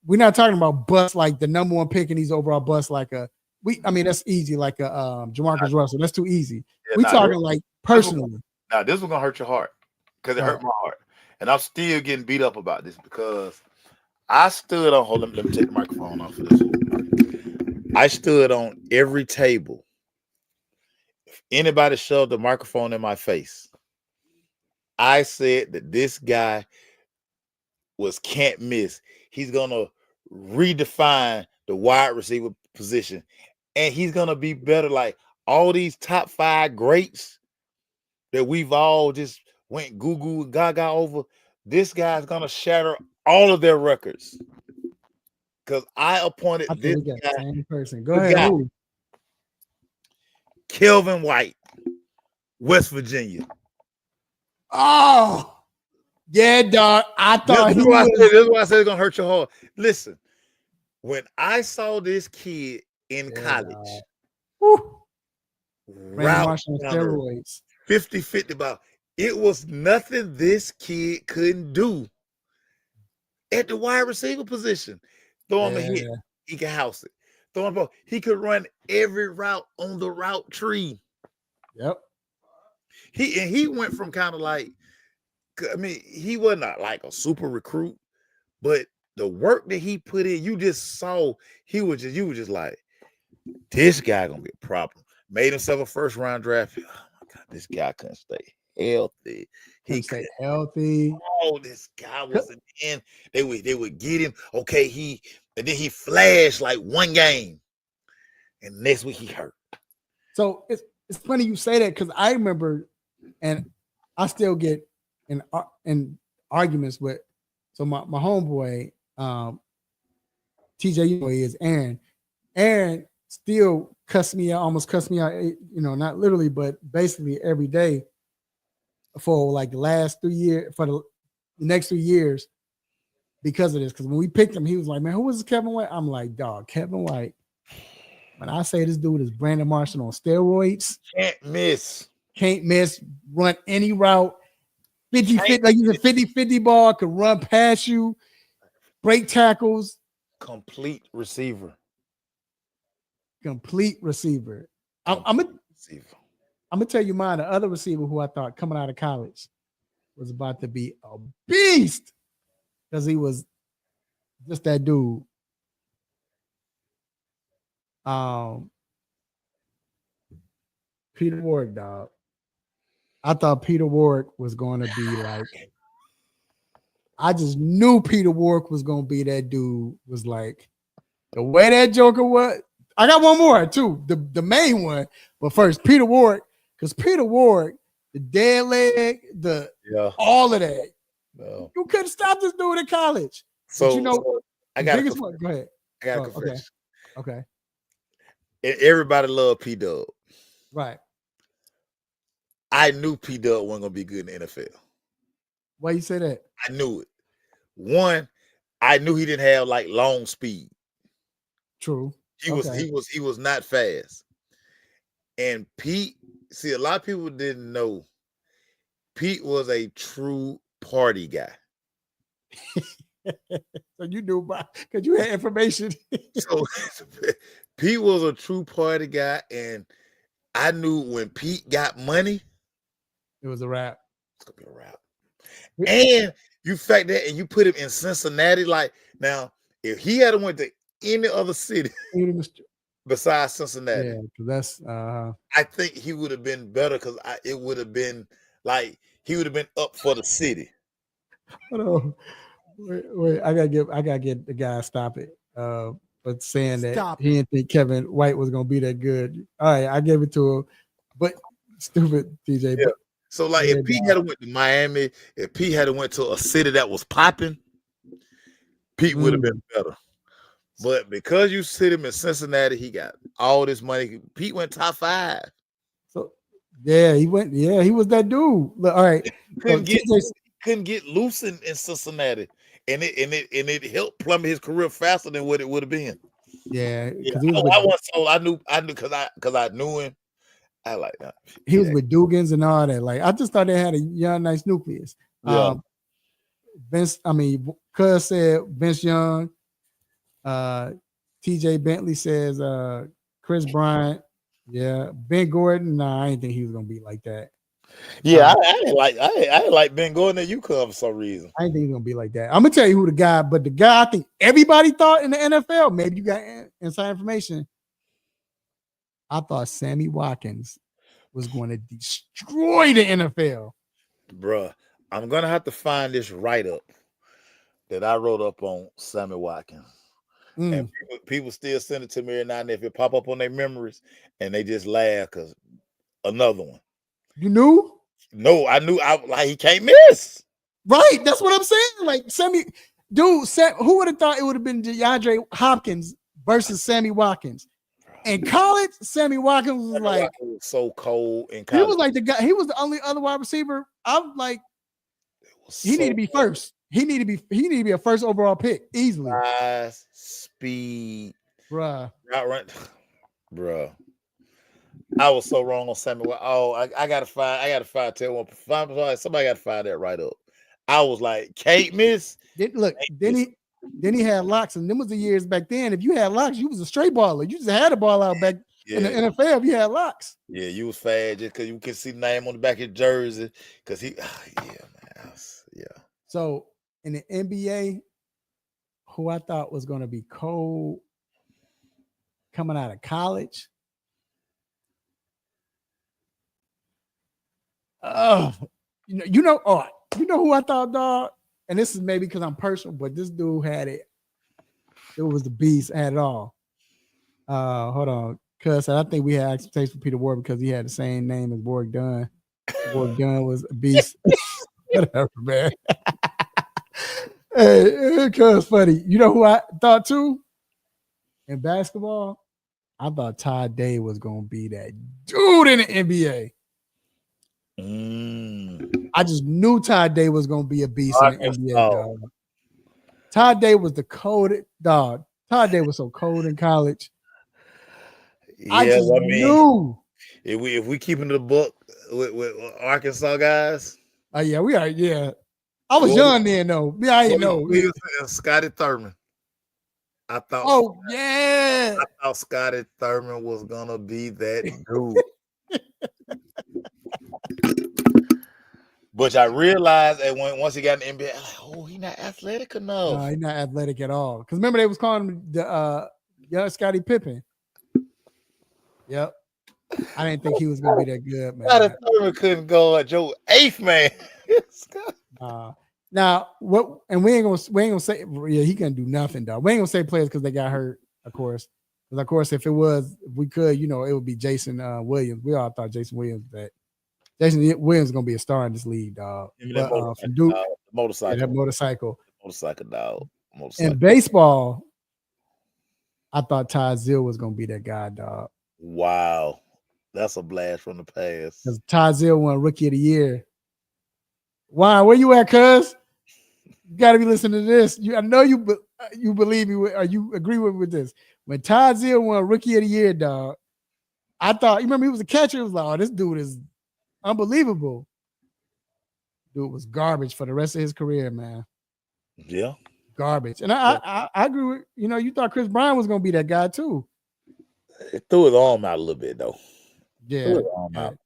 we're not talking about bust like the number one pick in these overall busts like that's easy, like a Jamarcus Russell. That's too easy. We talking like personally. Now this was gonna hurt your heart because it hurt my heart, and I'm still getting beat up about this because I stood on. Hold on, let me take the microphone off for this. I stood on every table. If anybody shoved the microphone in my face, I said that this guy was can't miss. He's gonna redefine the wide receiver position, and he's gonna be better. Like all these top 5 greats that we've all just went goo gaga over. This guy's gonna shatter all of their records. Because I appointed this guy, same person. Go ahead. Kelvin White, West Virginia. Oh, yeah, dog. I thought this is why I said it's gonna hurt your heart. Listen, when I saw this kid in college, route runner, 50-50 ball, it was nothing this kid couldn't do at the wide receiver position. Throw him a hit, he can house it. Throw him a ball, he could run every route on the route tree. Yep. He went from kind of like, I mean, he was not like a super recruit, but the work that he put in, you just saw you were just like, this guy gonna be a problem. Made himself a first round draft. Oh my God, this guy couldn't stay healthy. He Couldn't stay could. healthy. Oh, this guy wasn't in. They would get him. Okay, and then he flashed like one game, and next week he hurt. So it's funny you say that because I remember, and I still get in arguments with. So my homeboy, TJ, you know he is Aaron. Aaron still almost cussed me out. Not literally, but basically every day for like the last 3 years, for the next 3 years, because of this. Because when we picked him, he was like, "Man, who was Kevin White?" I'm like, "Dog, Kevin White." When I say this dude is Brandon Marshall on steroids, can't miss, run any route, 50-50, like he's a 50-50 ball, could run past you, break tackles. Complete receiver. I'm gonna tell you mine. The other receiver who I thought coming out of college was about to be a beast because he was just that dude. Peter Ward, dog. I thought Peter Ward was going to be like. I just knew Peter Ward was going to be that dude. Was like the way that Joker was. I got one more too, the main one. But first, Peter Ward, because Peter Ward, the dead leg, all of that. No. You couldn't stop this dude in college. So, I got biggest one. Go ahead. I got a confession. Okay. And everybody loved P Dub. Right. I knew P Dub wasn't gonna be good in the NFL. Why you say that? I knew it. One, I knew he didn't have like long speed. True. He was not fast. And Pete, see, a lot of people didn't know Pete was a true party guy. So you knew because you had information. So Pete was a true party guy, and I knew when Pete got money, it was a wrap. It's gonna be a wrap. And you fact that, and you put him in Cincinnati. Like now, if he had went to any other city besides Cincinnati, yeah, because that's. I think he would have been better because it would have been like he would have been up for the city. Hold on. Wait, I gotta get the guy stop it. But saying that he didn't think Kevin White was gonna be that good. All right, I gave it to him, but stupid TJ. Yeah. But, so like if Pete had went to Miami, if Pete had went to a city that was popping, Pete would have been better. But because you sit him in Cincinnati, he got all this money. Pete went top 5. So yeah, he went. Yeah, he was that dude. Look, all right, couldn't get loose in Cincinnati, and it helped plummet his career faster than what it would have been. Yeah, I knew because I knew him. I like that. He was with Dugans and all that. Like I just thought they had a young, nice nucleus. Yeah. Cuz said Vince Young. TJ Bentley says Chris Bryant. Yeah, Ben Gordon. Nah, I didn't think he was gonna be like that. Yeah, I didn't like Ben Gordon at UConn for some reason. I didn't think he was gonna be like that. I'm gonna tell you who the guy, but the guy I think everybody thought in the NFL. Maybe you got inside information. I thought Sammy Watkins was going to destroy the NFL. Bruh, I'm gonna have to find this write-up that I wrote up on Sammy Watkins. And people still send it to me every now and then if it pop up on their memories, and they just laugh because another one. You knew? No, I knew. He can't miss. Right, that's what I'm saying. Like Sammy, dude, who would have thought it would have been DeAndre Hopkins versus Sammy Watkins? In college, Sammy Watkins was like so cold in college. He was like the guy. He was the only other wide receiver. I'm like, he need to be first. He need to be a first overall pick easily. Size, speed, bruh. Bruh. I was so wrong on Sammy. Oh, I gotta find. Somebody gotta find that right up. I was like, can't miss. Then he had locks, and them was the years back then. If you had locks, you was a straight baller. You just had a ball out back in the NFL. If you had locks, yeah, you was fast just because you could see the name on the back of your jersey. Because he, yeah, man, yeah. So in the NBA, who I thought was going to be cold coming out of college. Oh, you know who I thought, dog? And this is maybe because I'm personal, but this dude had it. It was the beast, had it all. Hold on. Cuz I think we had expectations for Peter Ward because he had the same name as Borg Dunn. Borg Dunn was a beast. Whatever, man. Hey, cuz funny. You know who I thought too? In basketball, I thought Todd Day was gonna be that dude in the NBA. I just knew Todd Day was gonna be a beast in the NBA, dog. Todd Day was the coldest dog. Todd Day was so cold in college. Yeah, I just knew. If we keeping the book with Arkansas guys. Oh yeah, we are. Yeah, I was young then though. Yeah, I didn't know. Scotty Thurman. I thought. Oh yeah. I thought Scotty Thurman was gonna be that dude. But I realized that once he got in the NBA, I'm like, oh, he's not athletic enough. No, he's not athletic at all. Because remember they was calling him the young Scottie Pippen. Yep. I didn't think he was gonna be that good, man. Scotty Thurman couldn't go at Joe eighth man. Now what? And we ain't gonna say he couldn't do nothing though. We ain't gonna say players because they got hurt, of course. Because of course, if we could, it would be Jason Williams. We all thought Jason Williams is gonna be a star in this league, dog. But from Duke, motorcycle, dog. In baseball, I thought Ty Zill was gonna be that guy, dog. Wow, that's a blast from the past. Because Ty Zill won Rookie of the Year. Wow, where you at, cuz? You got to be listening to this. I know you believe me, or you agree with this. When Ty Zill won Rookie of the Year, dog, I thought, you remember he was a catcher. It was like, oh, this dude is unbelievable. Dude was garbage for the rest of his career, man. Yeah. Garbage. And I agree with, you thought Chris Bryant was going to be that guy too. It threw his arm out a little bit, though. Yeah.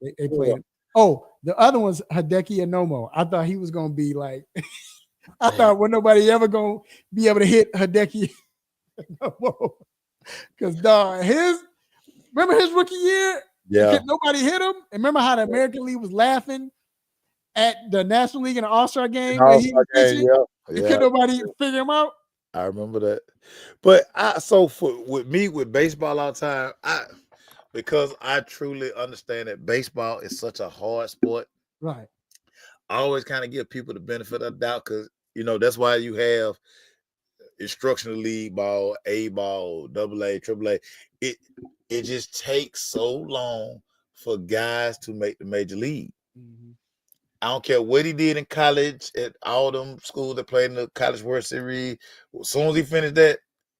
They played. Oh, the other one's Hideki Inomo. I thought he was going to be like, I thought when nobody ever going to be able to hit Hideki Inomo. Because, dog, remember his rookie year? Yeah. Nobody hit him. And remember how the American League was laughing at the National League in the All-Star game? Could nobody figure him out? I remember that. But with baseball all the time, because I truly understand that baseball is such a hard sport. Right. I always kind of give people the benefit of the doubt because, that's why you have instructional league ball, A ball, AA, AAA. It just takes so long for guys to make the major league. Mm-hmm. I don't care what he did in college at all them schools that played in the College World Series. As soon as he finished that,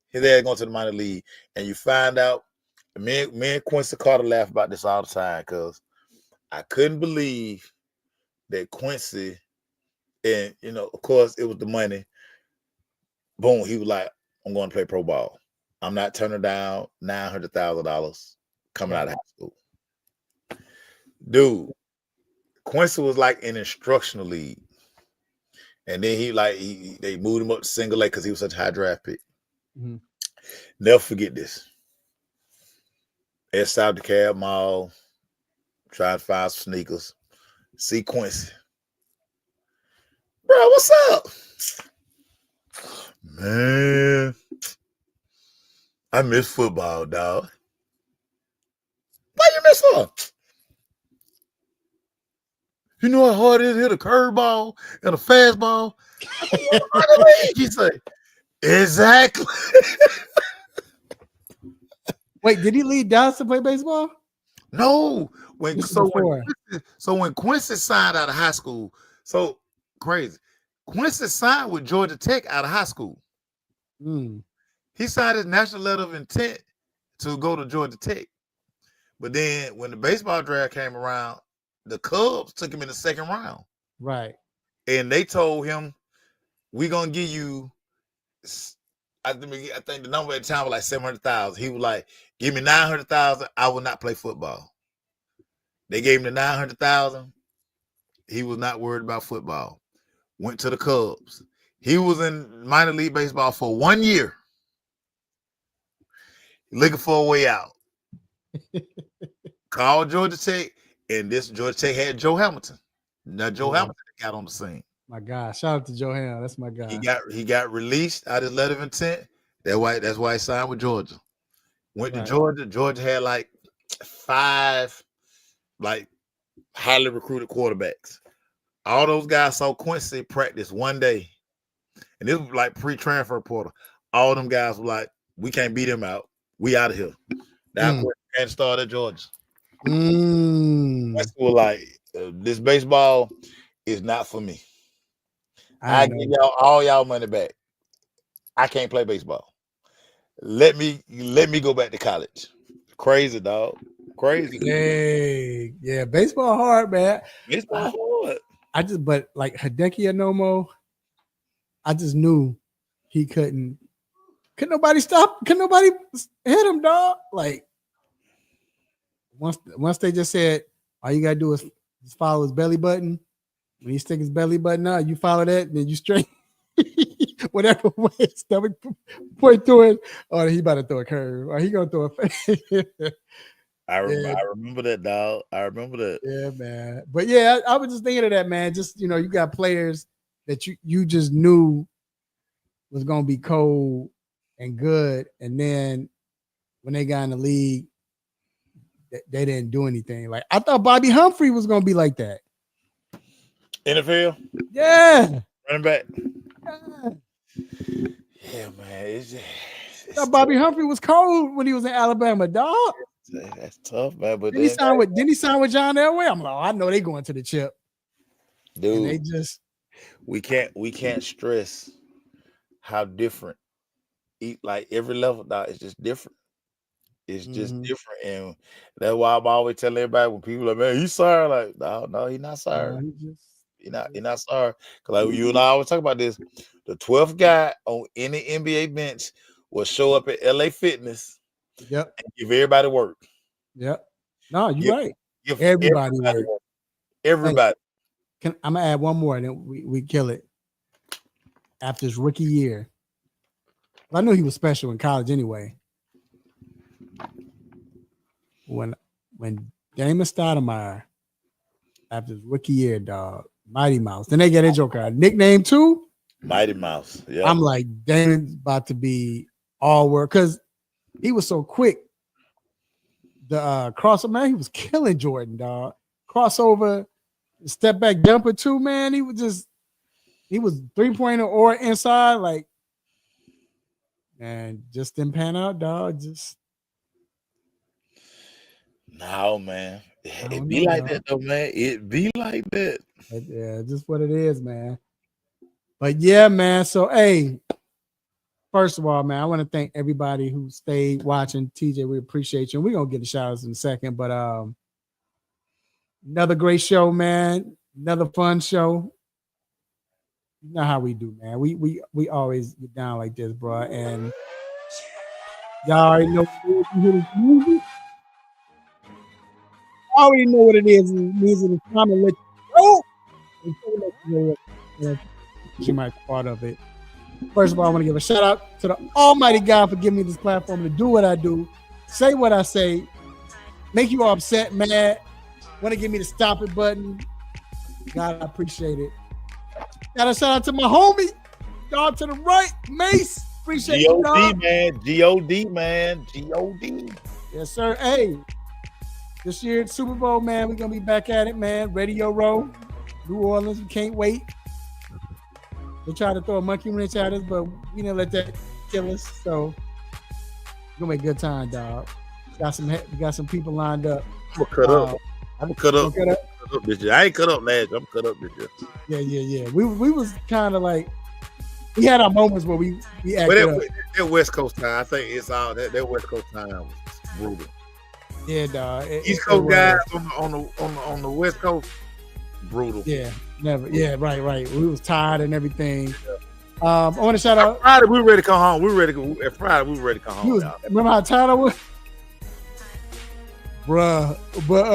his ass going to the minor league. And you find out, me and Quincy Carter laugh about this all the time because I couldn't believe that Quincy, and, of course, it was the money. Boom, he was like, I'm going to play pro ball. I'm not turning down $900,000 coming out of high school. Dude, Quincy was like in instructional league. And then they moved him up to single A because he was such a high draft pick. Mm-hmm. Never forget this. At South DeKalb Mall, trying to find some sneakers. See Quincy. Bro, what's up? Man, I miss football, dog. Why you miss football? You know how hard it is to hit a curveball and a fastball? He said, exactly. Wait, did he leave Dallas to play baseball? No. When Quincy signed out of high school, so crazy. Quincy signed with Georgia Tech out of high school. Mm. He signed his national letter of intent to go to Georgia Tech. But then when the baseball draft came around, the Cubs took him in the second round. Right. And they told him, we're going to give you, I think the number at the time was like 700,000. He was like, give me 900,000. I will not play football. They gave him the 900,000. He was not worried about football. Went to the Cubs. He was in minor league baseball for 1 year, looking for a way out. Called Georgia Tech, and this Georgia Tech had Joe Hamilton. Now Joe Hamilton got on the scene. My guy. Shout out to Joe Ham. That's my guy. He got released out his letter of intent. That's why he signed with Georgia. Went to Georgia. Georgia had like 5 like highly recruited quarterbacks. All those guys saw Quincy practice one day. And this was like pre-transfer portal. All them guys were like, we can't beat him out. We out of here. Now Quincy can't start at Georgia. That's cool. Like, this baseball is not for me. I give y'all all y'all money back. I can't play baseball. Let me go back to college. Crazy, dog. Crazy. Hey, yeah, baseball hard, man. Baseball hard. But like Hideki Anomo, I just knew he couldn't nobody stop, couldn't nobody hit him, dog. Like once they just said, all you gotta do is just follow his belly button. When he stick his belly button out, you follow that, then you straight whatever way his stomach point to it, or he about to throw a curve, or he gonna throw a fade. I remember that, dog. I remember that. Yeah, man. But yeah, I was just thinking of that, man. Just, you got players that you just knew was gonna be cold and good, and then when they got in the league, they didn't do anything. Like I thought Bobby Humphrey was gonna be like that. NFL? Yeah. Running back? Yeah, man. It's I thought Bobby Humphrey was cold when he was in Alabama, dog. That's tough, man. But didn't he sign with John Elway? I'm like, I know they going to the chip. Dude, and they just we can't stress how different like every level, dog, is just different. It's just different, and that's why I'm always telling everybody when people are like, man, he's sorry. Like, no, he's not sorry. He's not sorry. Because like you and I always talk about this. The 12th guy on any NBA bench will show up at LA Fitness. Yep. And give everybody work. Yep. No, you're right. Give everybody work. Everybody. I'm gonna add one more, and then we kill it. After his rookie year, I knew he was special in college anyway. When Damon Stoudemire, after his rookie year, dog, Mighty Mouse. Then they get a joker nickname too. Mighty Mouse. Yeah. I'm like, Damon's about to be all work because he was so quick. The crossover, man, he was killing Jordan, dog. Crossover, step back jumper too, man. He was 3-pointer or inside, like, and just didn't pan out, dog. Just no, man. It be like that though, man. It be like that. Yeah, just what it is, man. But yeah, man. So hey, first of all, man, I want to thank everybody who stayed watching. TJ, we appreciate you. And we're gonna get the shout outs in a second, but another great show, man. Another fun show. You know how we do, man. We always get down like this, bro. And y'all already know you hear this music. I already know what it is. Music is time to let you go. She might be part of it. First of all, I want to give a shout out to the Almighty God for giving me this platform to do what I do, say what I say, make you all upset, mad, want to give me the stop it button. God, I appreciate it. Got a shout out to my homie, dog to the right, Mace. Appreciate you, dog. G-O-D, man. G-O-D. Yes, sir. Hey, this year at Super Bowl, man, we're going to be back at it, man. Radio Row, New Orleans, we can't wait. They tried to throw a monkey wrench at us, but we didn't let that kill us. So it's gonna be a good time, dog. We got some people lined up. I'm gonna cut up this year. I ain't cut up last year. I'm cut up this year. Yeah. We was kind of like, we had our moments where we acted up. That West Coast time, I think it's all that West Coast time was brutal. Yeah, dog. East Coast guys on the West Coast, brutal. Yeah. Never. Yeah, right. We was tired and everything. I want to shout out. Friday, we ready to come home. Friday, we ready to come home. Remember how tired I was? Bruh. But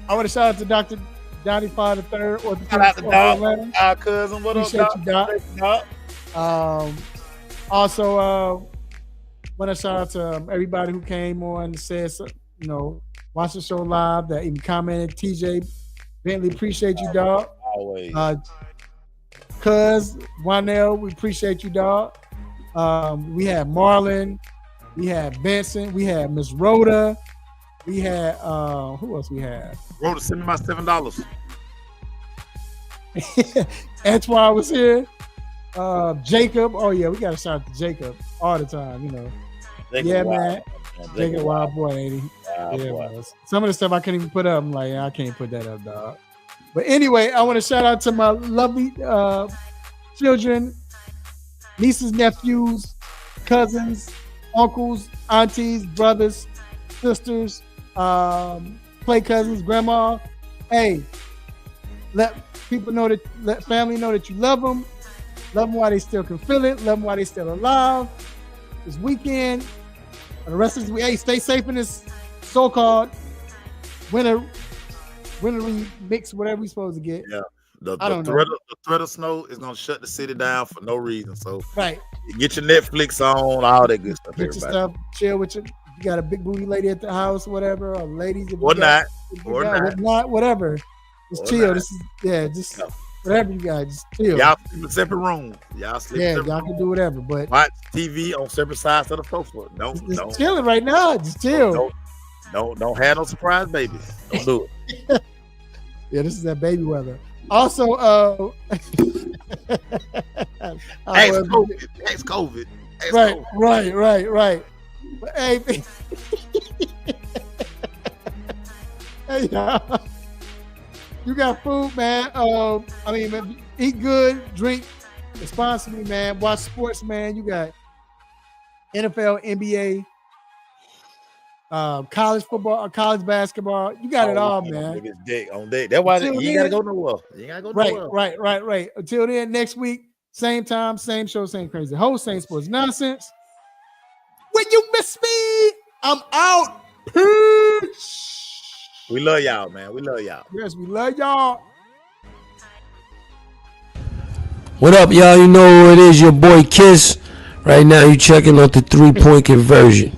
I want to shout out to Dr. Johnny Fire III. Shout out to Doc, our cousin. What Appreciate up, you, Doc. Also, want to shout out to everybody who came on and said, watch the show live, that even commented. TJ Bentley, appreciate you, dog. Always. Cuz Wanell, we appreciate you, dog. We had Marlon, we had Benson, we had Miss Rhoda, we had who else we had? Rhoda, send me my $7. Antoine was here. Jacob, oh yeah, we gotta shout out to Jacob all the time, Jacob man. Wild. Jacob Wild boy, ain't he? Yeah, man. Some of the stuff I can't even put up. I'm like, I can't put that up, dog. But anyway, I want to shout out to my lovely children, nieces, nephews, cousins, uncles, aunties, brothers, sisters, play cousins, grandma. Hey, let family know that you love them. Love them while they still can feel it. Love them while they still alive. This weekend, and the rest of this week, hey, stay safe in this so-called winter mix, whatever we're supposed to get. Yeah. The threat of snow is gonna shut the city down for no reason. So right, get your Netflix on, all that good stuff. Get your stuff, chill with you. You got a big booty lady at the house, whatever, or ladies, not, whatever. Just chill. This is whatever you guys, just chill. Y'all sleep in separate rooms. Y'all can do whatever, but watch TV on separate sides of the sofa. Don't chilling right now. Just chill. Don't have no surprise babies. Don't do it. Yeah, this is that baby weather. Also, COVID. Right. But, hey, hey, y'all. You got food, man. Man, eat good, drink responsibly, man. Watch sports, man. You got NFL, NBA, college football, college basketball. You got it all, man. On deck. That's why you gotta go nowhere. You gotta go nowhere. Right. Until then, next week, same time, same show, same crazy host, same sports nonsense. When you miss me, I'm out. Peace. We love y'all, man. We love y'all. Yes, we love y'all. What up, y'all? You know who it is, your boy Kiss. Right now, you checking out the 3-point conversion.